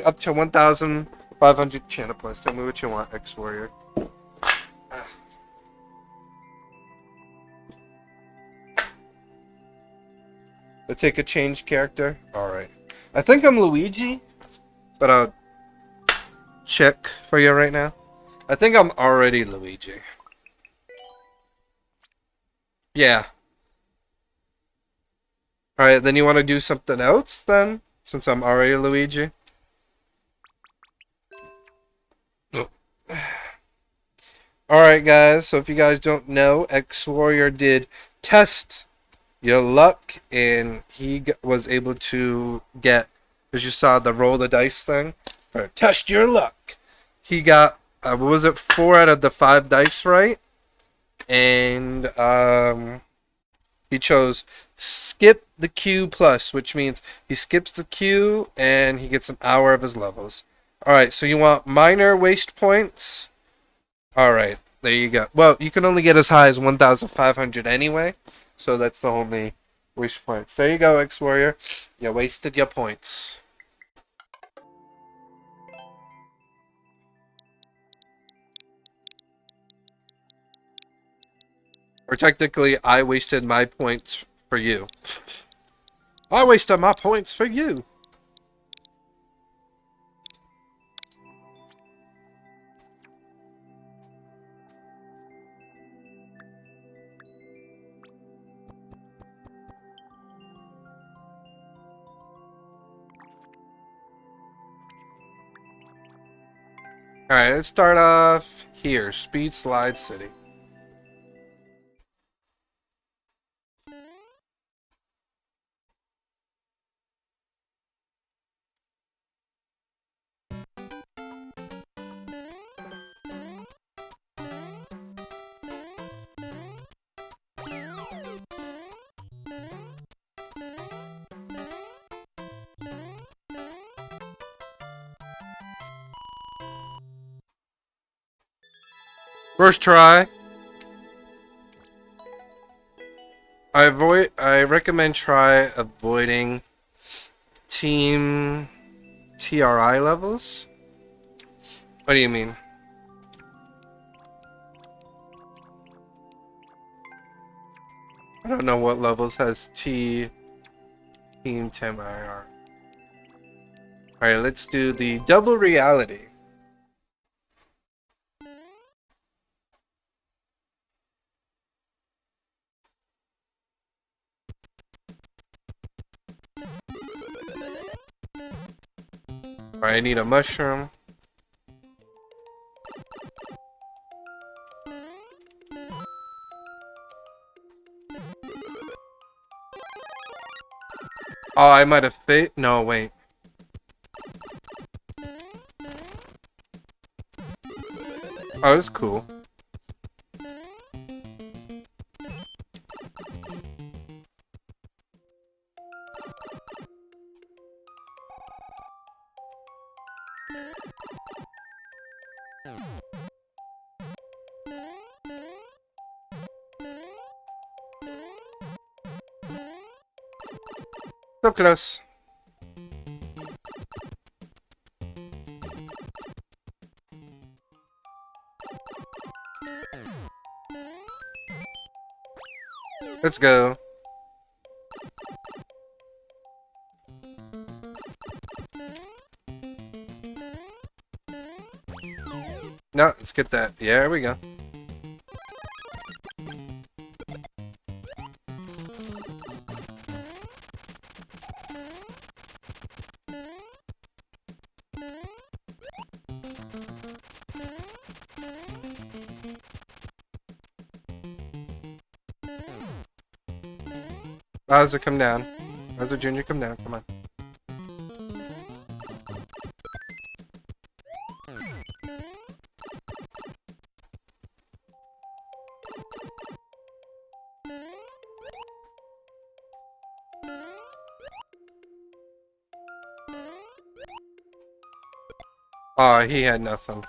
up to 1,500 channel points. Tell me what you want, X Warrior. I'll take a change character. All right. I think I'm Luigi, but I'll check for you right now. I think I'm already Luigi. Yeah. Alright, then you want to do something else then? Since I'm already Luigi? Oh. Alright guys, so if you guys don't know, X Warrior did test your luck, and he was able to get, as you saw, the roll the dice thing. Or test your luck. He got, what was it, 4 out of the 5 dice right? And, he chose skip the Q plus, which means he skips the Q and he gets an hour of his levels. Alright, so you want minor waste points? Alright, there you go. Well, you can only get as high as 1,500 anyway, so that's the only waste points. There you go, X-Warrior. You wasted your points. Or technically, I wasted my points for you. I wasted my points for you. Alright, let's start off here. Speed Slide City. First try. I recommend try avoiding team TRI levels. What do you mean? I don't know what levels has team TMIR. Alright, let's do the double reality. Alright, I need a mushroom. Oh, I might have no, wait. Oh, that's cool. So close. Let's go. No, let's get that. Yeah, there we go. Bowser, come down. Bowser Jr., come down. Come on. Oh, he had nothing.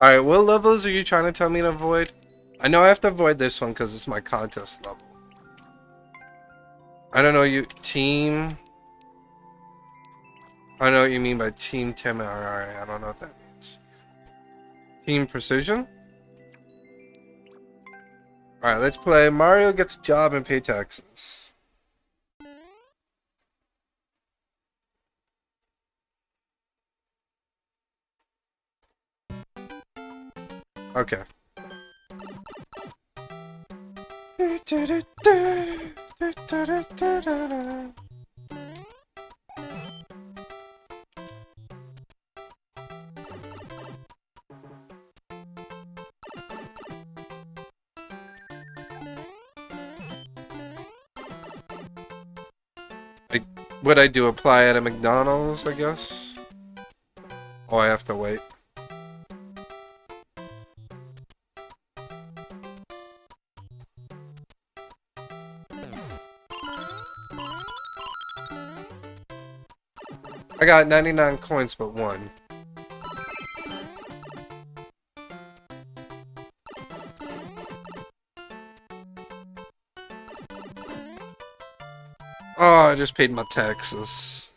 Alright, what levels are you trying to tell me to avoid? I know I have to avoid this one because it's my contest level. I don't know you... Team... I don't know what you mean by Team Tim. Alright, I don't know what that means. Team Precision? Alright, let's play Mario Gets a Job and Pay Taxes. Okay. What I do, apply at a McDonald's, I guess? Oh, I have to wait. I got 99 coins, but one. Oh, I just paid my taxes.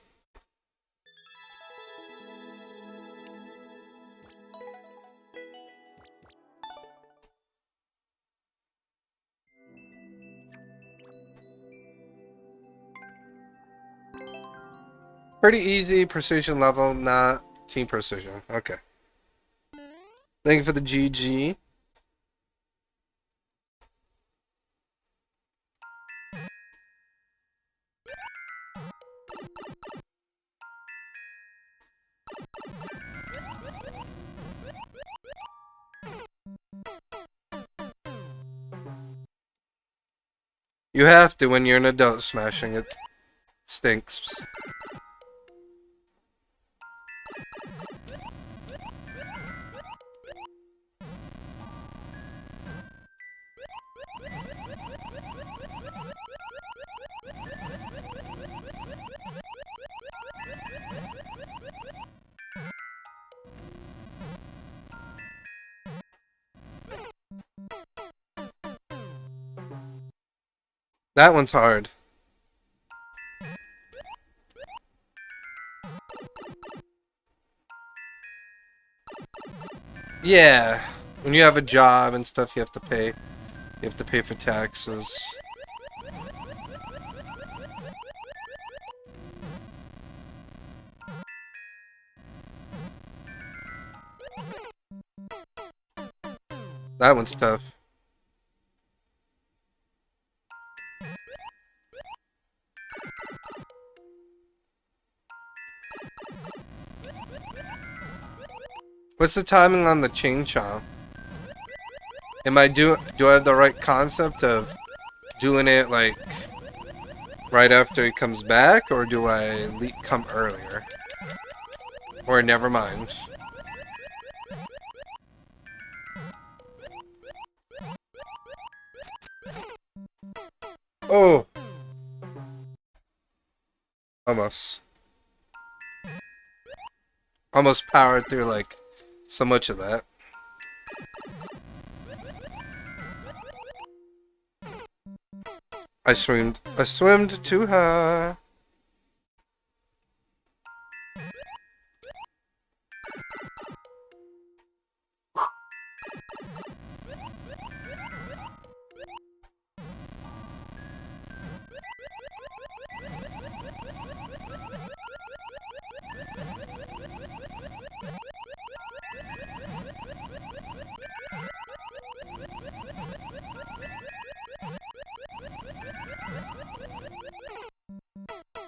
Pretty easy, precision level, not team precision. Okay. Thank you for the GG. You have to when you're an adult smashing it. Stinks. That one's hard. Yeah. When you have a job and stuff, you have to pay. You have to pay for taxes. That one's tough. What's the timing on the Ching Chong? Do I have the right concept of doing it like right after he comes back, or do I come earlier? Or never mind. Oh! Almost. Almost powered through like so much of that. I swimmed too high.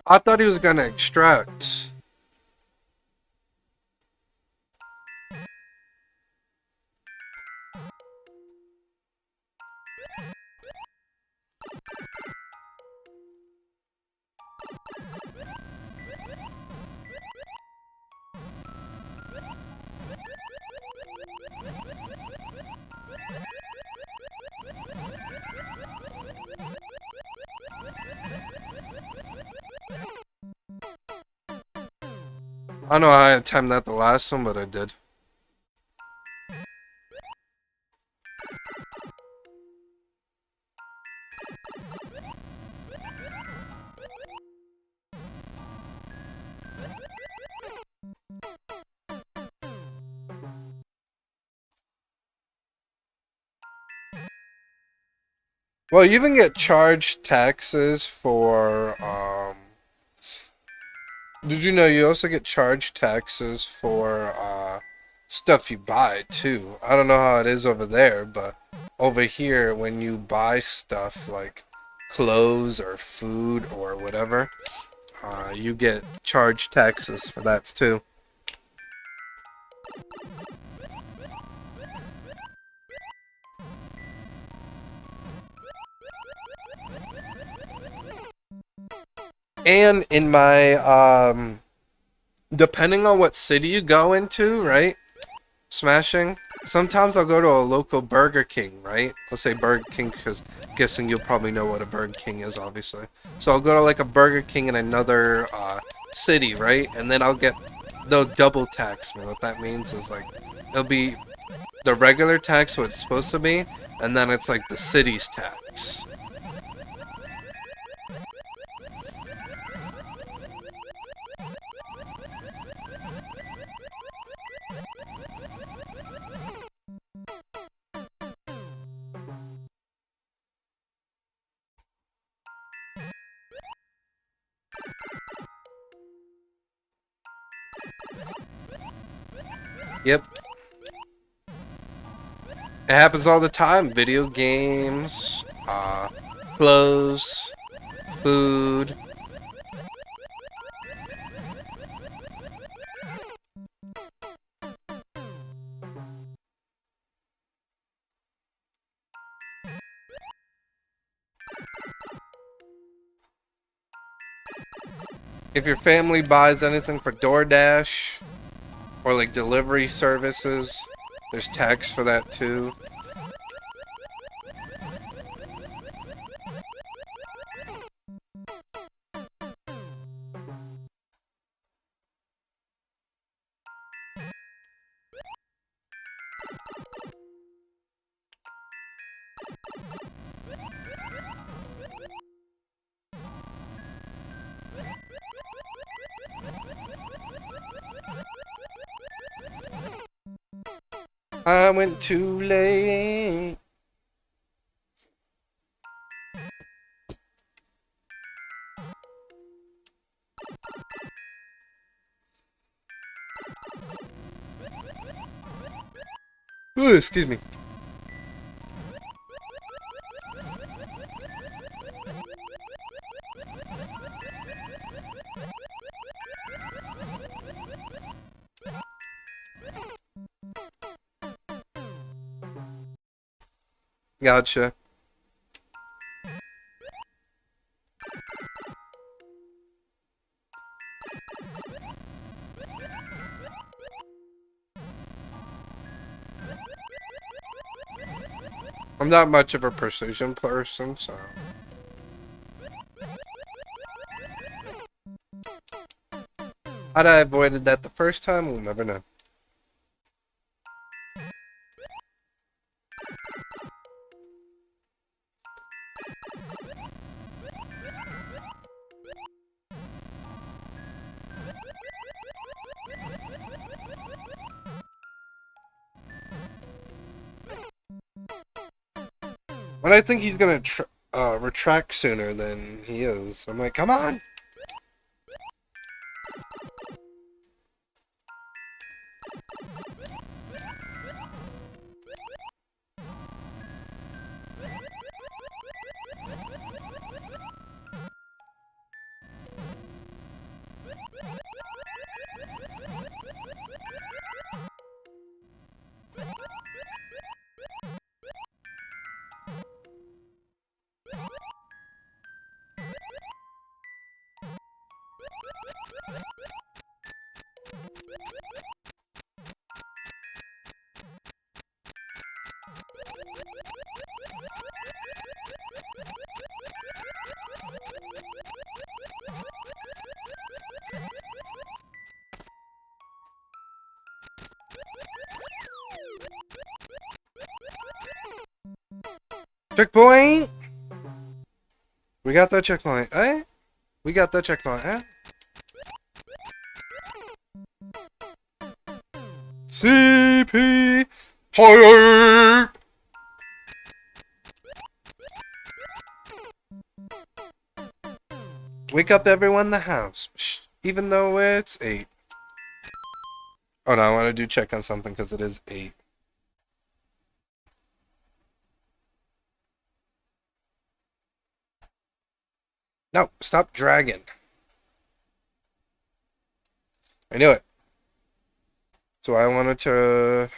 I thought he was gonna extract. I don't know how I timed that the last one, but I did. Well, you even get charged taxes for, did you know you also get charged taxes for, stuff you buy, too? I don't know how it is over there, but over here, when you buy stuff like clothes or food or whatever, you get charged taxes for that, too. And in my, depending on what city you go into, right? Smashing. Sometimes I'll go to a local Burger King, right? I'll say Burger King because guessing you'll probably know what a Burger King is, obviously. So I'll go to like a Burger King in another city, right? And then they'll double tax me. What that means is like, it'll be the regular tax, what it's supposed to be, and then it's like the city's tax. Yep. It happens all the time. Video games, clothes, food. If your family buys anything for DoorDash or like delivery services, there's tax for that too. I went too late. Ooh, excuse me. Gotcha. I'm not much of a precision person, so. Had I avoided that the first time, we'll never know. But I think he's gonna retract sooner than he is. I'm like, come on! Checkpoint! We got the checkpoint, eh? We got the checkpoint, eh? CP! Higher! Wake up everyone in the house. Shh, even though it's 8. Oh no, I want to do check on something because it is 8. No, stop dragging. I knew it. So I wanted to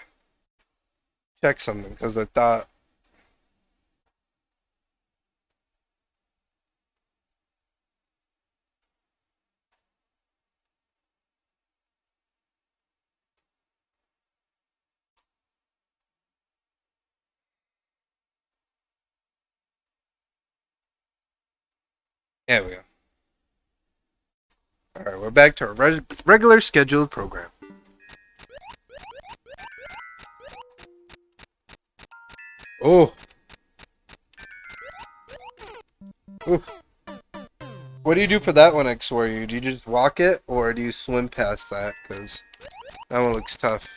check something because I thought. There we go. Alright, we're back to our regular scheduled program. Oh! Ooh. What do you do for that one, X-Warrior? Do you just walk it, or do you swim past that? Because that one looks tough.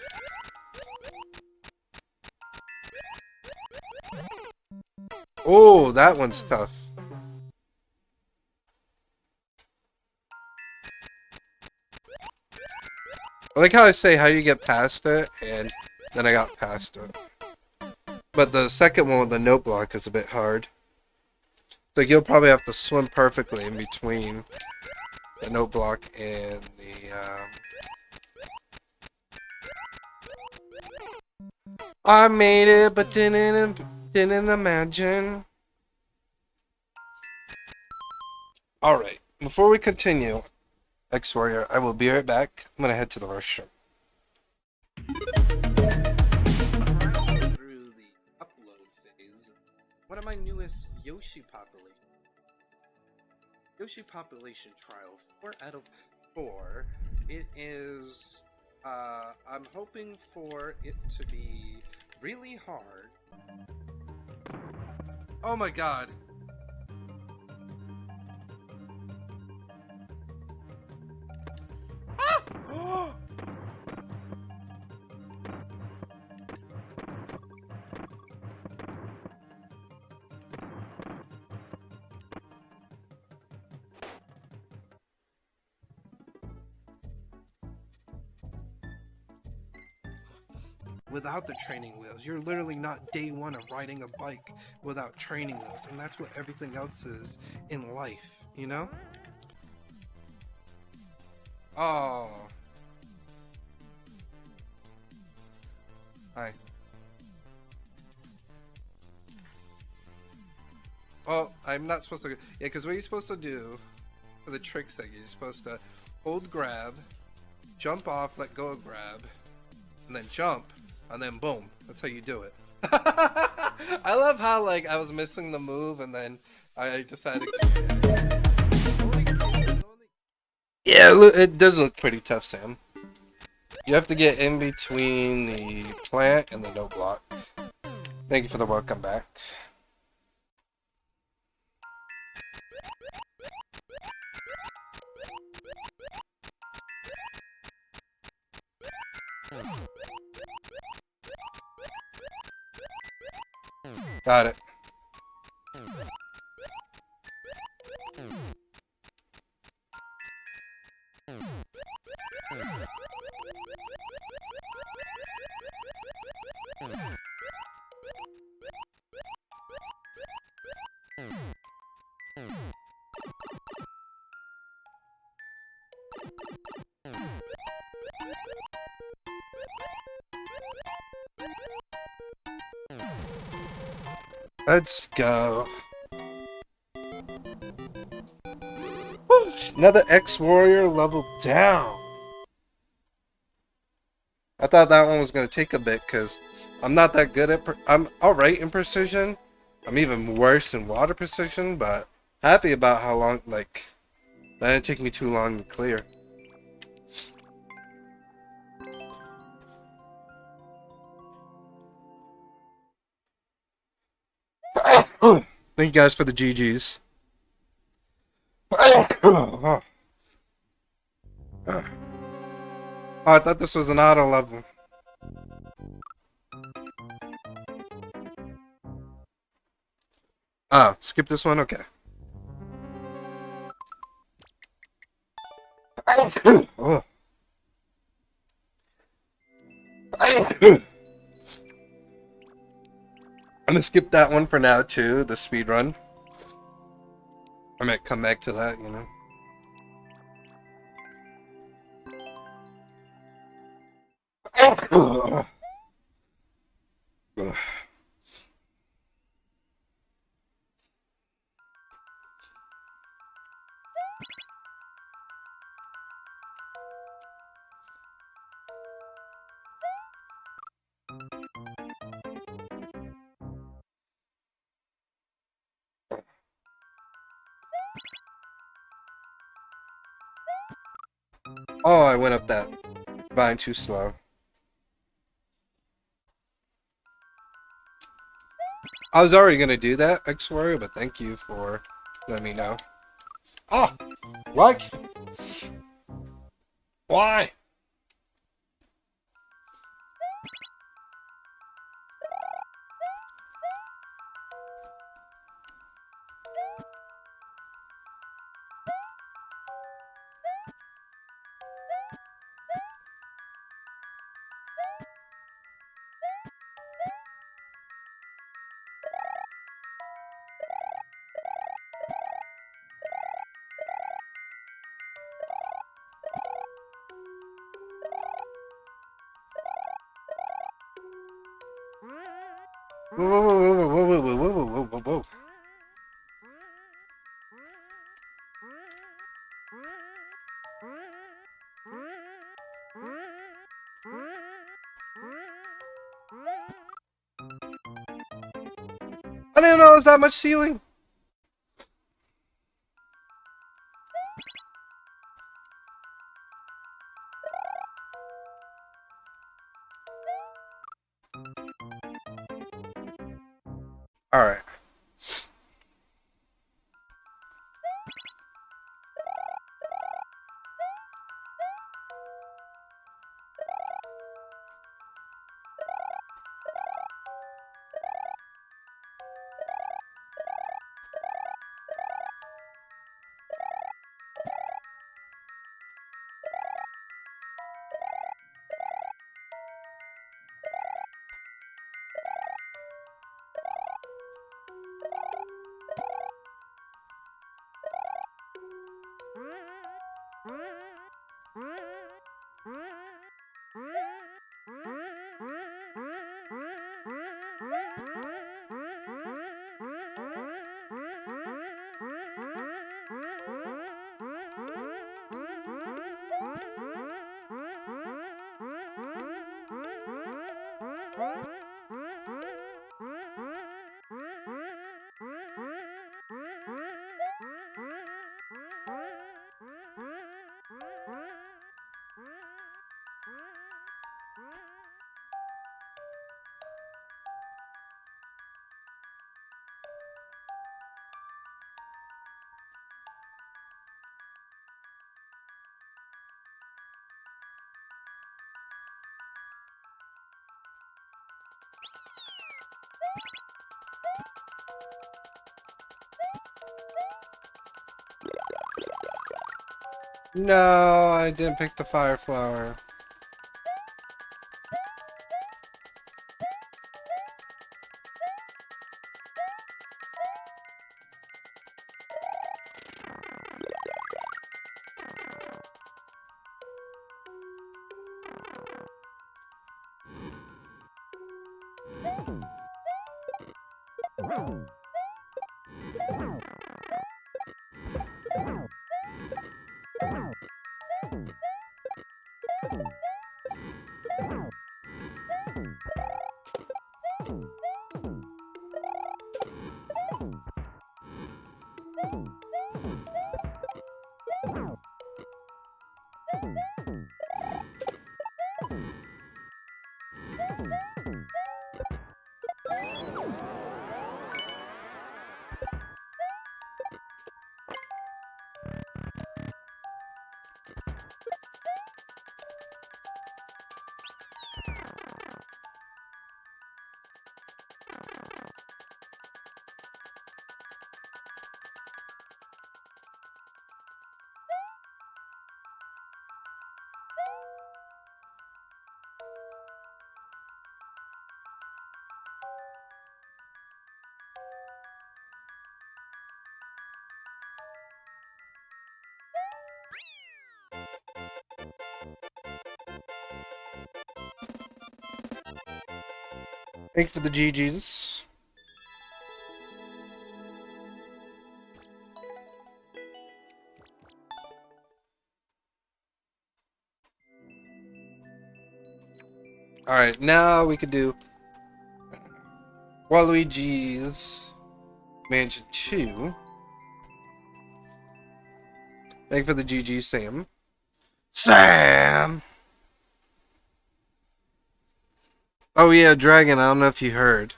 Oh, that one's tough. I like how I say, how do you get past it? And then I got past it. But the second one with the note block is a bit hard. So you'll probably have to swim perfectly in between the note block and the, I made it, but didn't imagine. Alright, before we continue, X-Warrior, I will be right back. I'm gonna head to the restroom. Through the upload phase, one of my newest Yoshi population trial, 4 out of 4. It is, I'm hoping for it to be really hard. Oh my god. Ah! Without the training wheels, you're literally not day one of riding a bike without training wheels, and that's what everything else is in life, you know? Oh. Hi. Oh, I'm not supposed to. Yeah, because what you're supposed to do for the trick segment, you're supposed to hold grab, jump off, let go of grab, and then jump, and then boom. That's how you do it. I love how, like, I was missing the move, and then I decided. Yeah, it does look pretty tough, Sam. You have to get in between the plant and the note block. Thank you for the welcome back. Got it. Let's go. Woo, another X-Warrior level down. I thought that one was going to take a bit because I'm not that good at... I'm alright in precision. I'm even worse in water precision, but happy about how long, like, that didn't take me too long to clear. Thank you guys for the GGs. Oh, I thought this was an auto level. Oh, skip this one? Okay. Oh. I'm gonna skip that one for now too, the speed run. I might come back to that, you know. Oh, I went up that vine too slow. I was already gonna do that, X-Wario, but thank you for letting me know. Oh! What? Why? Whoa, whoa, whoa, whoa, whoa, whoa, whoa, whoa, whoa, whoa, whoa. I didn't know it was that much ceiling. Alright. No, I didn't pick the fire flower. Thank you for the GGs. Alright, now we could do Waluigi's Mansion 2. Thank you for the GG, Sam. Sam! Oh yeah, Dragon, I don't know if you heard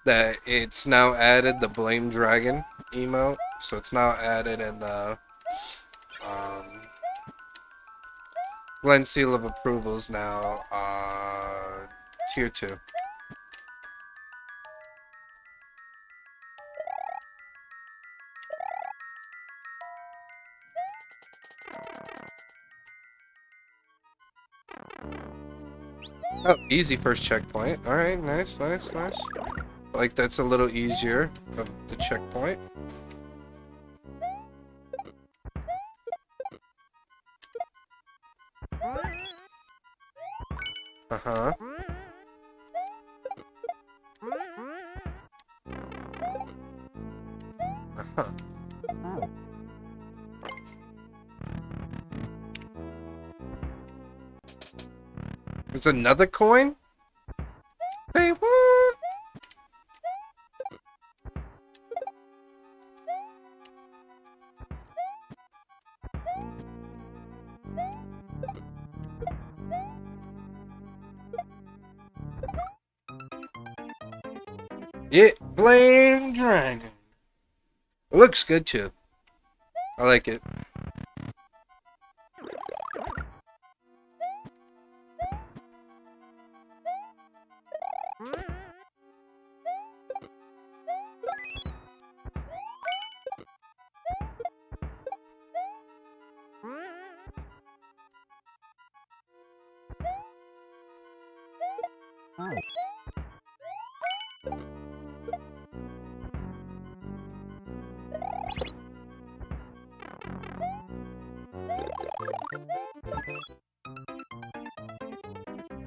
that it's now added the Blame Dragon emote. So it's now added in the Glen Seal of Approvals now, Tier 2. Oh, easy first checkpoint. Alright, nice, nice, nice. Like, that's a little easier of the checkpoint. Uh-huh. Uh-huh. There's another coin? Hey, what? Yeah, Blame Dragon. It looks good too. I like it.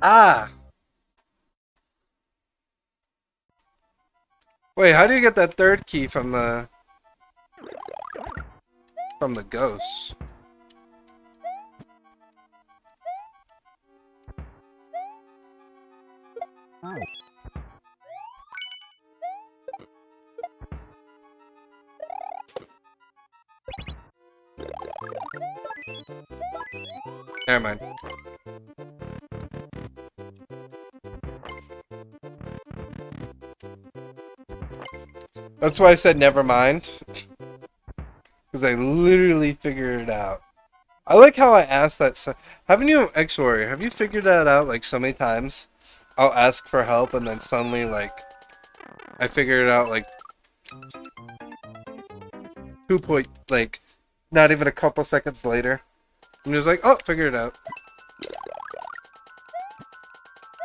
Ah! Wait, how do you get that third key from the ghosts? Never mind. That's why I said never mind. Because I literally figured it out. I like how I asked that. Haven't you, X-Warrior, have you figured that out like so many times? I'll ask for help and then suddenly, like, I figure it out like not even a couple seconds later. And he was like, oh, figure it out.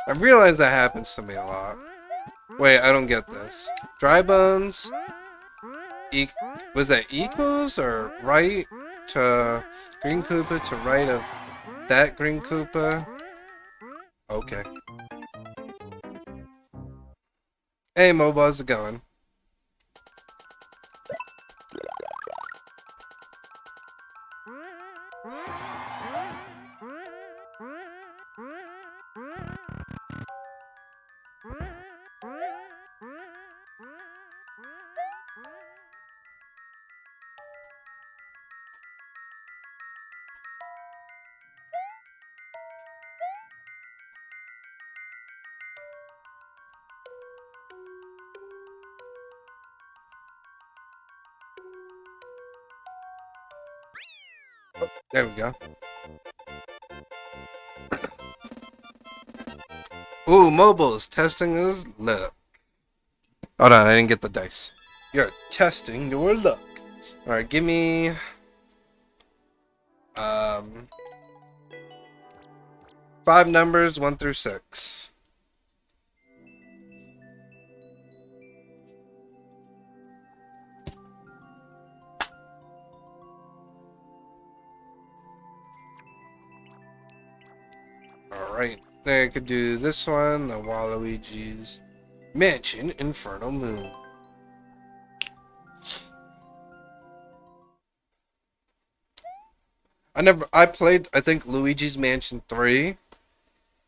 I realize that happens to me a lot. Wait, I don't get this. Dry bones. Was that equals or right to Green Koopa to right of that Green Koopa? Okay. Hey, Moba, how's it going? Oh, there we go. Ooh, Mobile's testing his luck. Hold on, I didn't get the dice. You're testing your luck. Alright, give me... 5 numbers, 1 through 6. Alright, then I could do this one, the Waluigi's Mansion Infernal Moon. I played, I think, Luigi's Mansion 3,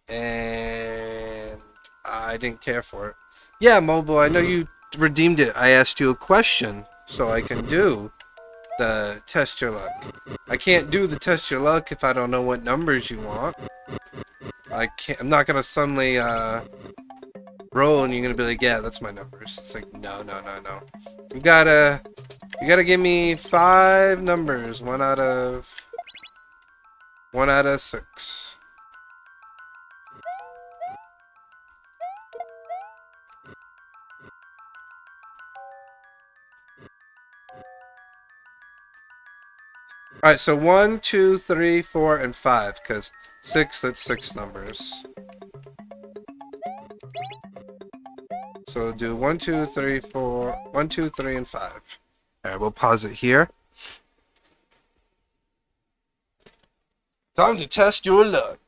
and I didn't care for it. Yeah, Mobile, I know you redeemed it. I asked you a question, so I can do the test your luck. I can't do the test your luck if I don't know what numbers you want. I'm not gonna suddenly, roll and you're gonna be like, yeah, that's my numbers. It's like, no. You gotta give me 5 numbers, one out of 6. Alright, so 1, 2, 3, 4, and 5, because 6, that's 6 numbers. So we'll do 1, 2, 3, 4, 1, 2, 3, and 5. Alright, we'll pause it here. Time to test your luck.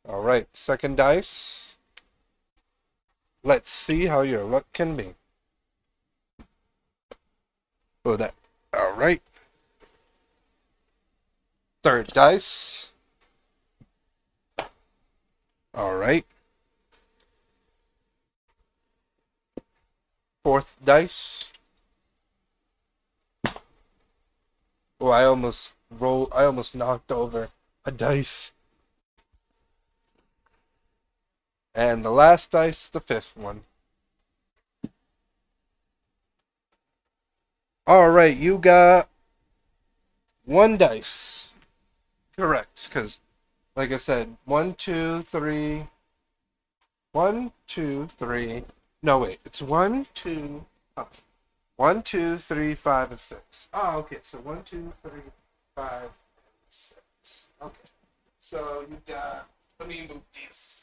Alright, second dice. Let's see how your luck can be. Oh, that. Alright. Third dice. Alright. Fourth dice. Oh, I almost knocked over a dice. And the last dice, the 5th one. Alright, you got 1 dice. Correct, because, like I said, 1, 2, 3. 1, 2, 3. No, wait, it's 1, 2. Oh. 1, 2, 3, 5, and 6. Oh, okay, so 1, 2, 3, 5, and 6. Okay. So you got, let me move these.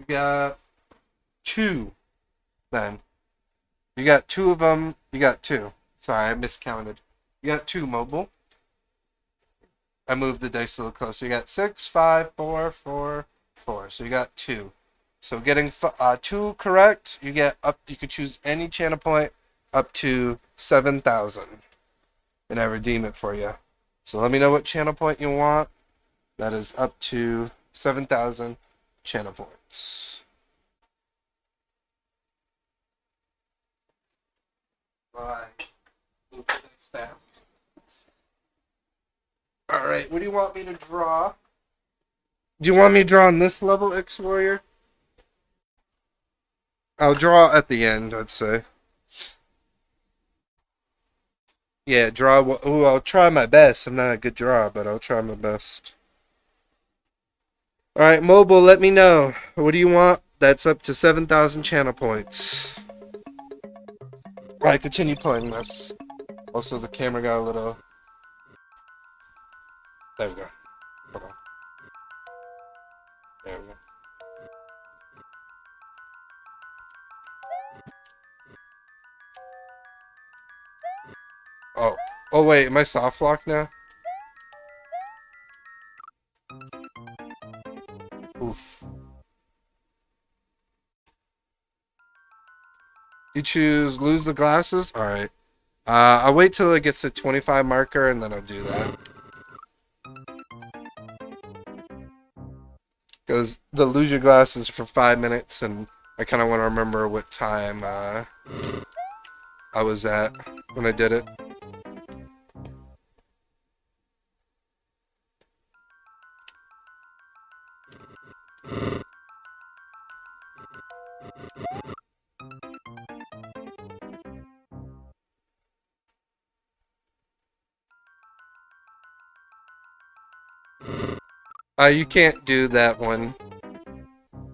You got 2, then. You got 2 of them. You got 2. Sorry, I miscounted. You got 2, Mobile. I moved the dice a little closer. You got 6, 5, 4, 4, 4. So you got 2. So getting 2 correct, you get up. You could choose any channel point up to 7,000, and I redeem it for you. So let me know what channel point you want. That is up to 7,000 channel points. Right. Move the dice back. All right. What do you want me to draw? Do you want me to draw on this level, X Warrior? I'll draw at the end, I'd say. Yeah, draw. Ooh, I'll try my best. I'm not a good drawer, but I'll try my best. Alright, Mobile, let me know. What do you want? That's up to 7,000 channel points. Alright, continue playing this. Also, the camera got a little... There we go. Hold on. There we go. Oh. Oh, wait, am I soft lock now? Oof. You choose lose the glasses? Alright. I'll wait till it gets to 25 marker and then I'll do that. Because the lose your glasses for 5 minutes and I kind of want to remember what time I was at when I did it. You can't do that one.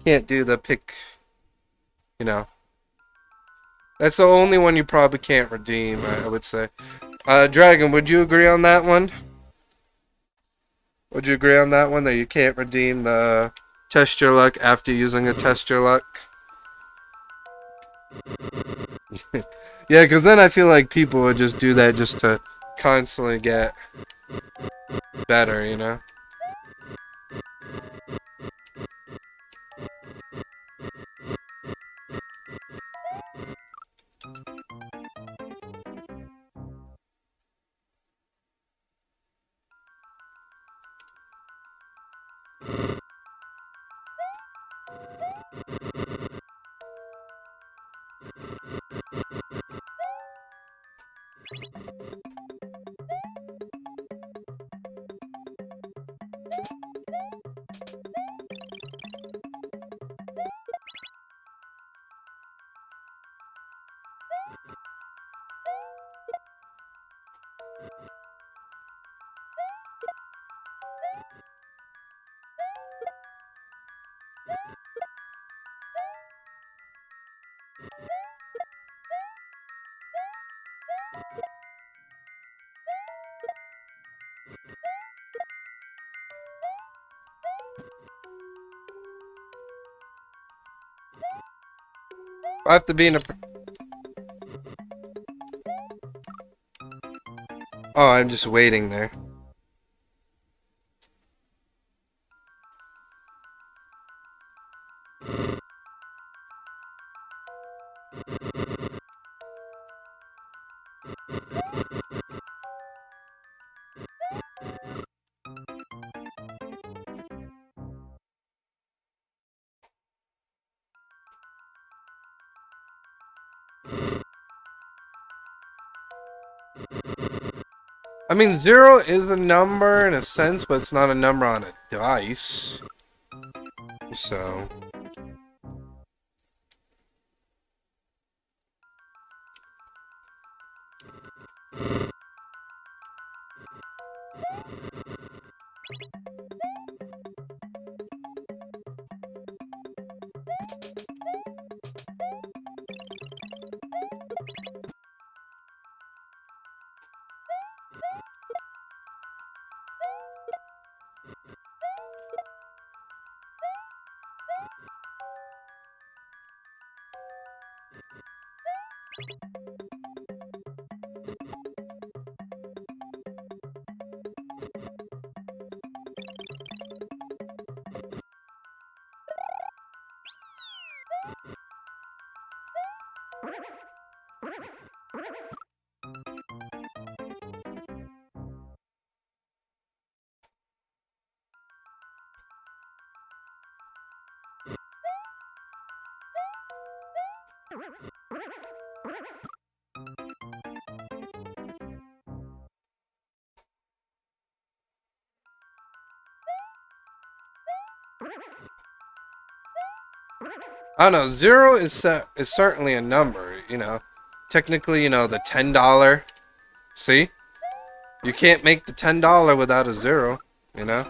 Can't do the pick, you know. That's the only one you probably can't redeem, I would say. Dragon, would you agree on that one? Would you agree on that one, that you can't redeem the test your luck after using a test your luck? Yeah, because then I feel like people would just do that just to constantly get better, you know? I have to be in a... Oh, I'm just waiting there. I mean, 0 is a number in a sense, but it's not a number on a dice. So... I don't know, 0 is certainly a number, you know. Technically, you know, the $10. See? You can't make the $10 without a 0, you know?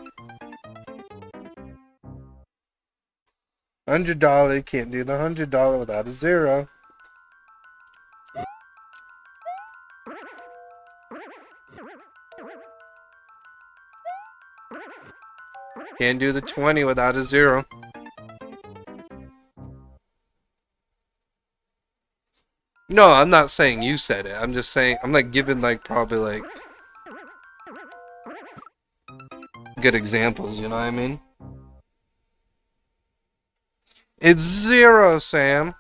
$100, you can't do the $100 without a 0. Can't do the 20 without a 0. No, I'm not saying you said it. I'm just saying, I'm like giving like probably like good examples, you know what I mean? It's 0, Sam.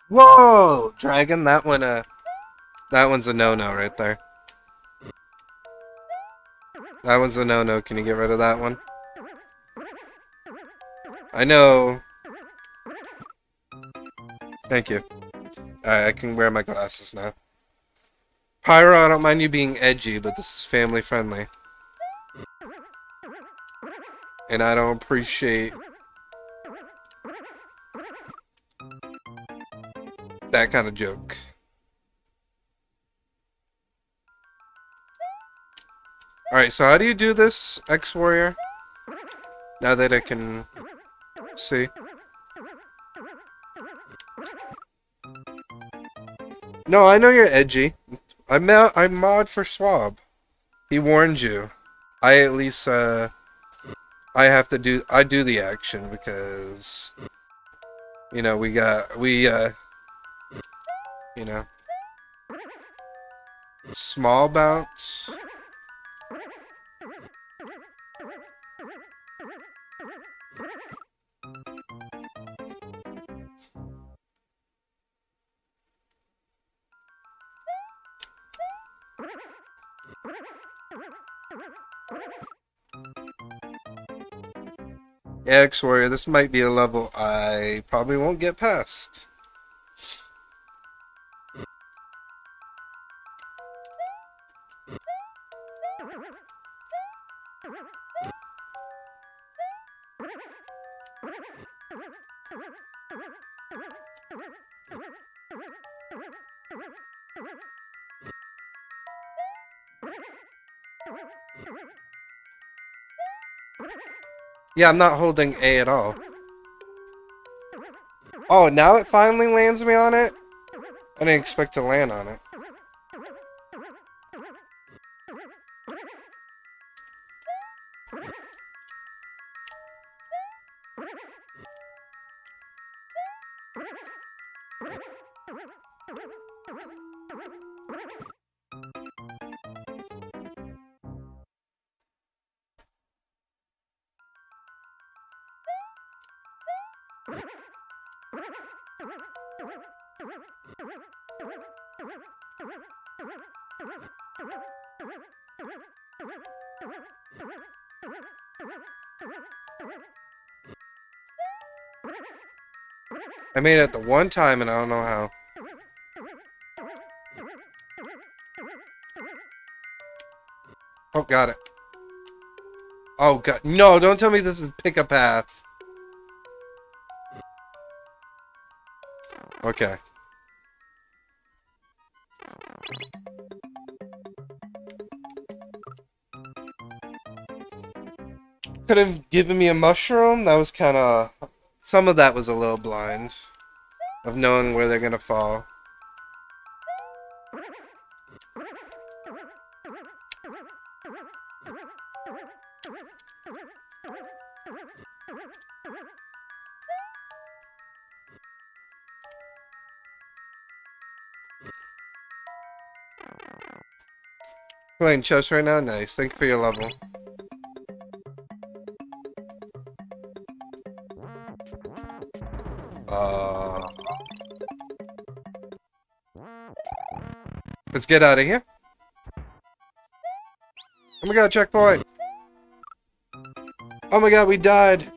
Whoa! Dragon, that one's a no-no right there. That one's a no-no. Can you get rid of that one? I know. Thank you. Alright, I can wear my glasses now. Pyro, I don't mind you being edgy, but this is family friendly. And I don't appreciate that kind of joke. Alright, so how do you do this, X-Warrior? Now that I can see. No, I know you're edgy. I mod for Swab. He warned you. I at least I do the action because you know you know small bounce. Yeah, X-Warrior, this might be a level I probably won't get past. Yeah, I'm not holding A at all. Oh, now it finally lands me on it? I didn't expect to land on it. I made it the one time and I don't know how. Oh, got it. Oh, God. No, don't tell me this is pick a path. Okay. Could have given me a mushroom. That was kind of... Some of that was a little blind. Of knowing where they're going to fall. Playing chess right now? Nice. Thank you for your level. Let's get out of here. Oh my god, checkpoint! Oh my god, we died!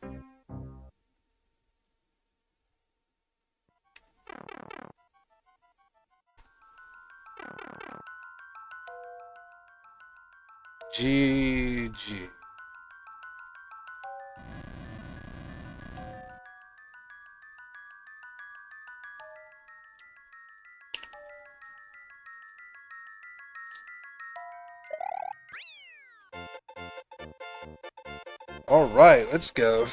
GG. Alright, let's go.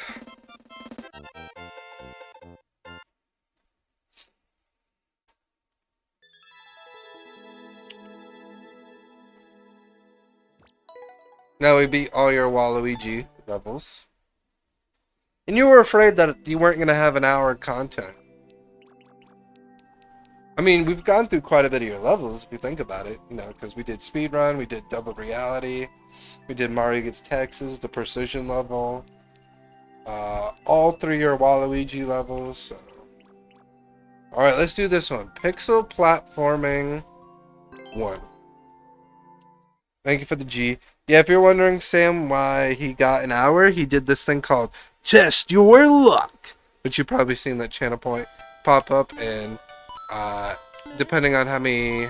Now we beat all your Waluigi levels. And you were afraid that you weren't going to have an hour of content. I mean, we've gone through quite a bit of your levels, if you think about it. You know, because we did Speedrun, we did Double Reality, we did Mario Gets Texas, the Precision level. All 3 your Waluigi levels. So. Alright, let's do this one. Pixel Platforming 1. Thank you for the G. Yeah, if you're wondering, Sam, why he got an hour, he did this thing called Test Your Luck. Which you've probably seen that channel point pop up, and depending on how many...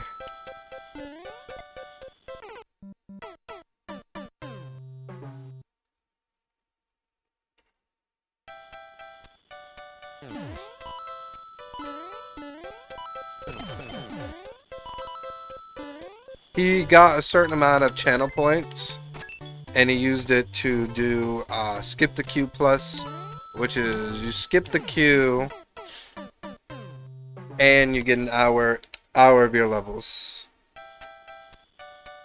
He got a certain amount of channel points and he used it to do skip the queue plus, which is you skip the queue and you get an hour of your levels.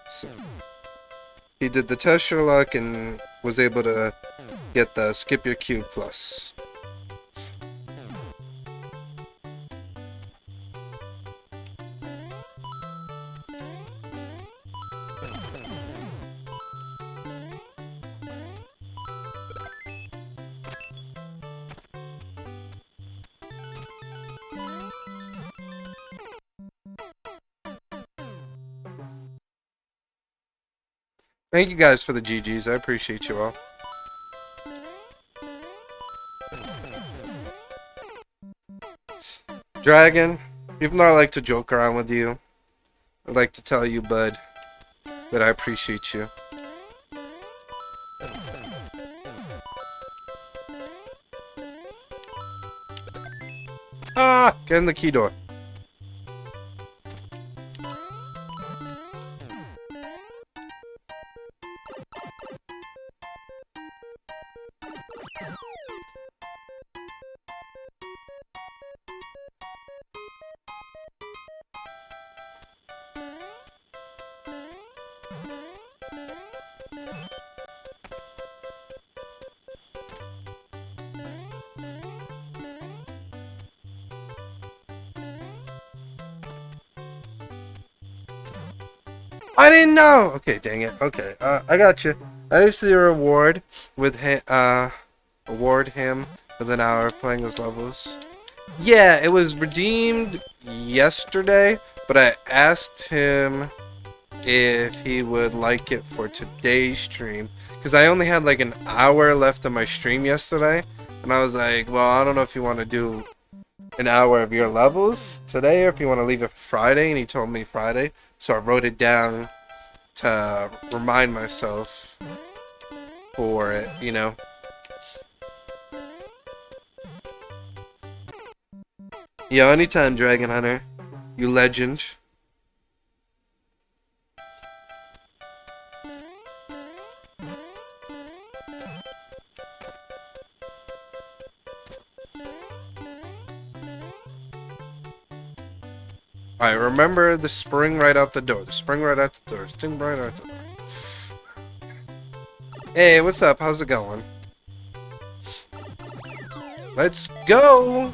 So he did the test your luck and was able to get the skip your queue plus. Thank you guys for the GGs. I appreciate you all. Dragon, even though I like to joke around with you, I'd like to tell you, bud, that I appreciate you. Ah! Get in the key door. I didn't know! Okay, dang it. Okay, I got you. I used to reward with reward him with an hour of playing those levels. Yeah, it was redeemed yesterday, but I asked him if he would like it for today's stream, because I only had like an hour left of my stream yesterday, and I was like, well, I don't know if you want to do an hour of your levels today or if you want to leave it Friday, and he told me Friday, so I wrote it down to remind myself for it, you know. Yo, anytime, Dragon Hunter. You legend. Alright, remember the spring right out the door. The spring right out the door. Spring right out the door. Hey, what's up? How's it going? Let's go!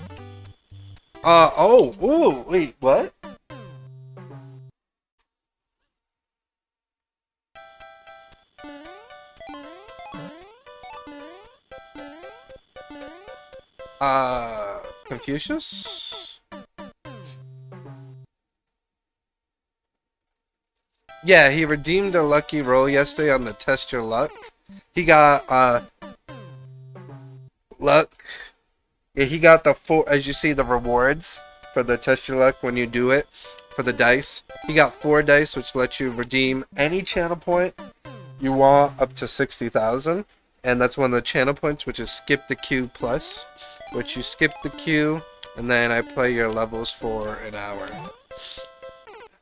Ooh, wait, what? Confucius? Yeah, he redeemed a lucky roll yesterday on the test your luck. He got, luck. Yeah, he got the four, as you see, the rewards for the test your luck when you do it for the dice. He got 4 dice, which lets you redeem any channel point you want up to 60,000. And that's one of the channel points, which is skip the queue plus, which you skip the queue, and then I play your levels for an hour.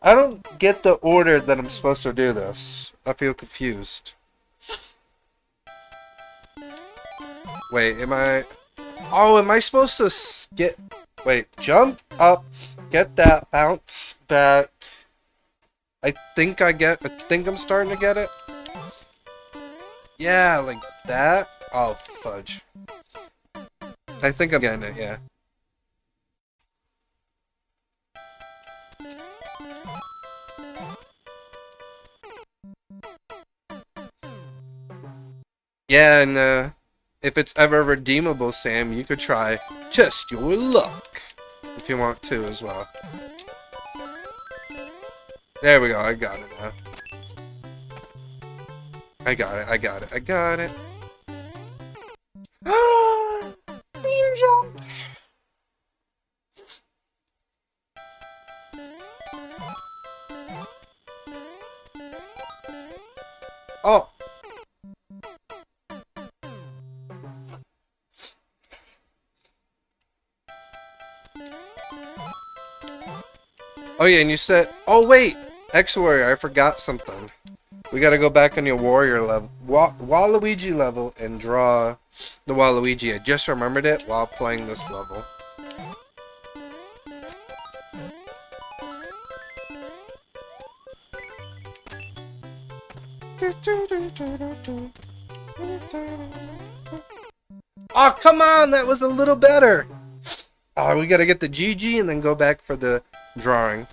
I don't get the order that I'm supposed to do this. I feel confused. Wait, am I... Oh, am I supposed to skip... Wait, jump up, get that, bounce back. I think I'm starting to get it. Yeah, like that. Oh, fudge. I think I'm getting it, yeah. Yeah, and if it's ever redeemable, Sam, you could try test your luck if you want to as well. There we go, I got it now. I got it. You jump. Oh. Oh yeah, and you said, oh wait, X-Warrior, I forgot something. We gotta go back on your warrior level, Waluigi level, and draw the Waluigi. I just remembered it while playing this level. Oh, come on! That was a little better! Oh, we gotta get the GG and then go back for the drawing.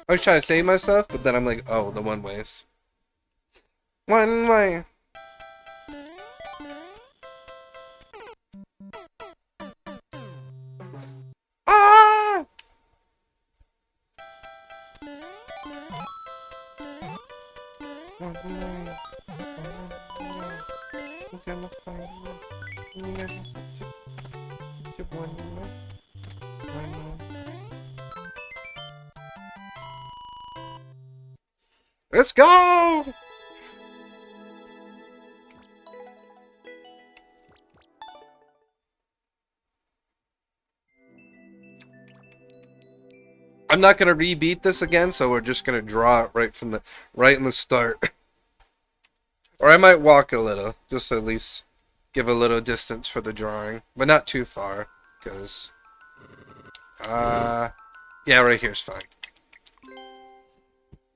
I was trying to save myself, but then I'm like, oh, the one ways. One way. Ah! Let's go! I'm not gonna rebeat this again, so we're just gonna draw it right in the start. Or I might walk a little, just to at least give a little distance for the drawing, but not too far, because yeah, right here's fine.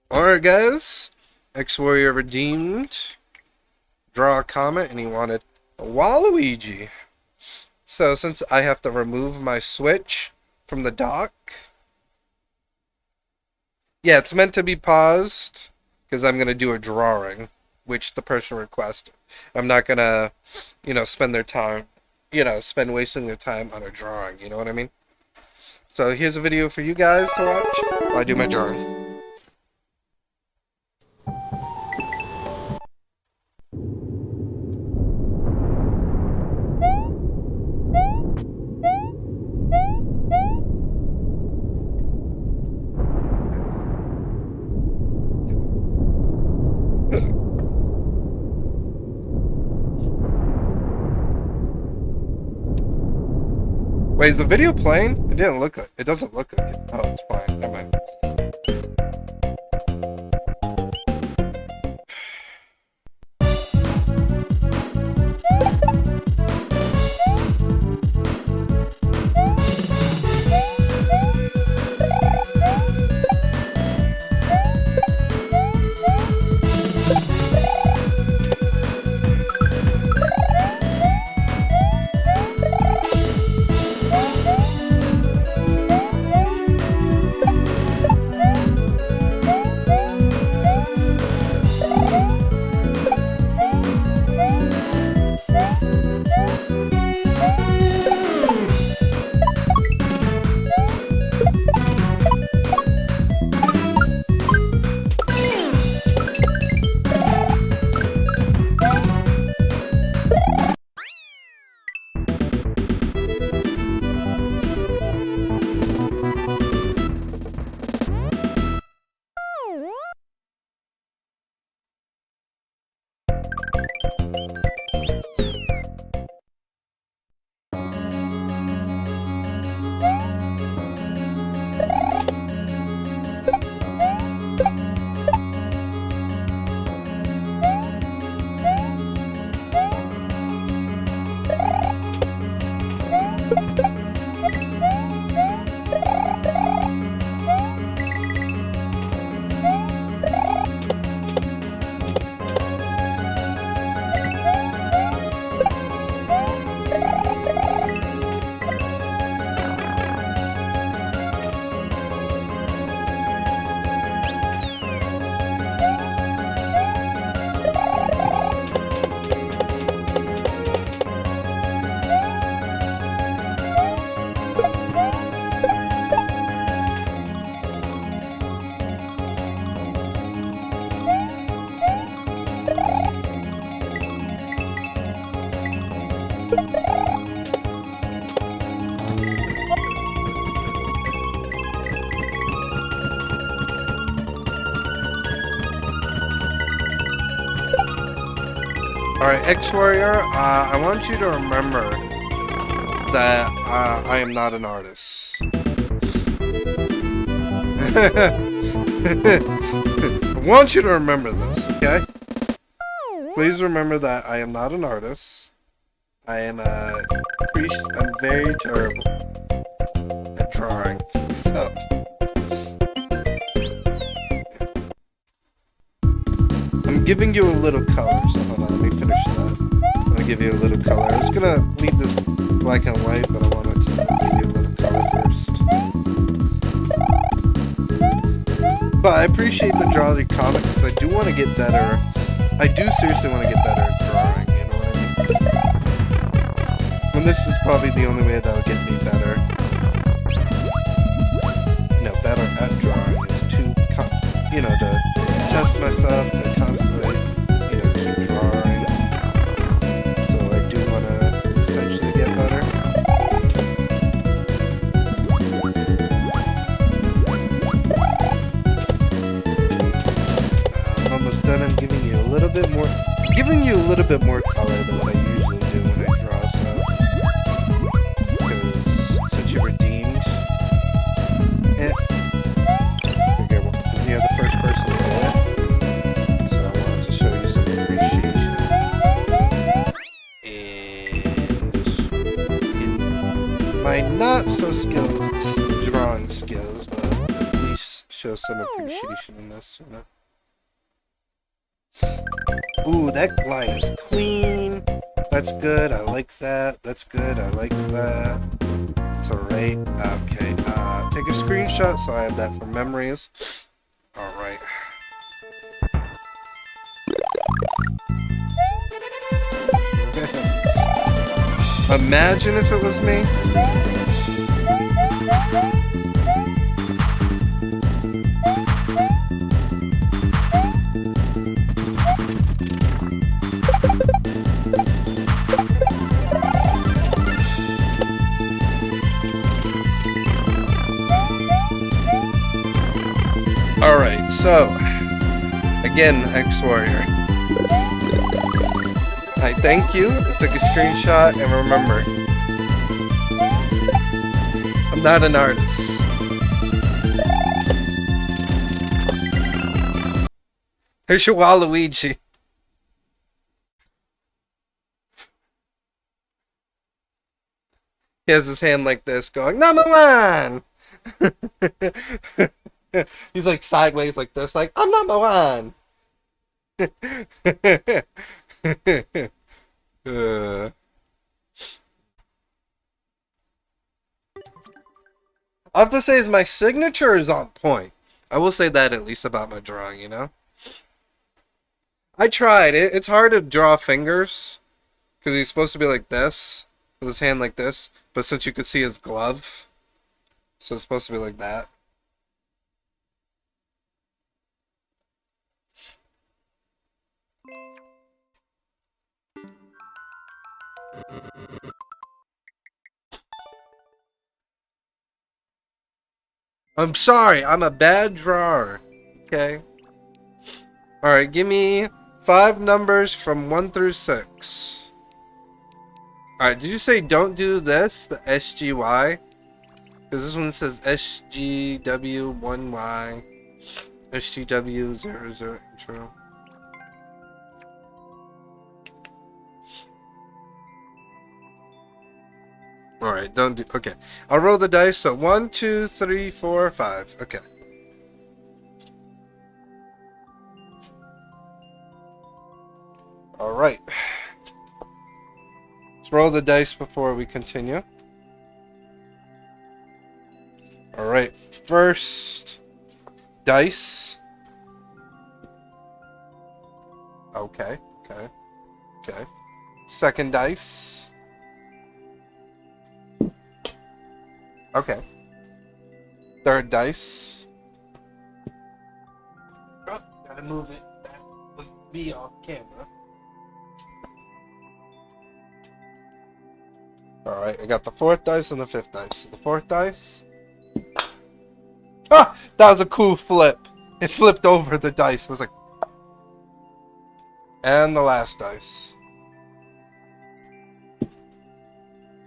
Alright guys, X-Warrior redeemed. Draw a comment, and he wanted a Waluigi. So since I have to remove my Switch from the dock, yeah, it's meant to be paused, because I'm going to do a drawing, which the person requested. I'm not going to, spend their time, wasting their time on a drawing, you know what I mean? So here's a video for you guys to watch while I do my drawing. Wait, is the video playing? It didn't look good. It doesn't look good. Oh, it's fine. Never mind. Alright, X-Warrior, I want you to remember that I am not an artist. I want you to remember this, okay? Please remember that I am not an artist. I am I'm very terrible at drawing. So I'm giving you a little color, so hold on, let me finish that. I'm gonna give you a little color. I was gonna leave this black and white, but I wanted to give you a little color first. But I appreciate the Jolly comic because I do want to get better. I do seriously want to get better at drawing, you know what I mean? And this is probably the only way that will get me better. Better at drawing is to, you know, to test myself, to constantly, you know, keep drawing. So I do want to essentially get better. I'm almost done. I'm giving you a little bit more color than what I usually do when I draw. So, because since you redeemed it. You're the first person to do it, so I wanted to show you some appreciation in my not so skilled drawing skills, but at least show some appreciation in this, you know? Ooh, that line is clean. That's good. I like that. That's good. I like that. It's alright. Okay. Take a screenshot so I have that for memories. Alright. Imagine if it was me. Alright, so, again, X-Warrior. I thank you, took a screenshot, and remember, I'm not an artist. Here's your Waluigi. He has his hand like this, going, "Number one!" He's like sideways like this, like, "I'm number one!" I have to say is my signature is on point. I will say that at least about my drawing, you know? I tried. It's hard to draw fingers because he's supposed to be like this, with his hand like this, but since you could see his glove, so it's supposed to be like that. I'm sorry, I'm a bad drawer. Okay. Alright, give me 5 numbers from 1 through 6. Alright, did you say don't do this, the SGY? Because this one says SGW1Y, SGW00 intro. Alright, don't do. Okay. I'll roll the dice. So 1, 2, 3, 4, 5. Okay. Alright. Let's roll the dice before we continue. Alright. First dice. Okay. Okay. Okay. Second dice. Okay. Third dice. Oh, gotta move it. That would be off camera. Alright, I got the 4th dice and the 5th dice. So the 4th dice. Ah! That was a cool flip. It flipped over the dice. It was like. And the last dice.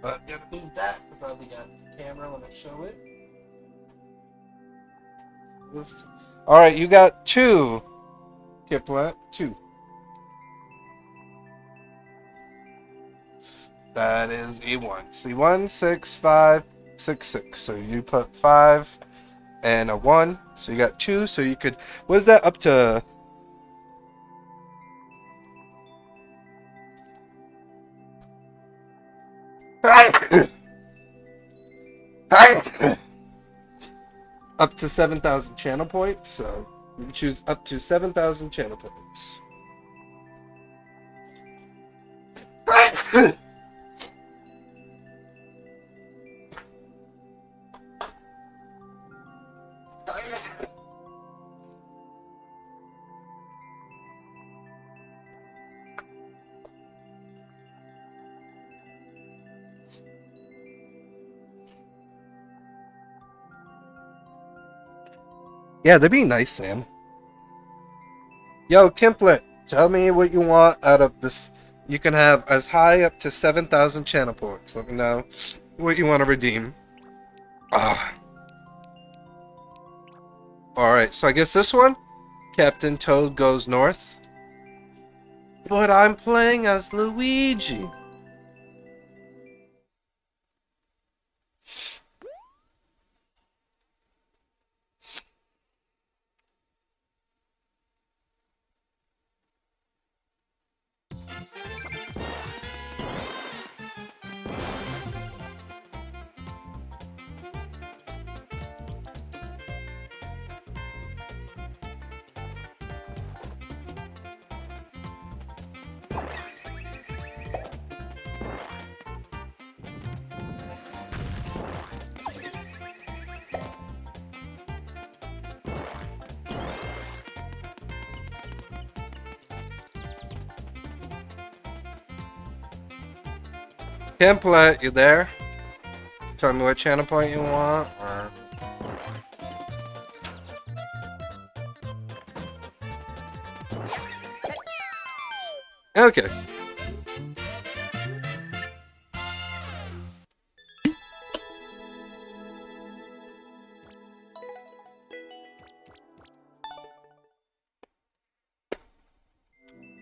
But gotta move that because I'll be on camera when I show it. Alright, you got 2, Kiplet. 2. That is a 1. See, 1, 6, 5, 6, 6. So you put 5 and a 1. So you got 2. So you could. What is that up to? Up to 7,000 channel points. So you can choose up to 7,000 channel points. Yeah, that'd be nice, Sam. Yo, Kimplet, tell me what you want out of this. You can have as high up to 7,000 channel points. Let me know what you want to redeem. Ah. Alright, so I guess this one? Captain Toad Goes North. But I'm playing as Luigi. Kimplet, you there? Tell me what channel point you want, or... Okay.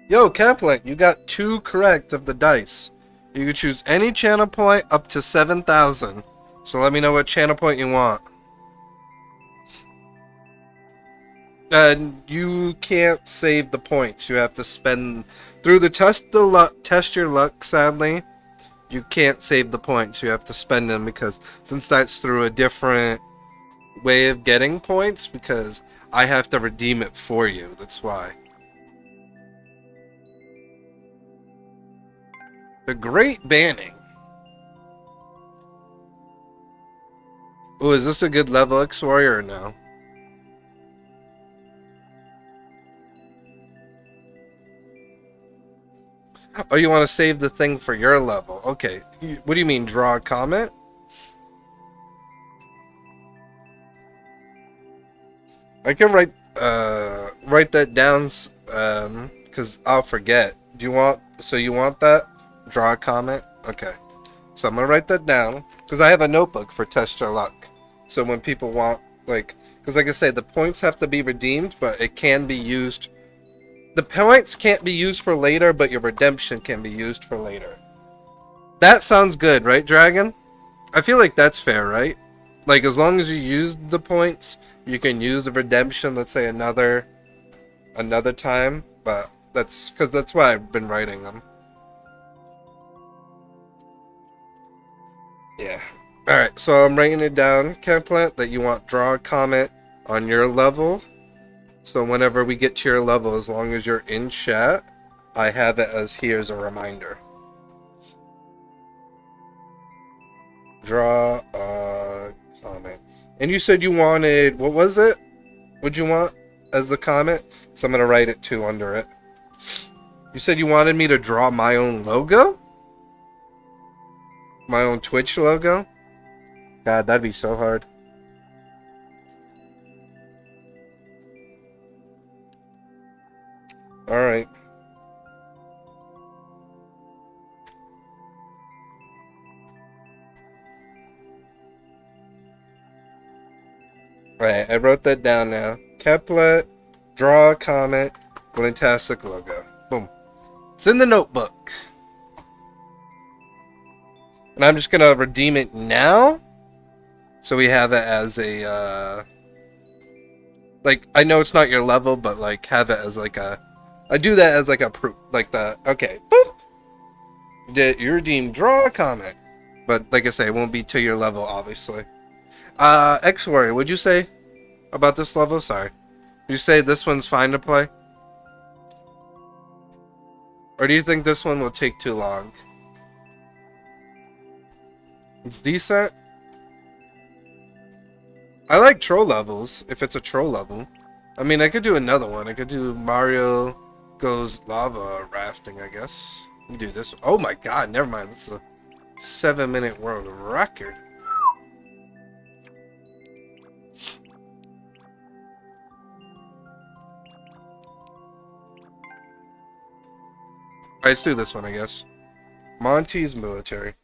Yo, Kimplet, you got 2 correct of the dice. You can choose any channel point up to 7,000. So let me know what channel point you want. And you can't save the points. You have to spend through the test your luck, sadly. You can't save the points. You have to spend them because since that's through a different way of getting points, because I have to redeem it for you. That's why. The Great Banning. Oh, is this a good level X warrior or no? Oh, you want to save the thing for your level? Okay. What do you mean, draw a comment? I can write that down, because I'll forget. Do you want? So you want that? Draw a comment. Okay. So I'm gonna write that down because I have a notebook for test your luck. So when people want, like, because like I say, the points have to be redeemed, but it can be used. The points can't be used for later, but your redemption can be used for later. That sounds good, right, Dragon? I feel like that's fair, right? Like, as long as you use the points, you can use the redemption, let's say, another time, but that's because that's why I've been writing them. Yeah. Alright, so I'm writing it down, Kemplet, that you want draw a comment on your level. So whenever we get to your level, as long as you're in chat, I have it as here's a reminder. Draw a comment. And you said you wanted, what was it? What'd you want as the comment? So I'm going to write it too under it. You said you wanted me to draw my own logo? My own Twitch logo? God, that'd be so hard. Alright. Alright, I wrote that down now. Kepler, draw a comet, Glintastic logo. Boom. It's in the notebook. And I'm just gonna redeem it now. So we have it as a, like, I know it's not your level, but, like, have it as, like, I do that as, like, a proof. Like, okay, boop! You redeem, draw a comet. But, like I say, it won't be to your level, obviously. X-Warrior, what'd you say about this level? Sorry. Did you say this one's fine to play? Or do you think this one will take too long? It's decent. I like troll levels, if it's a troll level. I mean, I could do another one. I could do Mario Goes Lava Rafting, I guess. You do this one. Oh my god, never mind. This is a 7-minute world record. Alright, let's do this one, I guess. Monty's Military.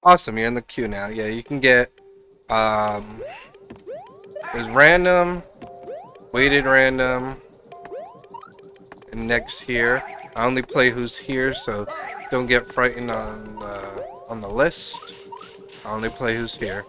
Awesome, you're in the queue now. Yeah, you can get, there's random, weighted random, and next here. I only play who's here, so don't get frightened on the list. I only play who's here.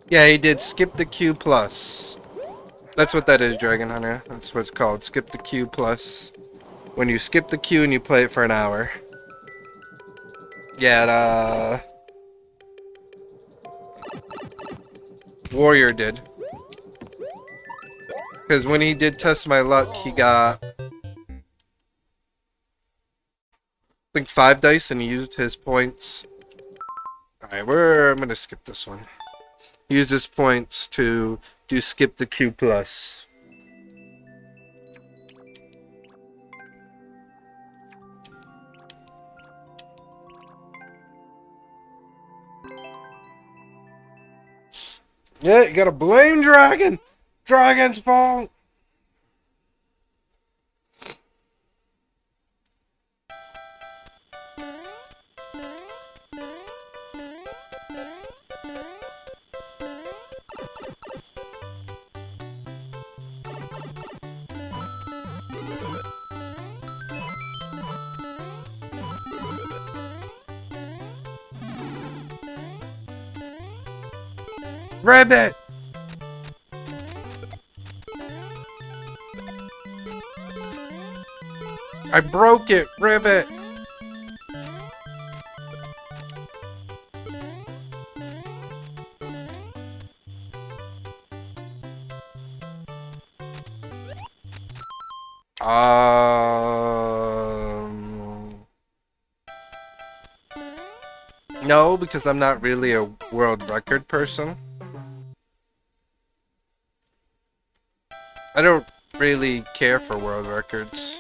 Yeah, he did skip the queue plus. That's what that is, Dragon Hunter. That's what it's called. Skip the queue plus. When you skip the queue and you play it for an hour. Yeah, Warrior did. Because when he did test my luck, he got, I think 5 dice and he used his points. Alright, I'm gonna skip this one. He used his points to do skip the queue plus. Yeah, you gotta blame Dragon. Dragon's fault. Ribbit! I broke it, Ribbit! No, because I'm not really a world record person. I don't really care for world records.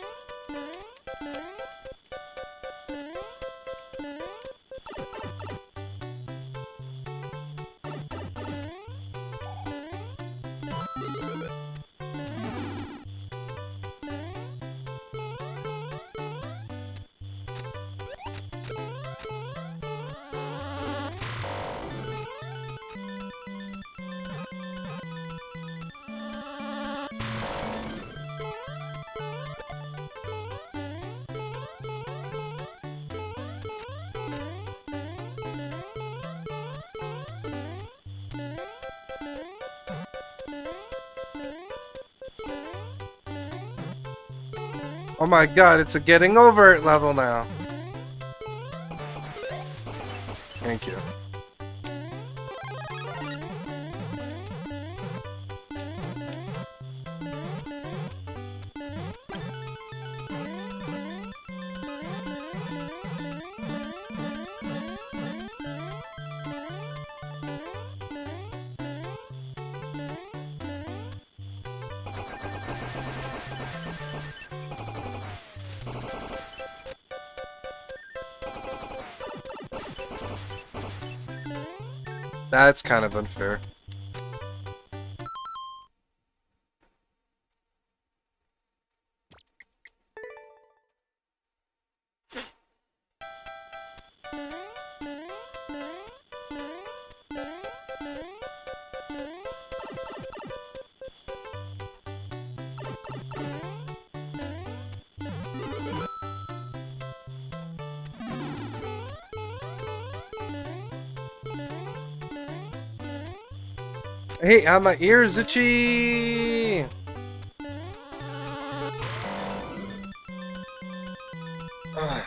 Oh my god, it's a getting over it level now. Thank you. That's kind of unfair. Hey, how my ears itchy? Ugh.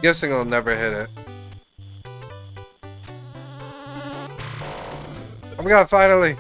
Guessing I'll never hit it. Oh my god, finally!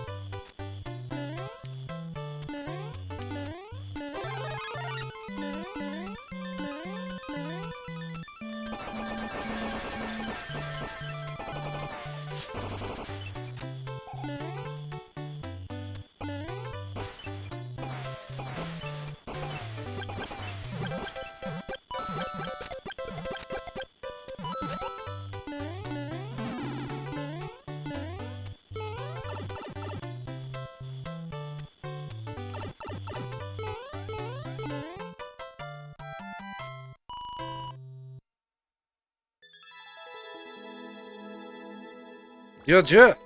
Yo, Jet!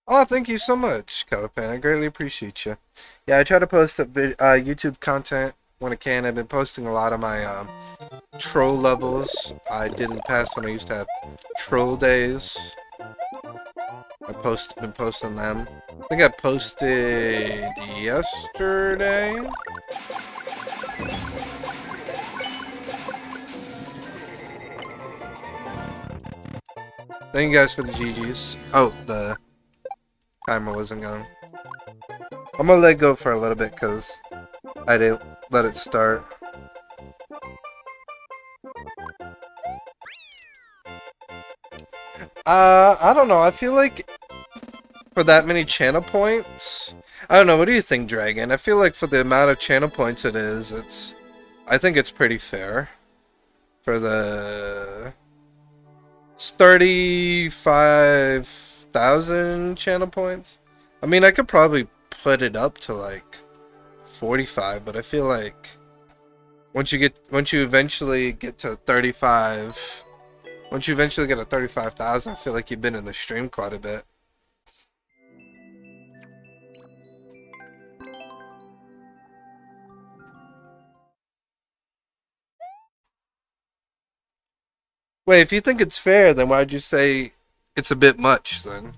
Oh, thank you so much, Calipan. I greatly appreciate you. Yeah, I try to post YouTube content when I can. I've been posting a lot of my troll levels I did in the past when I used to have troll days. Been posting them. I think I posted yesterday. Thank you guys for the GGs. Oh, the Timer wasn't going. I'm gonna let go for a little bit because I didn't let it start. I don't know. I feel like for that many channel points, I don't know. What do you think, Dragon? I feel like for the amount of channel points it is, I think it's pretty fair. For the 35,000 channel points. I mean, I could probably put it up to like 45, but I feel like once you eventually get to 35, once you eventually get to 35,000, I feel like you've been in the stream quite a bit. Wait, if you think it's fair, then why'd you say it's a bit much then?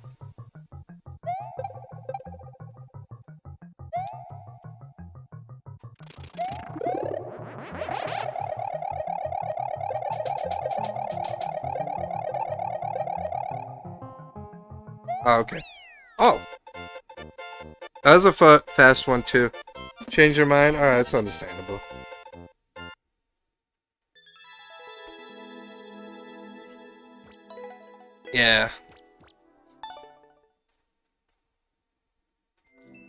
Oh, okay. Oh! That was a fast one too. Change your mind? Alright, that's understandable. Yeah.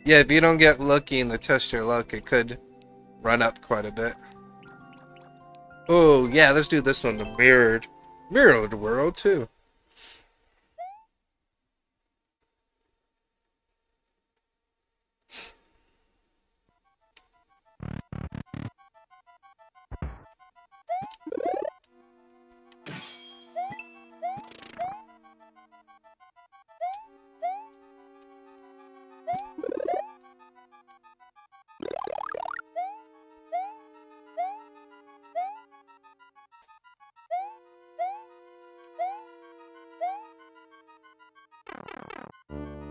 Yeah, if you don't get lucky in the test your luck, it could run up quite a bit. Oh, yeah, let's do this one, the mirrored world too.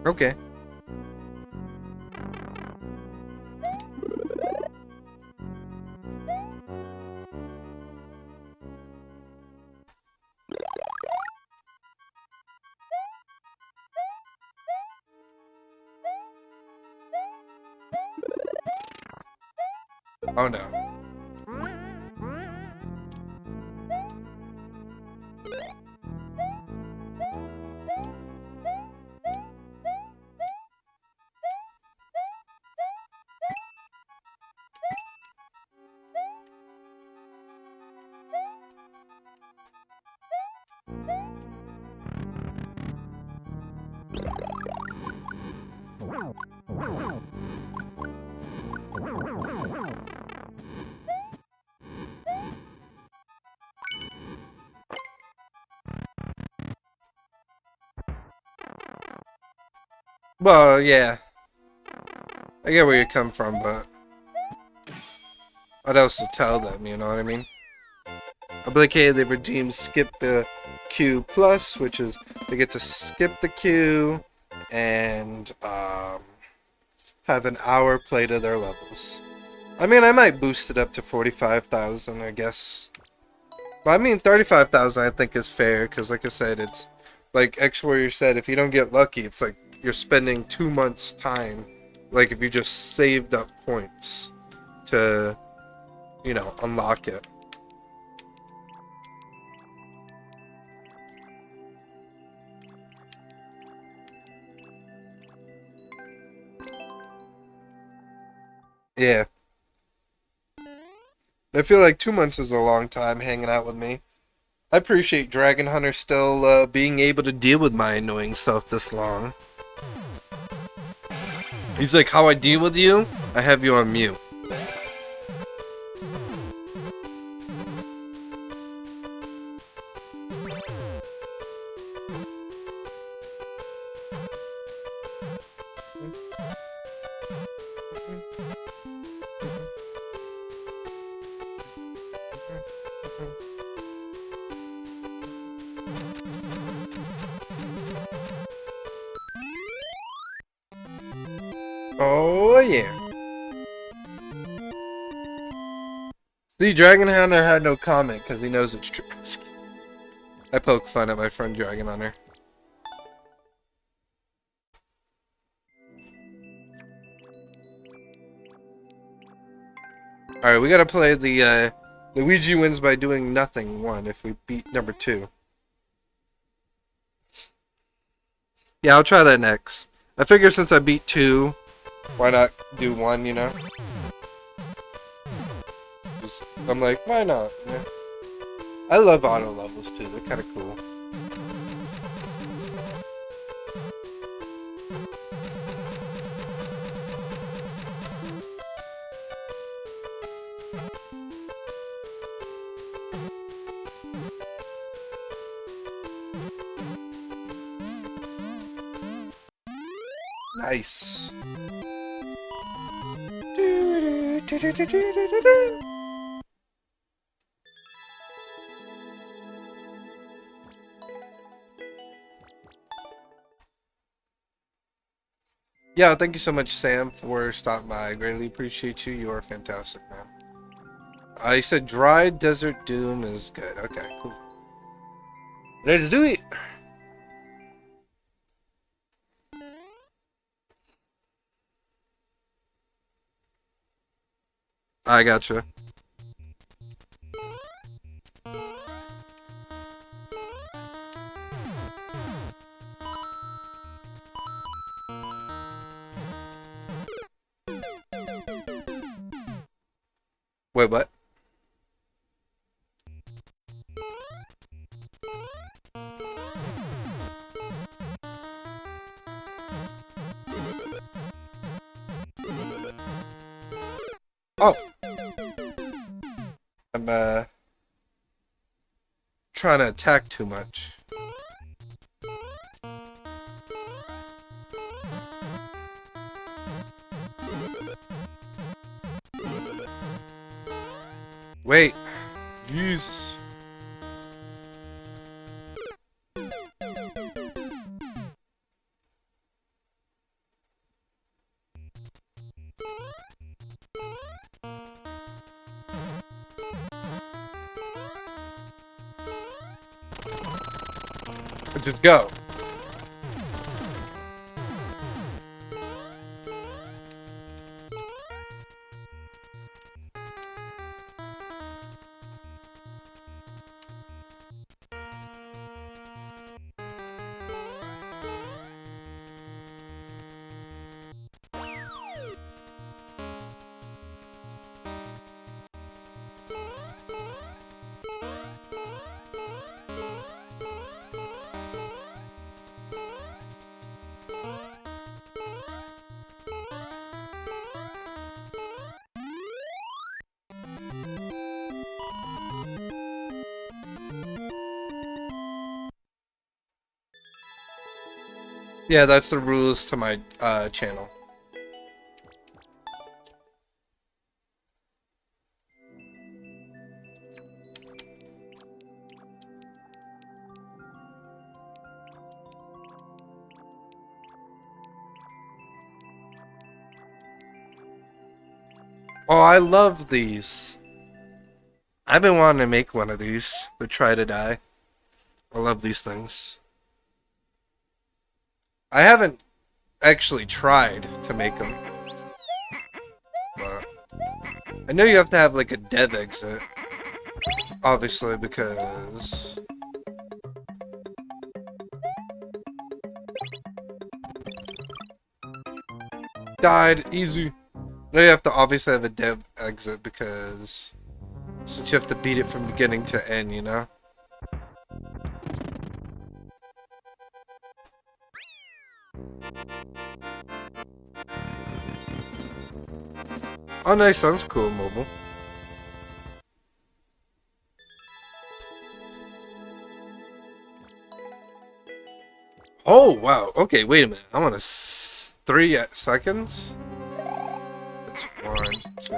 Okay. Oh no. Well, yeah. I get where you come from, but what else to tell them, you know what I mean? Oblique, they redeem skip the queue plus, which is they get to skip the queue and have an hour play to their levels. I mean, I might boost it up to 45,000, I guess. But I mean, 35,000 I think is fair, because like I said, it's like X Warrior said, if you don't get lucky, it's like you're spending 2 months' time, like if you just saved up points to, you know, unlock it. Yeah. I feel like 2 months is a long time hanging out with me. I appreciate Dragon Hunter still being able to deal with my annoying self this long. He's like, how I deal with you? I have you on mute. Oh yeah. See, Dragon Hunter had no comment because he knows it's true. I poke fun at my friend Dragon Hunter. Alright, we gotta play the Luigi wins by doing nothing one if we beat number 2. Yeah, I'll try that next. I figure since I beat 2, why not do 1, you know? I'm like, why not? Yeah. I love auto levels too, they're kind of cool. Nice. Yeah, thank you so much, Sam, for stopping by. I greatly appreciate you. You are fantastic, man. I said Dry Desert Doom is good. Okay, cool. Let's do it. I gotcha. Wait, what? Oh! I'm, trying to attack too much. Wait. Jesus. Just go. Yeah, that's the rules to my channel. Oh, I love these. I've been wanting to make one of these, but try to die. I love these things. I haven't actually tried to make them. But I know you have to have like a dev exit. Obviously, because... Died, easy. No, you have to obviously have a dev exit because... Since you have to beat it from beginning to end, you know? Oh, nice, sounds cool, mobile. Oh, wow. Okay, wait a minute. I want to 3 seconds? That's 1, 2...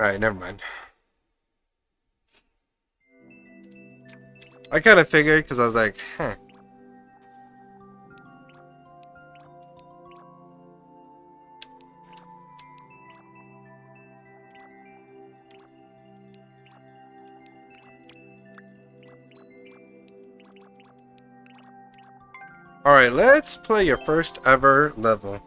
Alright, never mind. I kind of figured because I was like, huh. Alright, let's play your first ever level.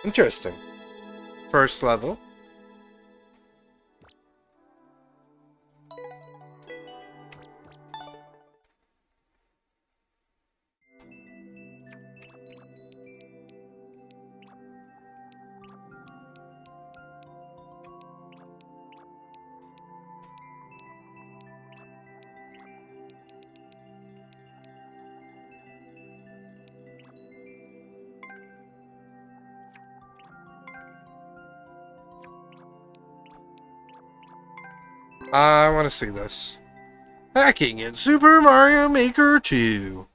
Interesting. First level. I want to see this. Hacking in Super Mario Maker 2.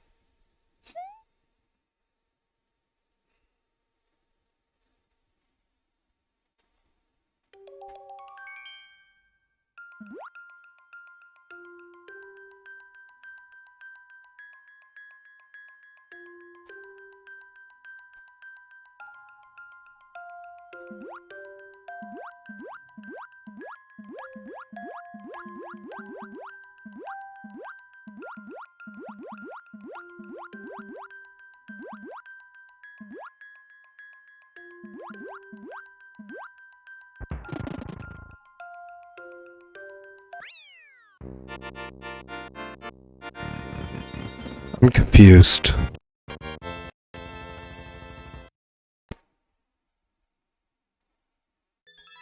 I'm confused.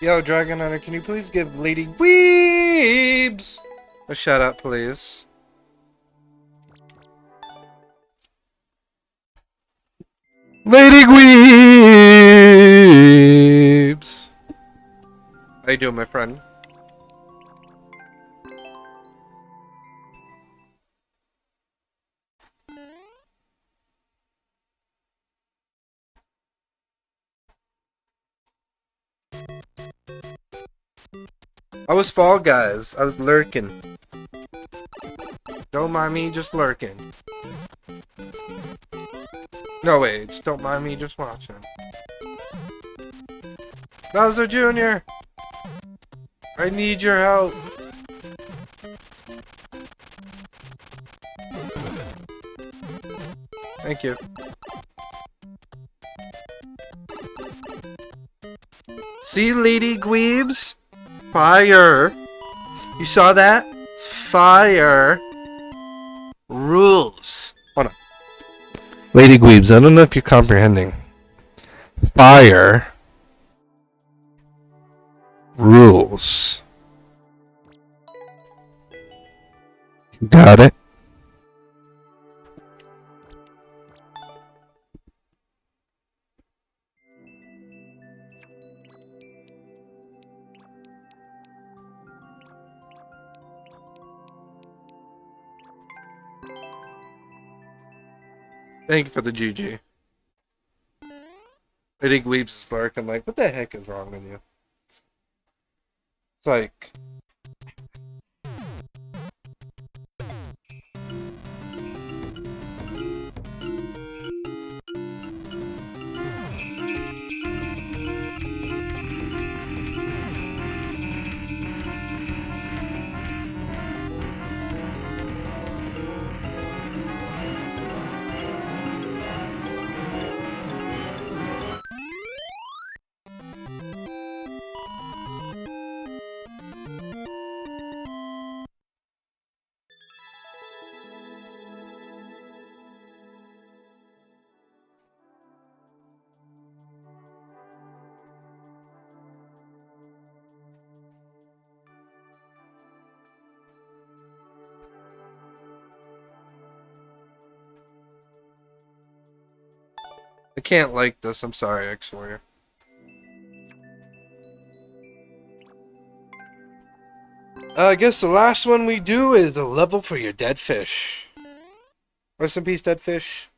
Yo, Dragon Hunter, can you please give Lady Weebs a shout out, please? Lady Weebs! How you doing, my friend? I was Fall Guys. I was lurking. Don't mind me, just lurking. No, wait. Don't mind me, just watching. Bowser Jr. I need your help. Thank you. See, Lady Gweebs? Fire. You saw that? Fire. Rules. Hold on. Lady Gweebs, I don't know if you're comprehending. Fire. Rules. Got it? Thank you for the GG. Lady Gweebs is lurking like, what the heck is wrong with you? It's like... I can't like this, I'm sorry, I swear. I guess the last one we do is a level for your dead fish. Rest in peace, dead fish.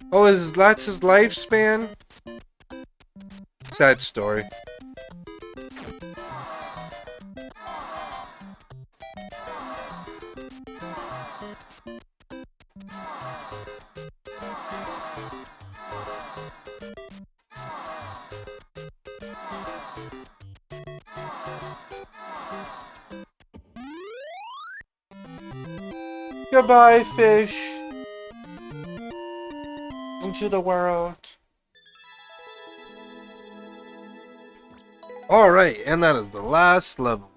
Oh, that's his lifespan? Sad story. Goodbye, fish. Into the world. Alright, and that is the last level.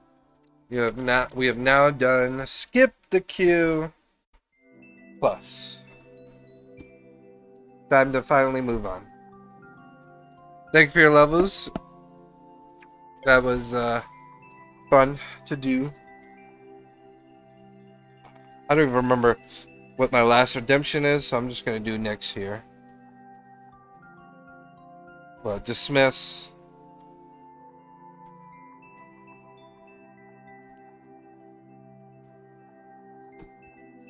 We have now done Skip the Queue Plus. Time to finally move on. Thank you for your levels. That was fun to do. I don't even remember what my last redemption is, so I'm just going to do next here. Well, dismiss.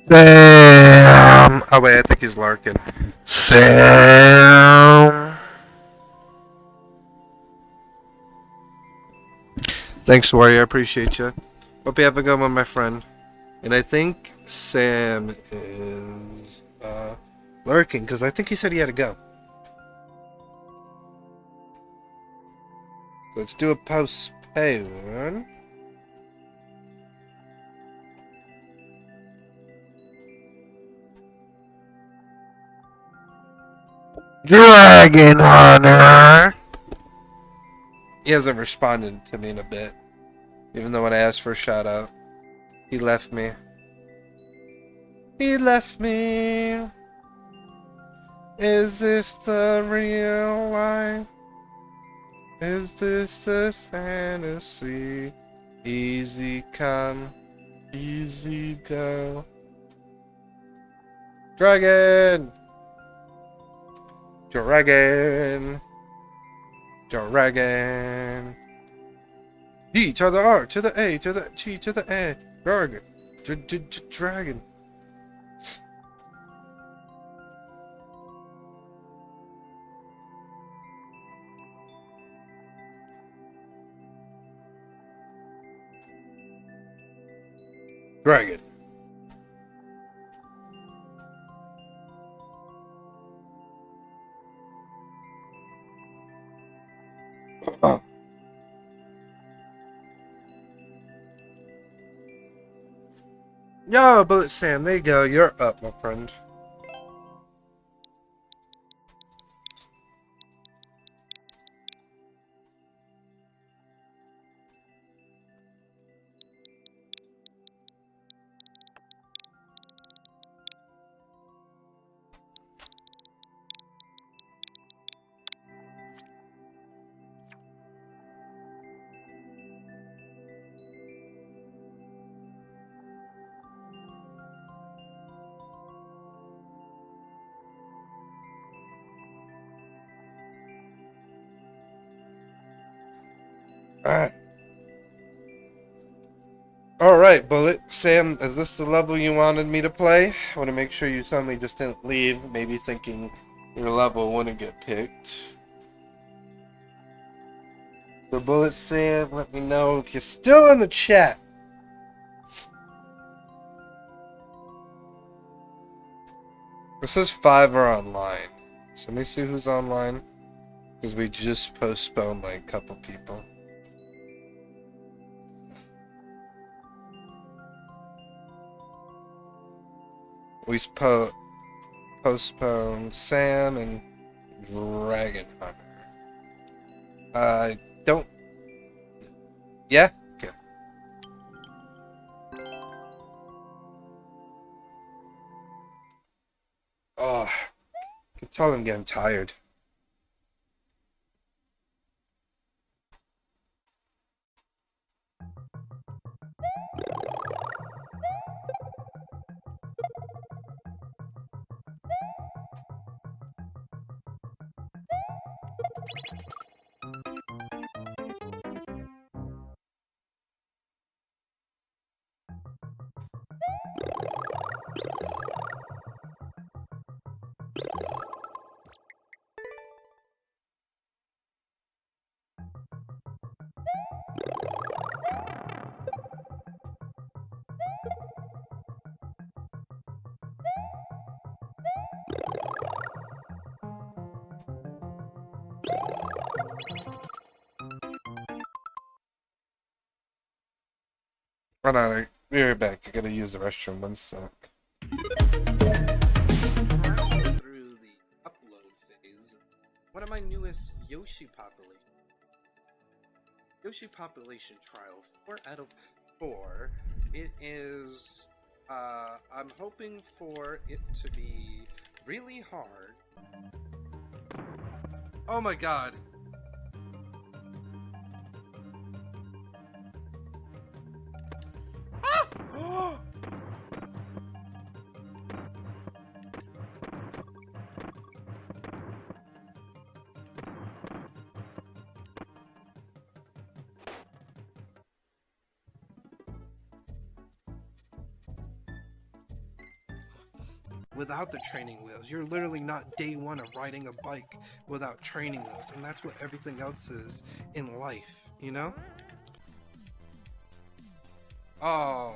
Sam! Oh wait, I think he's Larkin. Sam! Thanks, Warrior. I appreciate you. Hope you have a good one, my friend. And I think Sam is lurking, because I think he said he had to go. So let's do a postpone. Dragon Hunter! He hasn't responded to me in a bit. Even though when I asked for a shout out, he left me. He left me. Is this the real life? Is this the fantasy? Easy come, easy go. Dragon! Dragon! Dragon! D to the R to the A to the G to the A. Dragon. Dragon. Dragon. Yo, Bullet Sam, there you go. You're up, my friend. Alright. Alright, Bullet. Sam, is this the level you wanted me to play? I want to make sure you suddenly just didn't leave, maybe thinking your level wouldn't get picked. So, Bullet Sam, let me know if you're still in the chat. It says 5 are online. So let me see who's online. Because we just postponed like a couple people. We postponed Sam and Dragon Hunter. Don't... Yeah? Okay. Oh, I can tell I'm getting tired. Hold on, I'll be right back. I gotta use the restroom 1 sec. Through the upload phase, one of my newest Yoshi population trial, 4 out of 4. It is, I'm hoping for it to be really hard. Oh my god. Ah! Without the training wheels, you're literally not day one of riding a bike without training wheels, and that's what everything else is in life, you know? Oh.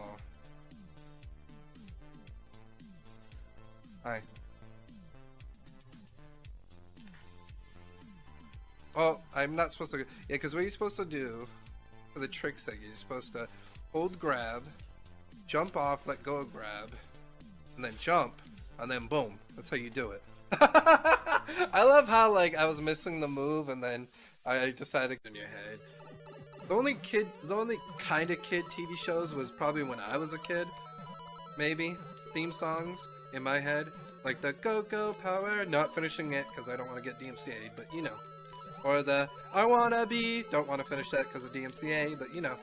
Hi. Oh, I'm not supposed to... Yeah, because what you're supposed to do for the trick segment, you're supposed to hold grab, jump off, let go of grab, and then jump, and then boom. That's how you do it. I love how, like, I was missing the move, and then I decided in your head. The only kind of kid TV shows was probably when I was a kid. Maybe. Theme songs in my head. Like the Go Go Power, not finishing it because I don't want to get DMCA'd, but you know. Or the I Wanna Be, don't want to finish that because of DMCA, but you know.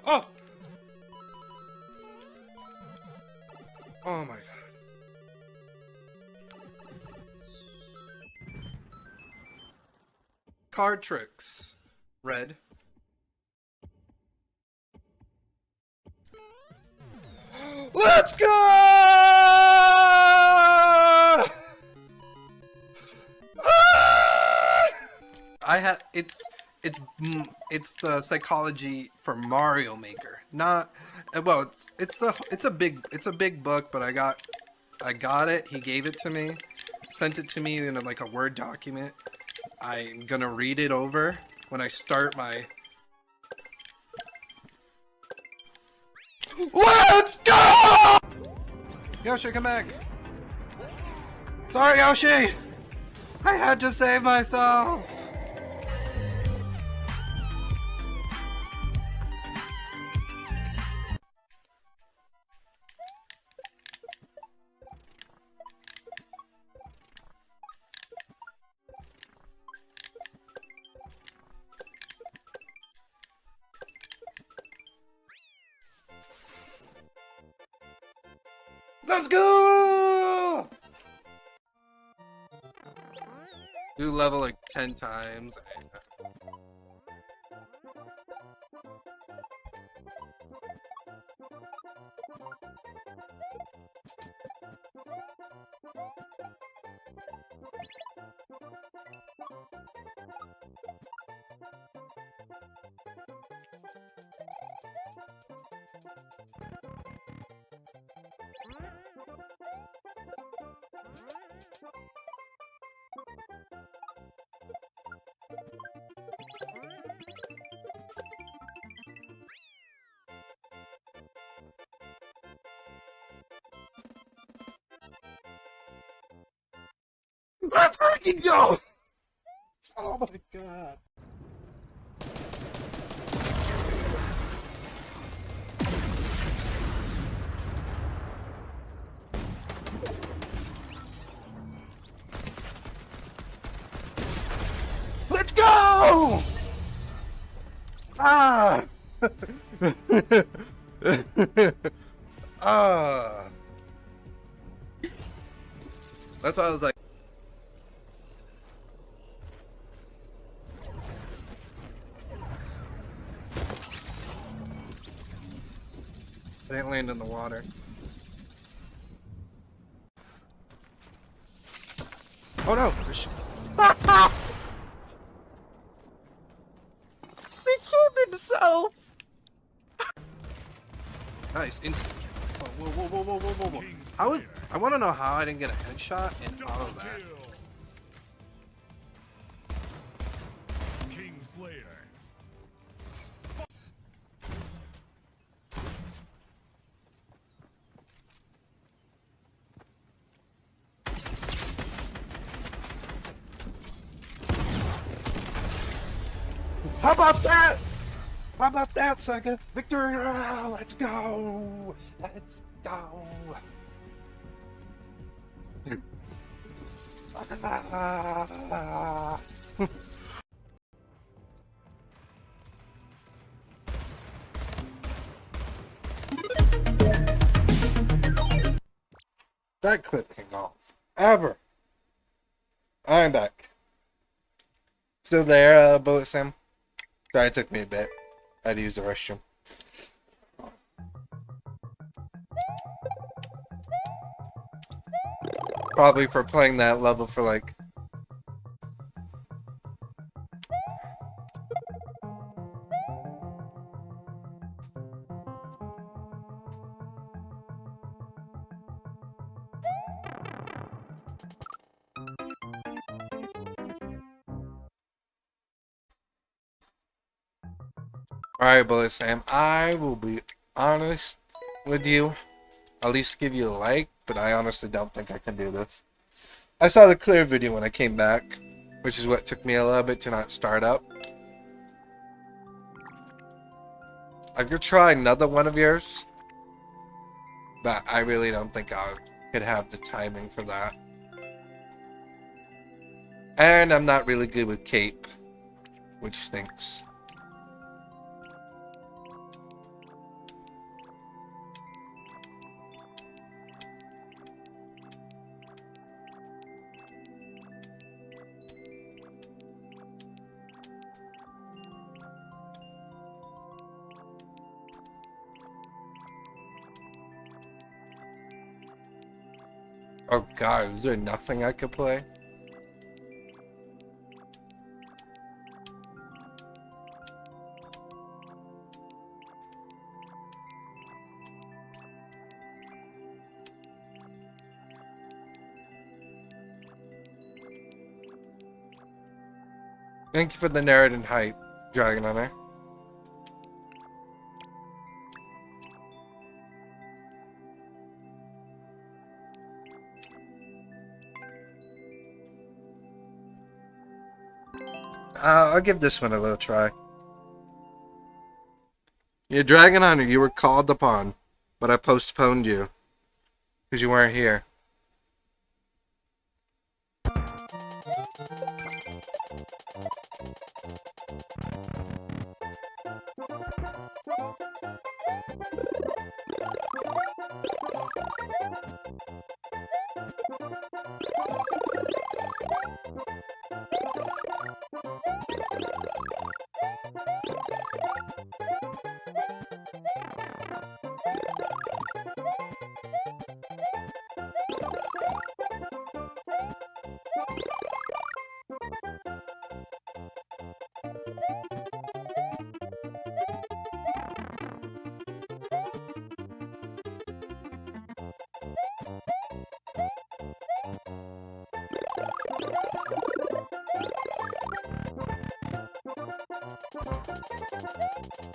Oh! Oh my god. Card tricks. Red. Let's go! it's it's the psychology for Mario Maker. Not well. It's a big book, but I got it. He gave it to me, sent it to me in like a Word document. I'm gonna read it over when I start my. Let's go! Yoshi, come back. Sorry, Yoshi. I had to save myself. Let's go! Do level like 10 times. Let's freaking go! Oh my god. Let's go! Ah! Ah! That's why I was like. I didn't land in the water. Oh no! He killed himself! Nice, instant kill. Whoa, whoa, whoa, whoa, whoa, whoa, whoa. I want to know how I didn't get a headshot in all of that. King Slayer. How about that? How about that, Sega? Victory! Let's go! Let's go! That clip can go off. Ever. I'm back. Still there, Bullet Sam? Sorry, it took me a bit. I had to use the restroom. Probably for playing that level for like... Alright, Bullet Sam, I will be honest with you. At least give you a like, but I honestly don't think I can do this. I saw the clear video when I came back, which is what took me a little bit to not start up. I could try another one of yours, but I really don't think I could have the timing for that. And I'm not really good with cape, which stinks. Oh god, is there nothing I could play? Thank you for the narrative hype, Dragon Hunter. I'll give this one a little try. Yeah, Dragon Hunter, you were called upon, but I postponed you because you weren't here.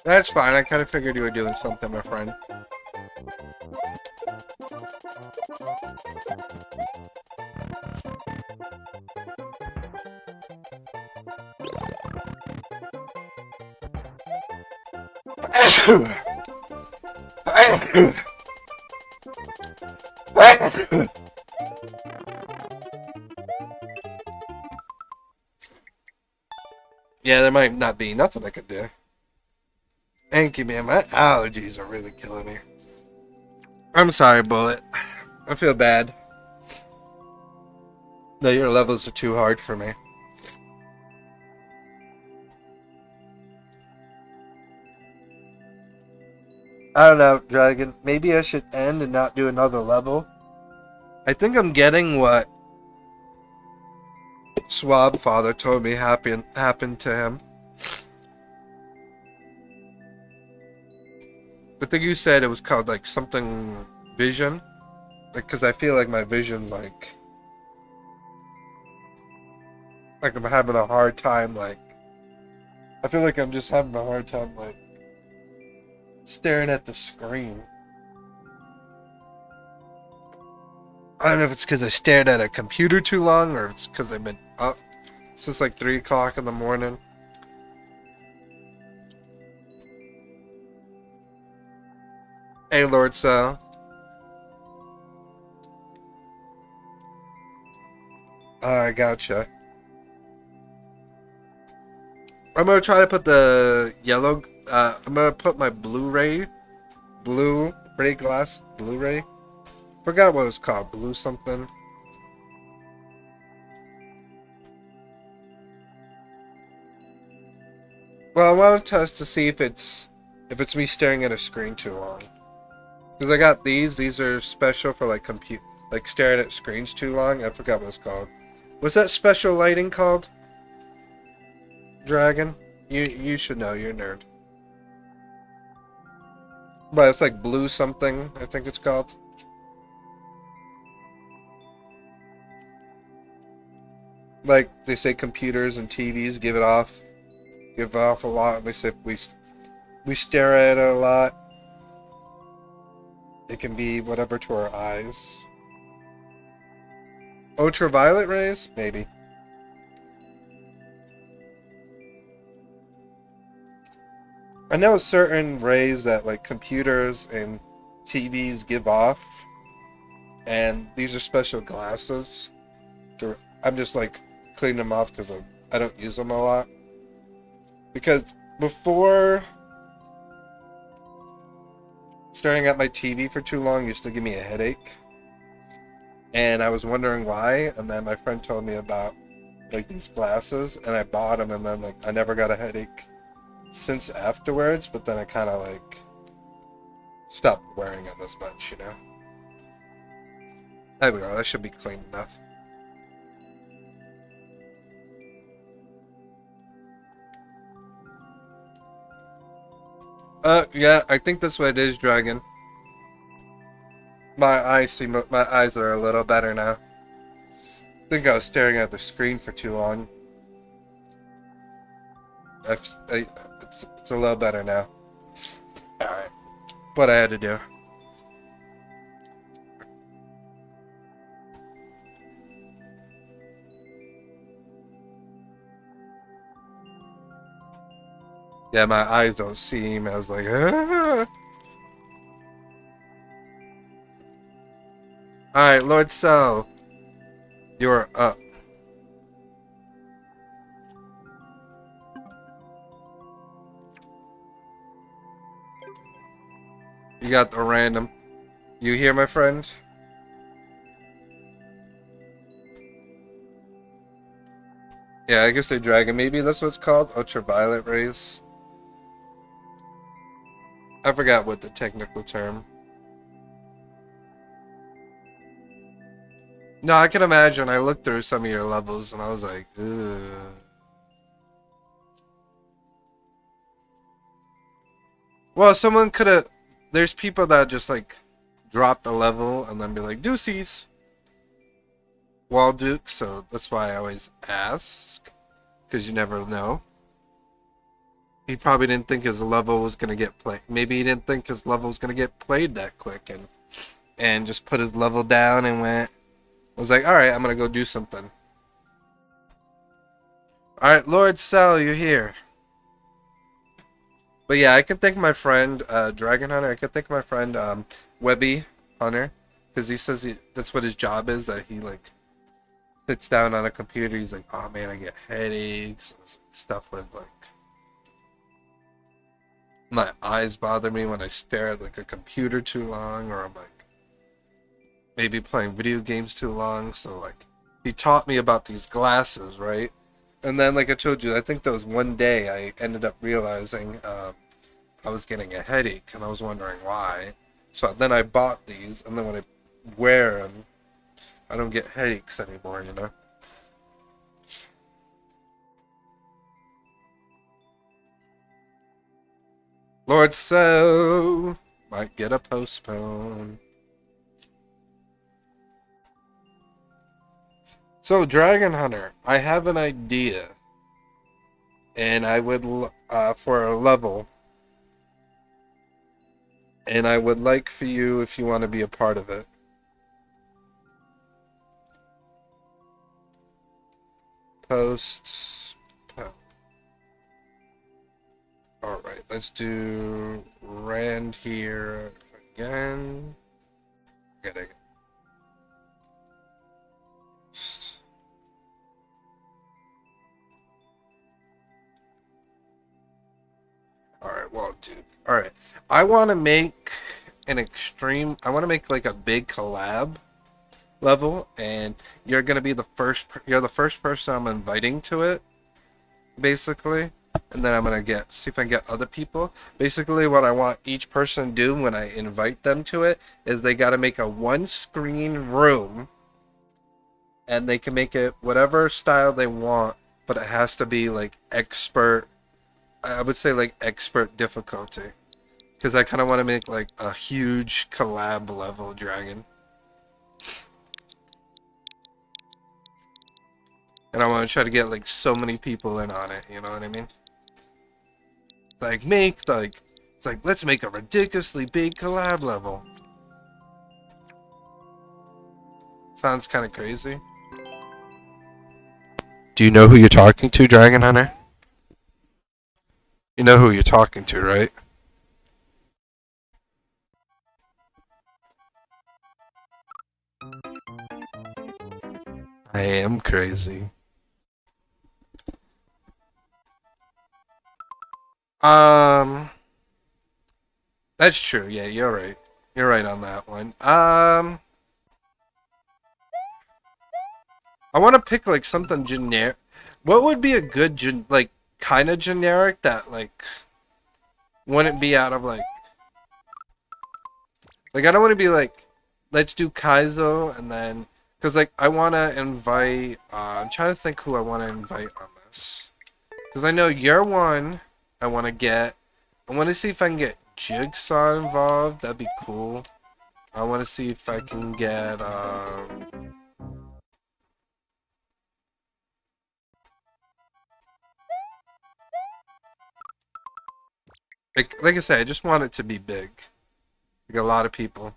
That's fine. I kind of figured you were doing something, my friend. Yeah, there might not be nothing I could do. Thank you, man. My allergies are really killing me. I'm sorry, Bullet. I feel bad. No, your levels are too hard for me. I don't know, Dragon. Maybe I should end and not do another level. I think I'm getting what Swab Father told me happened to him. I think you said it was called like something vision. Like, cause I feel like my vision's like I'm having a hard time. Like, I feel like I'm just having a hard time like staring at the screen. I don't know if it's because I stared at a computer too long or it's because I've been up since like 3 o'clock in the morning. Hey, Lord So. I gotcha. I'm gonna try to put the yellow. I'm gonna put my Blu-ray glass Blu-ray. Forgot what it was called. Blue something. Well, I want to test to see if it's me staring at a screen too long. Because I got these. These are special for like like staring at screens too long. I forgot what it's called. What's that special lighting called? Dragon? You should know. You're a nerd. But it's like blue something. I think it's called. Like they say, computers and TVs give off a lot. They say we stare at it a lot. It can be whatever to our eyes. Ultraviolet rays? Maybe. I know certain rays that like computers and TVs give off, and these are special glasses. I'm just like cleaning them off because I don't use them a lot. Because before, staring at my TV for too long used to give me a headache. And I was wondering why, and then my friend told me about like these glasses, and I bought them, and then like I never got a headache since afterwards, but then I kind of like stopped wearing them as much, you know. There we go, that should be clean enough. Yeah, I think that's what it is, Dragon. My eyes are a little better now. I think I was staring at the screen for too long. It's a little better now. Alright. What I had to do. Yeah, my eyes don't see him. I was like, ah. Alright, Lord Cell. You're up. You got the random. You here, my friend? Yeah, I guess they dragon. Maybe that's what it's called. Ultraviolet rays. I forgot what the technical term. No, I can imagine. I looked through some of your levels and I was like, ugh. Well, someone could have. There's people that just like drop the level and then be like, deuces. Wall Duke, so that's why I always ask. Because you never know. He probably didn't think his level was going to get played. Maybe he didn't think his level was going to get played that quick and just put his level down and was like, alright, I'm going to go do something. Alright, Lord Cell, you're here. But yeah, I can thank my friend, Dragon Hunter. I can thank my friend, Webby Hunter. Because he says that's what his job is, that he, like, sits down on a computer. He's like, oh man, I get headaches. Stuff with, like, my eyes bother me when I stare at, like, a computer too long. Or I'm, like, maybe playing video games too long. So, like, he taught me about these glasses, right? And then, like I told you, I think that was one day I ended up realizing I was getting a headache, and I was wondering why. So then I bought these, and then when I wear them, I don't get headaches anymore, you know? Lord So might get a postpone. So, Dragon Hunter, I have an idea. And I would, for a level. And I would like for you, if you want to be a part of it. Posts. Alright, let's do Rand here again. Get Alright, well, dude. Alright. I want to make an extreme. I want to make like a big collab level, and you're going to be the first. You're the first person I'm inviting to it, basically. And then I'm going to see if I can get other people. Basically, what I want each person to do when I invite them to it is they got to make a one screen room, and they can make it whatever style they want, but it has to be like expert. I would say like expert difficulty, because I kind of want to make like a huge collab level dragon, and I want to try to get like so many people in on it. You know what I mean? It's like let's make a ridiculously big collab level. Sounds kind of crazy. Do you know who you're talking to, Dragon Hunter? You know who you're talking to, right? I am crazy. That's true. Yeah, you're right. You're right on that one. I want to pick like something generic. What would be a good like kind of generic that like wouldn't be out of like I don't want to be like, let's do Kaizo and then, because like I want to invite. I'm trying to think who I want to invite on this, because I know you're one. I want to get. I want to see if I can get Jigsaw involved. That'd be cool. I want to see if I can get. Like I said, I just want it to be big. Like a lot of people.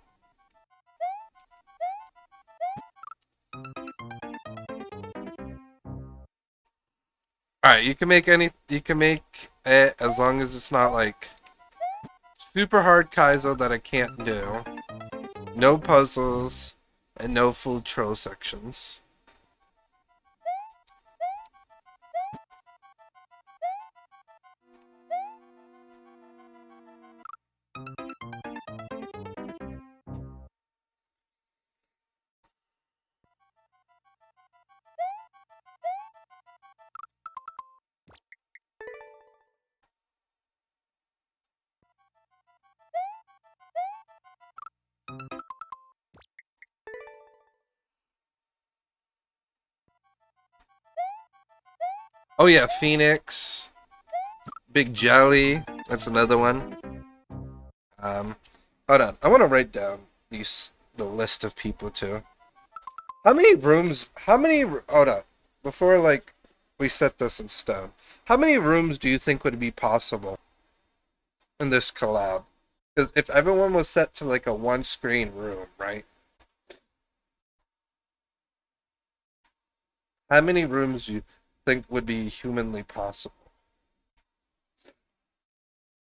Alright, you can make it as long as it's not like super hard Kaizo that I can't do. No puzzles and no full troll sections. Oh yeah, Phoenix, Big Jelly, that's another one. Um, Hold on, I want to write down the list of people too. How many rooms? Hold on, before like we set this in stone. How many rooms do you think would be possible in this collab? Because if everyone was set to like a one screen room, right? How many rooms do you think would be humanly possible?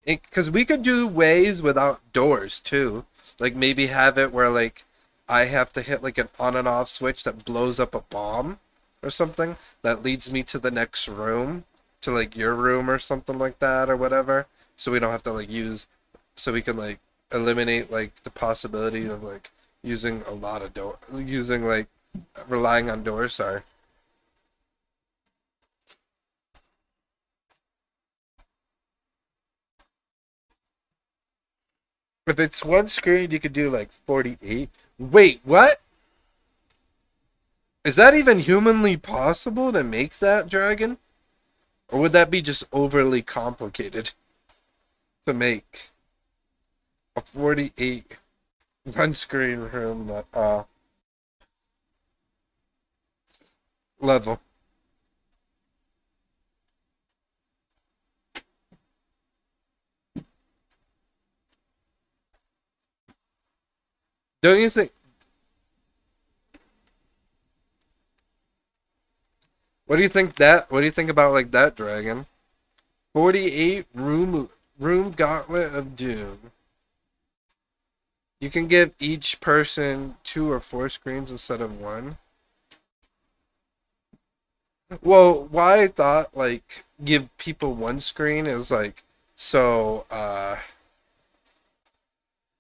Because we could do ways without doors too. Like maybe have it where like I have to hit like an on and off switch that blows up a bomb or something that leads me to the next room, to like your room or something like that or whatever. So we don't have to like use, so we can like eliminate like the possibility of like using a lot of using like relying on doors. Sorry. If it's one screen, you could do like 48. Wait, what? Is that even humanly possible to make that dragon? Or would that be just overly complicated to make? A 48 one screen room that level. Don't you think what do you think about like that dragon? 48 room gauntlet of doom. You can give each person 2 or 4 screens instead of one. Well, why I thought like give people one screen is like so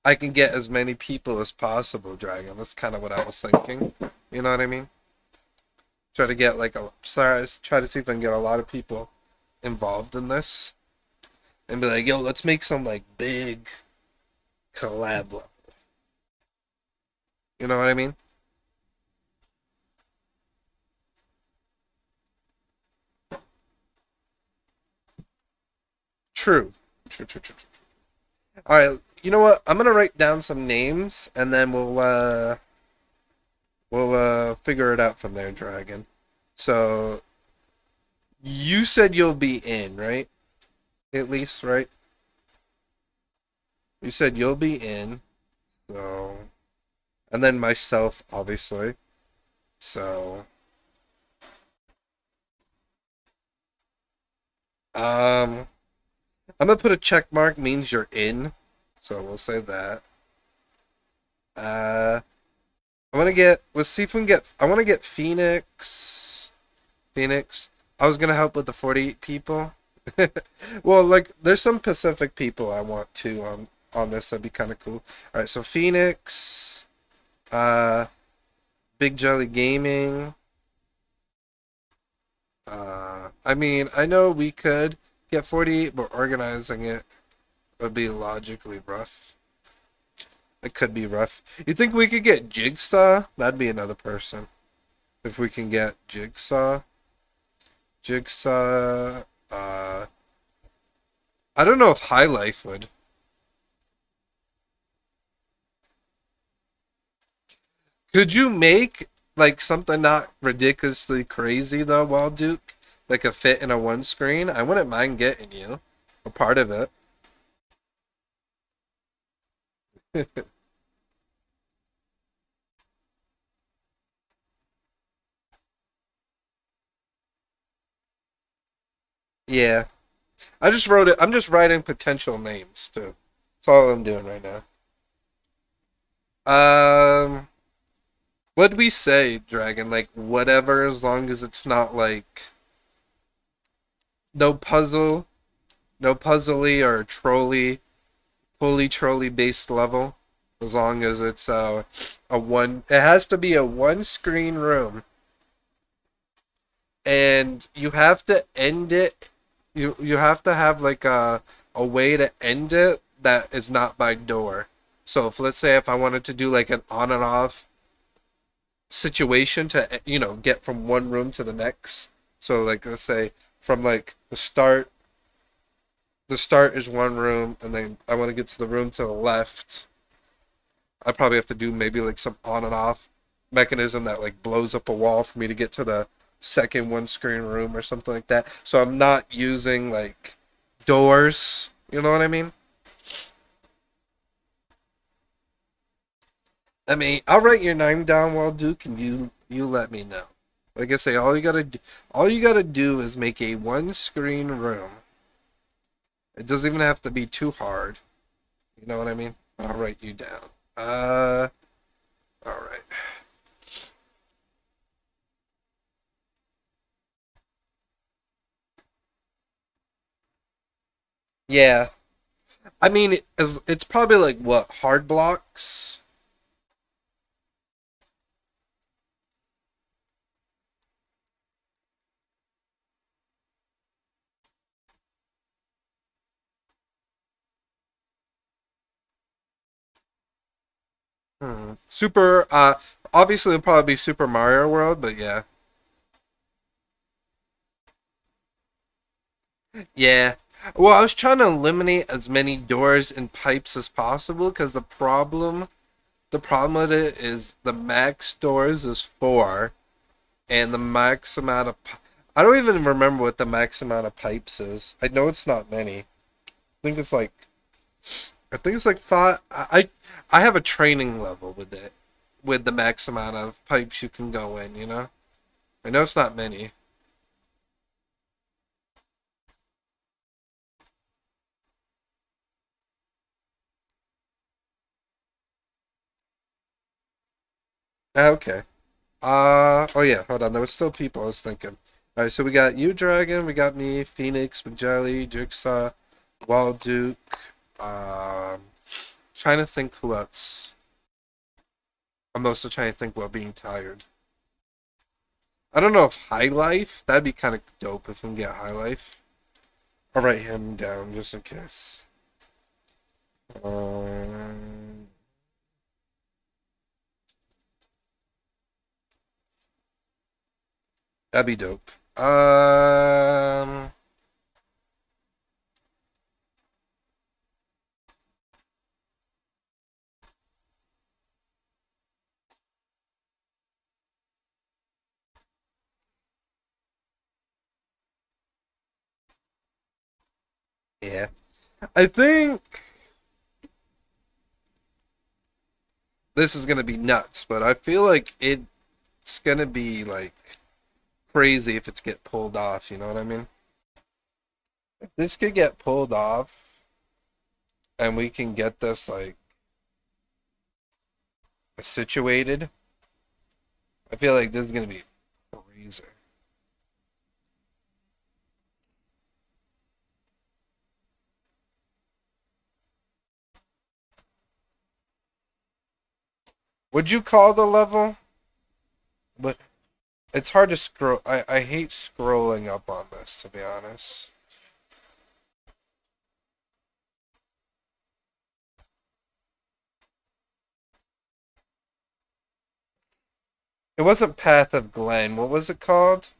I can get as many people as possible, Dragon. That's kind of what I was thinking. You know what I mean? Try to get like a sorry, try to see if I can get a lot of people involved in this and be like, yo, let's make some like big collab level. You know what I mean? True. True. All right, you know what? I'm gonna write down some names and then we'll figure it out from there, Dragon. So you said you'll be in, right? At least, right? You said you'll be in. So and then myself, obviously. So um I'm gonna put a check mark means you're in. So we'll say that. Uh let's see if we can get I wanna get Phoenix. Phoenix. I was gonna help with the 48 people. Well, like there's some Pacific people I want to on this. That'd be kind of cool. All right, so Phoenix, uh, Big Jelly Gaming. I mean, I know we could get 48, but organizing it would be logically rough. It could be rough. You think we could get Jigsaw? That'd be another person. If we can get Jigsaw. Jigsaw, I don't know if High Life would. Could you make like something not ridiculously crazy though, Wild Duke? Like a fit in a one screen? I wouldn't mind getting you a part of it. Yeah. I just wrote it. I'm just writing potential names too. That's all I'm doing right now. Um, what'd we say, Dragon? Like whatever, as long as it's not like no puzzle, no puzzly or trolley, fully trolley based level. As long as it's a one, it has to be a one screen room, and you have to end it. You have to have like a way to end it that is not by door. So if let's say if I wanted to do like an on and off situation to get from one room to the next. So like let's say from like the start is one room, and then I want to get to the room to the left. I probably have to do maybe like some on and off mechanism that like blows up a wall for me to get to the second one screen room or something like that. So I'm not using like doors. You know what I mean? I mean, I'll write your name down while Duke, and you let me know. Like I say, all you gotta do is make a one screen room. It doesn't even have to be too hard. You know what I mean? I'll write you down. All right. Yeah, I mean, it's probably like what hard blocks. Super. Obviously it'll probably be Super Mario World, but yeah, yeah. Well, I was trying to eliminate as many doors and pipes as possible because the problem with it is the max doors is four, and the max amount of I don't even remember what the max amount of pipes is. I know it's not many. think it's like I think it's like five. I have a training level with it, with the max amount of pipes you can go in. I know it's not many. Okay. Oh yeah. Hold on. There was still people I was thinking. All right. So we got you, Dragon. We got me, Phoenix, McJelly, Jigsaw, Wild Duke. Um, trying to think who else. I'm also trying to think while being tired. I don't know if High Life. That'd be kind of dope if we can get High Life. I'll write him down just in case. Um, that'd be dope. Yeah. I think this is gonna be nuts, but I feel like it's gonna be like crazy if it's get pulled off. You know what I mean? If this could get pulled off, and we can get this like situated, I feel like this is gonna be crazy. Would you call the level? But it's hard to scroll. I hate scrolling up on this, to be honest. It wasn't Path of Glen. What was it called?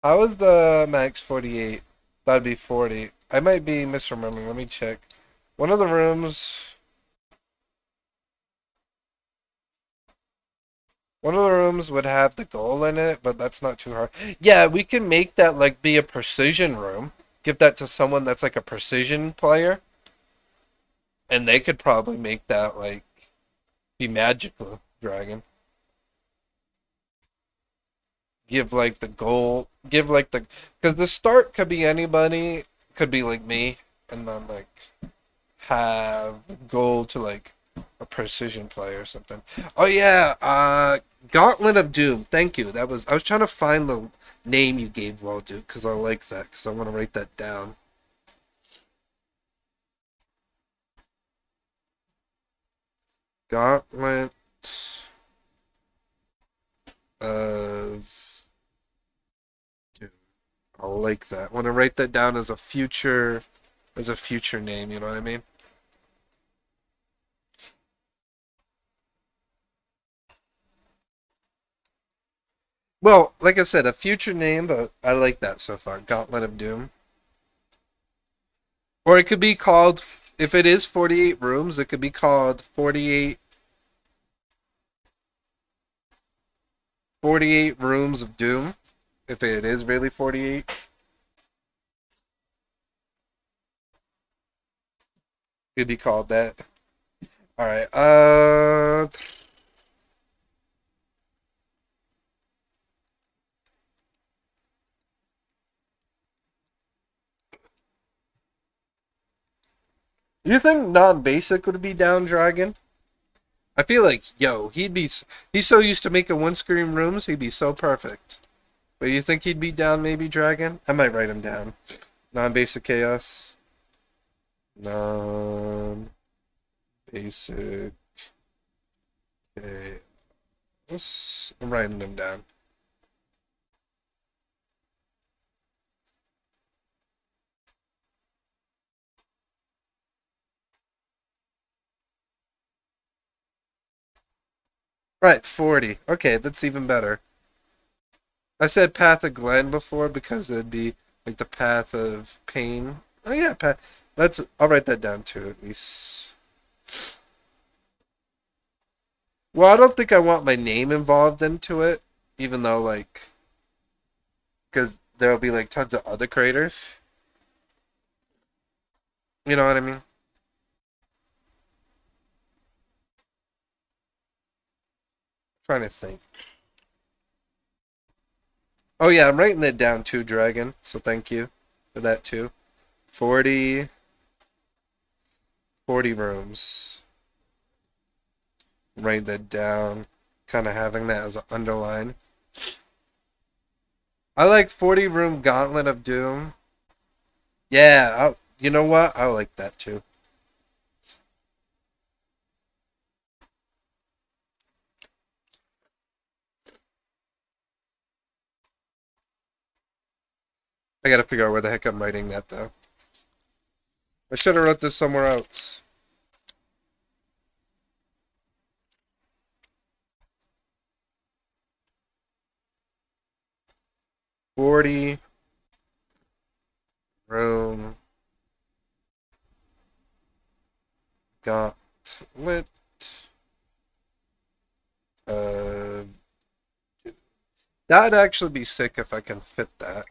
How was the max 48? That'd be 40. I might be misremembering. Let me check. One of the rooms. One of the rooms would have the goal in it, but that's not too hard. Yeah, we can make that like be a precision room. Give that to someone that's like a precision player. And they could probably make that like be magical dragon. Give like the goal, give like the, because the start could be anybody, could be like me, and then like have the goal to like a precision play or something. Oh yeah, Gauntlet of Doom. Thank you. That was, I was trying to find the name you gave Walduke because I like that because I want to write that down. Gauntlet of Doom. I like that. I want to write that down as a future name. You know what I mean? Well, like I said, a future name, but I like that so far. Gauntlet of Doom. Or it could be called, if it is 48 rooms, it could be called 48 Rooms of Doom. If it is really 48. Could be called that. Alright, you think non-basic would be down Dragon? I feel like, yo, he's so used to making one-screen rooms, he'd be so perfect. But you think he'd be down maybe Dragon? I might write him down. Non-basic chaos. Non-basic chaos. I'm writing them down. Right, 40. Okay, that's even better. I said Path of Glen before because it'd be like the path of pain. Oh yeah, path. I'll write that down too at least. Well, I don't think I want my name involved into it, even though like, because there'll be like tons of other creators. You know what I mean? Trying to think. Oh yeah, I'm writing that down too, Dragon. So thank you for that too. 40, 40 rooms. Write that down. Kind of having that as an underline. I like 40 room Gauntlet of Doom. Yeah, you know what? I like that too. I gotta figure out where the heck I'm writing that though. I should have wrote this somewhere else. Forty room Gauntlet. Uh, that'd actually be sick if I can fit that.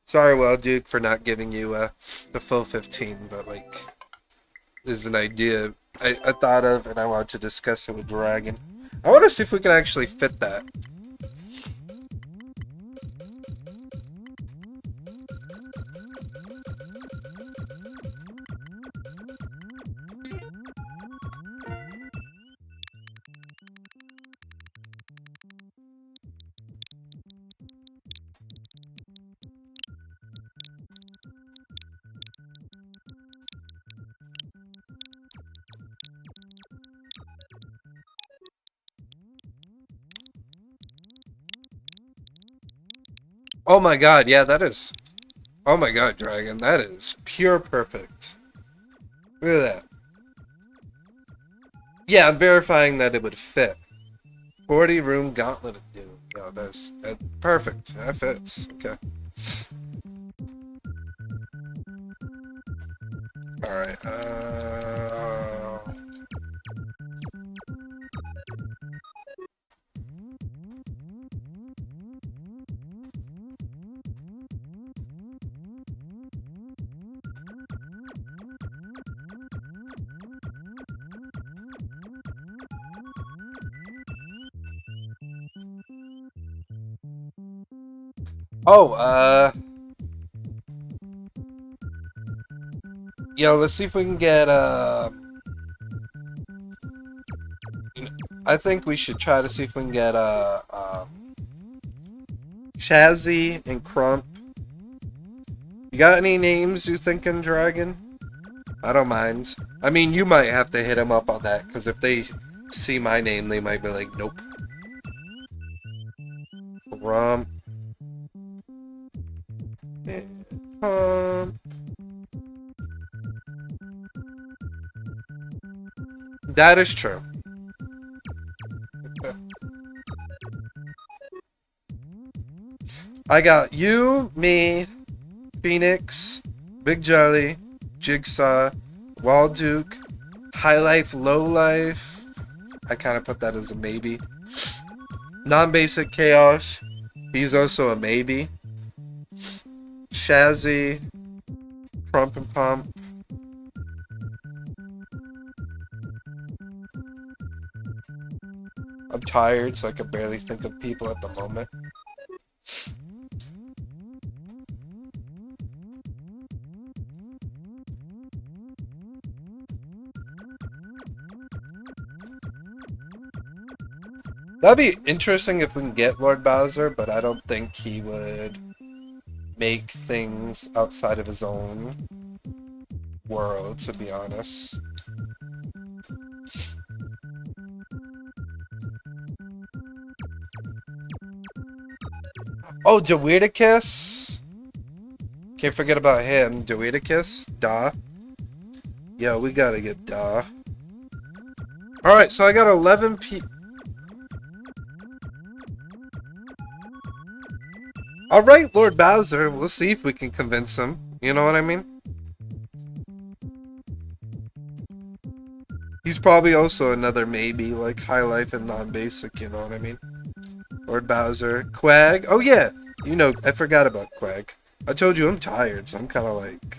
Sorry, well, Duke, for not giving you the full 15, but like, this is an idea I thought of and I want to discuss it with Dragon. I want to see if we can actually fit that. Oh my god, yeah, that is. Oh my god, Dragon, that is pure perfect. Look at that. Yeah, I'm verifying that it would fit. 40 room Gauntlet of Doom. No, that's perfect. That fits. Okay. Alright, Oh, yo, let's see if we can get, I think we should try to see if we can get, Chazzy and Crump. You got any names you thinking, Dragon? I don't mind. I mean, you might have to hit him up on that, because if they see my name, they might be like, nope. Crump. Crump. That is true. I got you, me, Phoenix, Big Jelly, Jigsaw, Walduke, High Life, Low Life. I kind of put that as a maybe. Non-basic Chaos. He's also a maybe. Shazzy, Crump and Pump. I'm tired, so I can barely think of people at the moment. That'd be interesting if we can get Lord Bowser, but I don't think he would make things outside of his own world, to be honest. Oh, Dewedicus? Can't forget about him. Dewedicus? Duh. Yo, we gotta get Duh. Alright, so I got 11 Alright, Lord Bowser. We'll see if we can convince him. You know what I mean? He's probably also another maybe, like High Life and non-basic, you know what I mean? Lord Bowser. Quag. Oh yeah! You know, I forgot about Quag. I told you I'm tired, so I'm kind of like...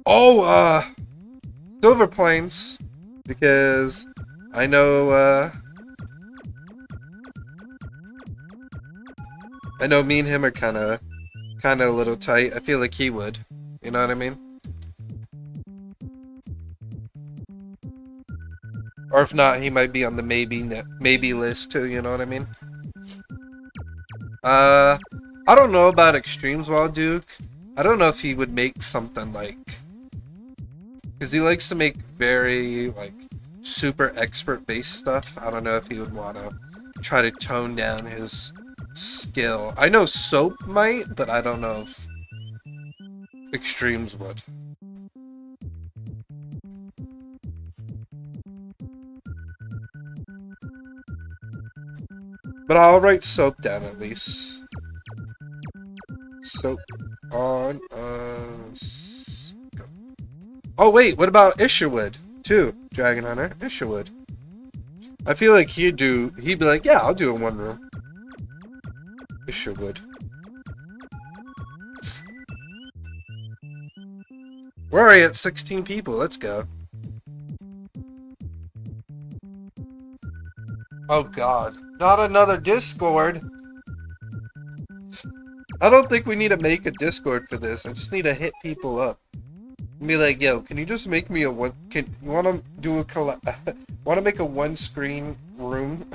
Oh, Silver Plains. Because I know, I know me and him are kind of a little tight. I feel like he would. You know what I mean? Or if not, he might be on the maybe list too, you know what I mean? I don't know about Extremes Walduke. I don't know if he would make something like... Because he likes to make very, like, super expert-based stuff. I don't know if he would want to try to tone down his skill. I know Soap might, but I don't know if Extremes would. But I'll write Soap down at least. Soap on us. Go. Oh wait, what about Isherwood too? Dragon Hunter, Isherwood. I feel like he'd be like, yeah, I'll do it in one room. Isherwood. We're already at 16 people. Let's go. Oh god. Not another Discord. I don't think we need to make a Discord for this. I just need to hit people up. And be like, yo, can you just make me a one... You want to do a want to make a one-screen room?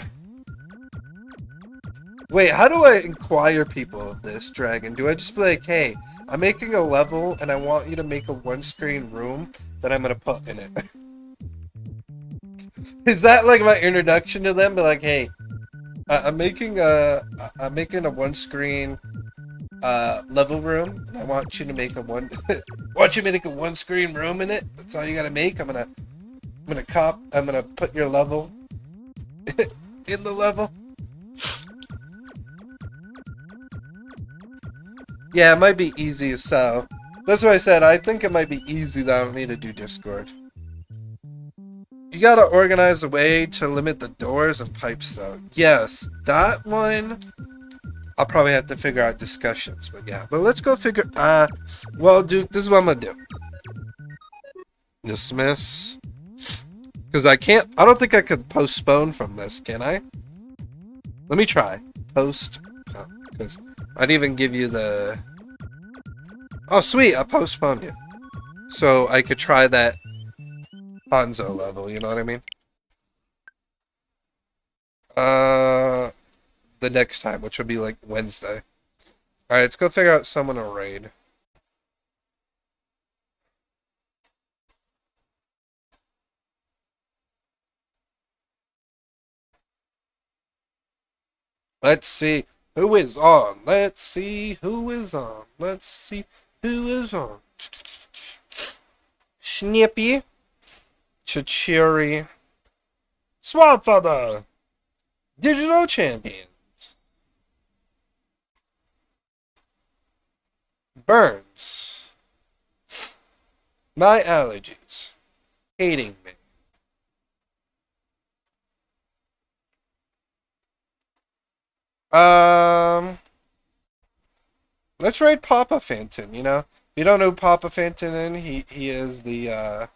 Wait, how do I inquire people of this, Dragon? Do I just be like, hey, I'm making a level and I want you to make a one-screen room that I'm going to put in it? Is that like my introduction to them? Be like, hey, I'm making a one-screen level room. And I want you to make a one-screen room in it. That's all you gotta make. I'm gonna put your level in the level. Yeah, it might be easy as so. That's what I said. I think it might be easy that I don't need to do Discord. You gotta organize a way to limit the doors and pipes, though. Yes, that one... I'll probably have to figure out discussions, but yeah. But let's go figure... well, Duke, this is what I'm gonna do. Dismiss. Because I don't think I could postpone from this, can I? Let me try. Because I'd even give you the... Oh, sweet, I postponed it. So I could try that Hanzo level, you know what I mean? Uh, the next time, which would be like Wednesday. Alright, let's go figure out someone to raid. Let's see who is on. Let's see who is on. Let's see who is on. Snippy. Chichiri. Swampfather. Digital Champions. Burns. My allergies. Hating me. Let's raid Papa Phantom, you know? If you don't know Papa Phantom, he is the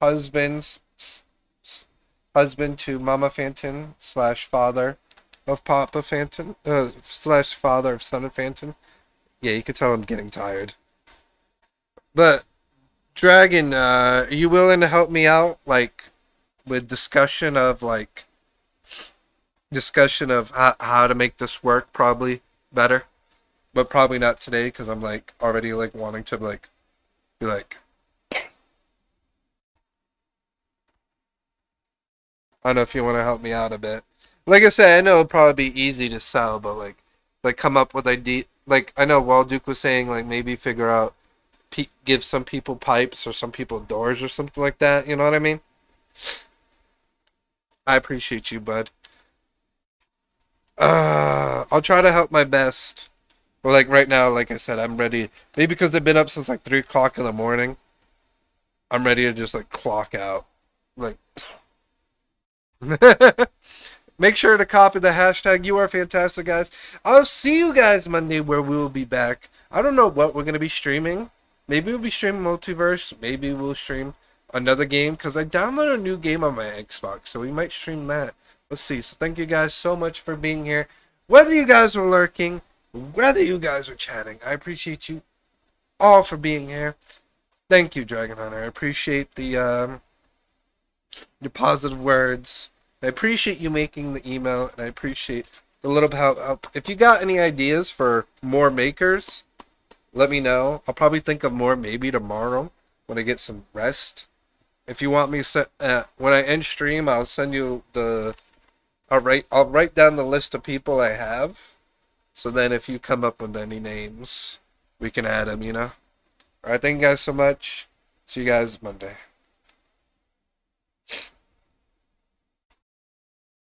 husband to Mama Phantom slash father of Papa Phantom slash father of Son of Phantom. Yeah, you can tell I'm getting tired. But Dragon, are you willing to help me out, like, with discussion of how to make this work probably better, but probably not today because I'm like already like wanting to like be like, I don't know if you want to help me out a bit. Like I said, I know it'll probably be easy to sell, but like come up with idea. Like I know Walduke was saying like maybe figure out give some people pipes or some people doors or something like that. You know what I mean? I appreciate you, bud. I'll try to help my best. But like right now, like I said, I'm ready. Maybe because I've been up since like 3 o'clock in the morning. I'm ready to just like clock out. Like, make sure to copy the hashtag. You are fantastic, guys. I'll see you guys Monday where we will be back. I don't know what we're gonna be streaming. Maybe we'll be streaming Multiverse. Maybe we'll stream another game because I downloaded a new game on my Xbox, so we might stream that. Let's see. So thank you guys so much for being here. Whether you guys were lurking, whether you guys were chatting, I appreciate you all for being here. Thank you, Dragon Hunter. I appreciate the positive words. I appreciate you making the email, and I appreciate the little help. If you got any ideas for more makers, let me know. I'll probably think of more maybe tomorrow when I get some rest. If you want me to when I end stream, I'll send you the. I'll write down the list of people I have. So then if you come up with any names, we can add them, you know? Alright, thank you guys so much. See you guys Monday.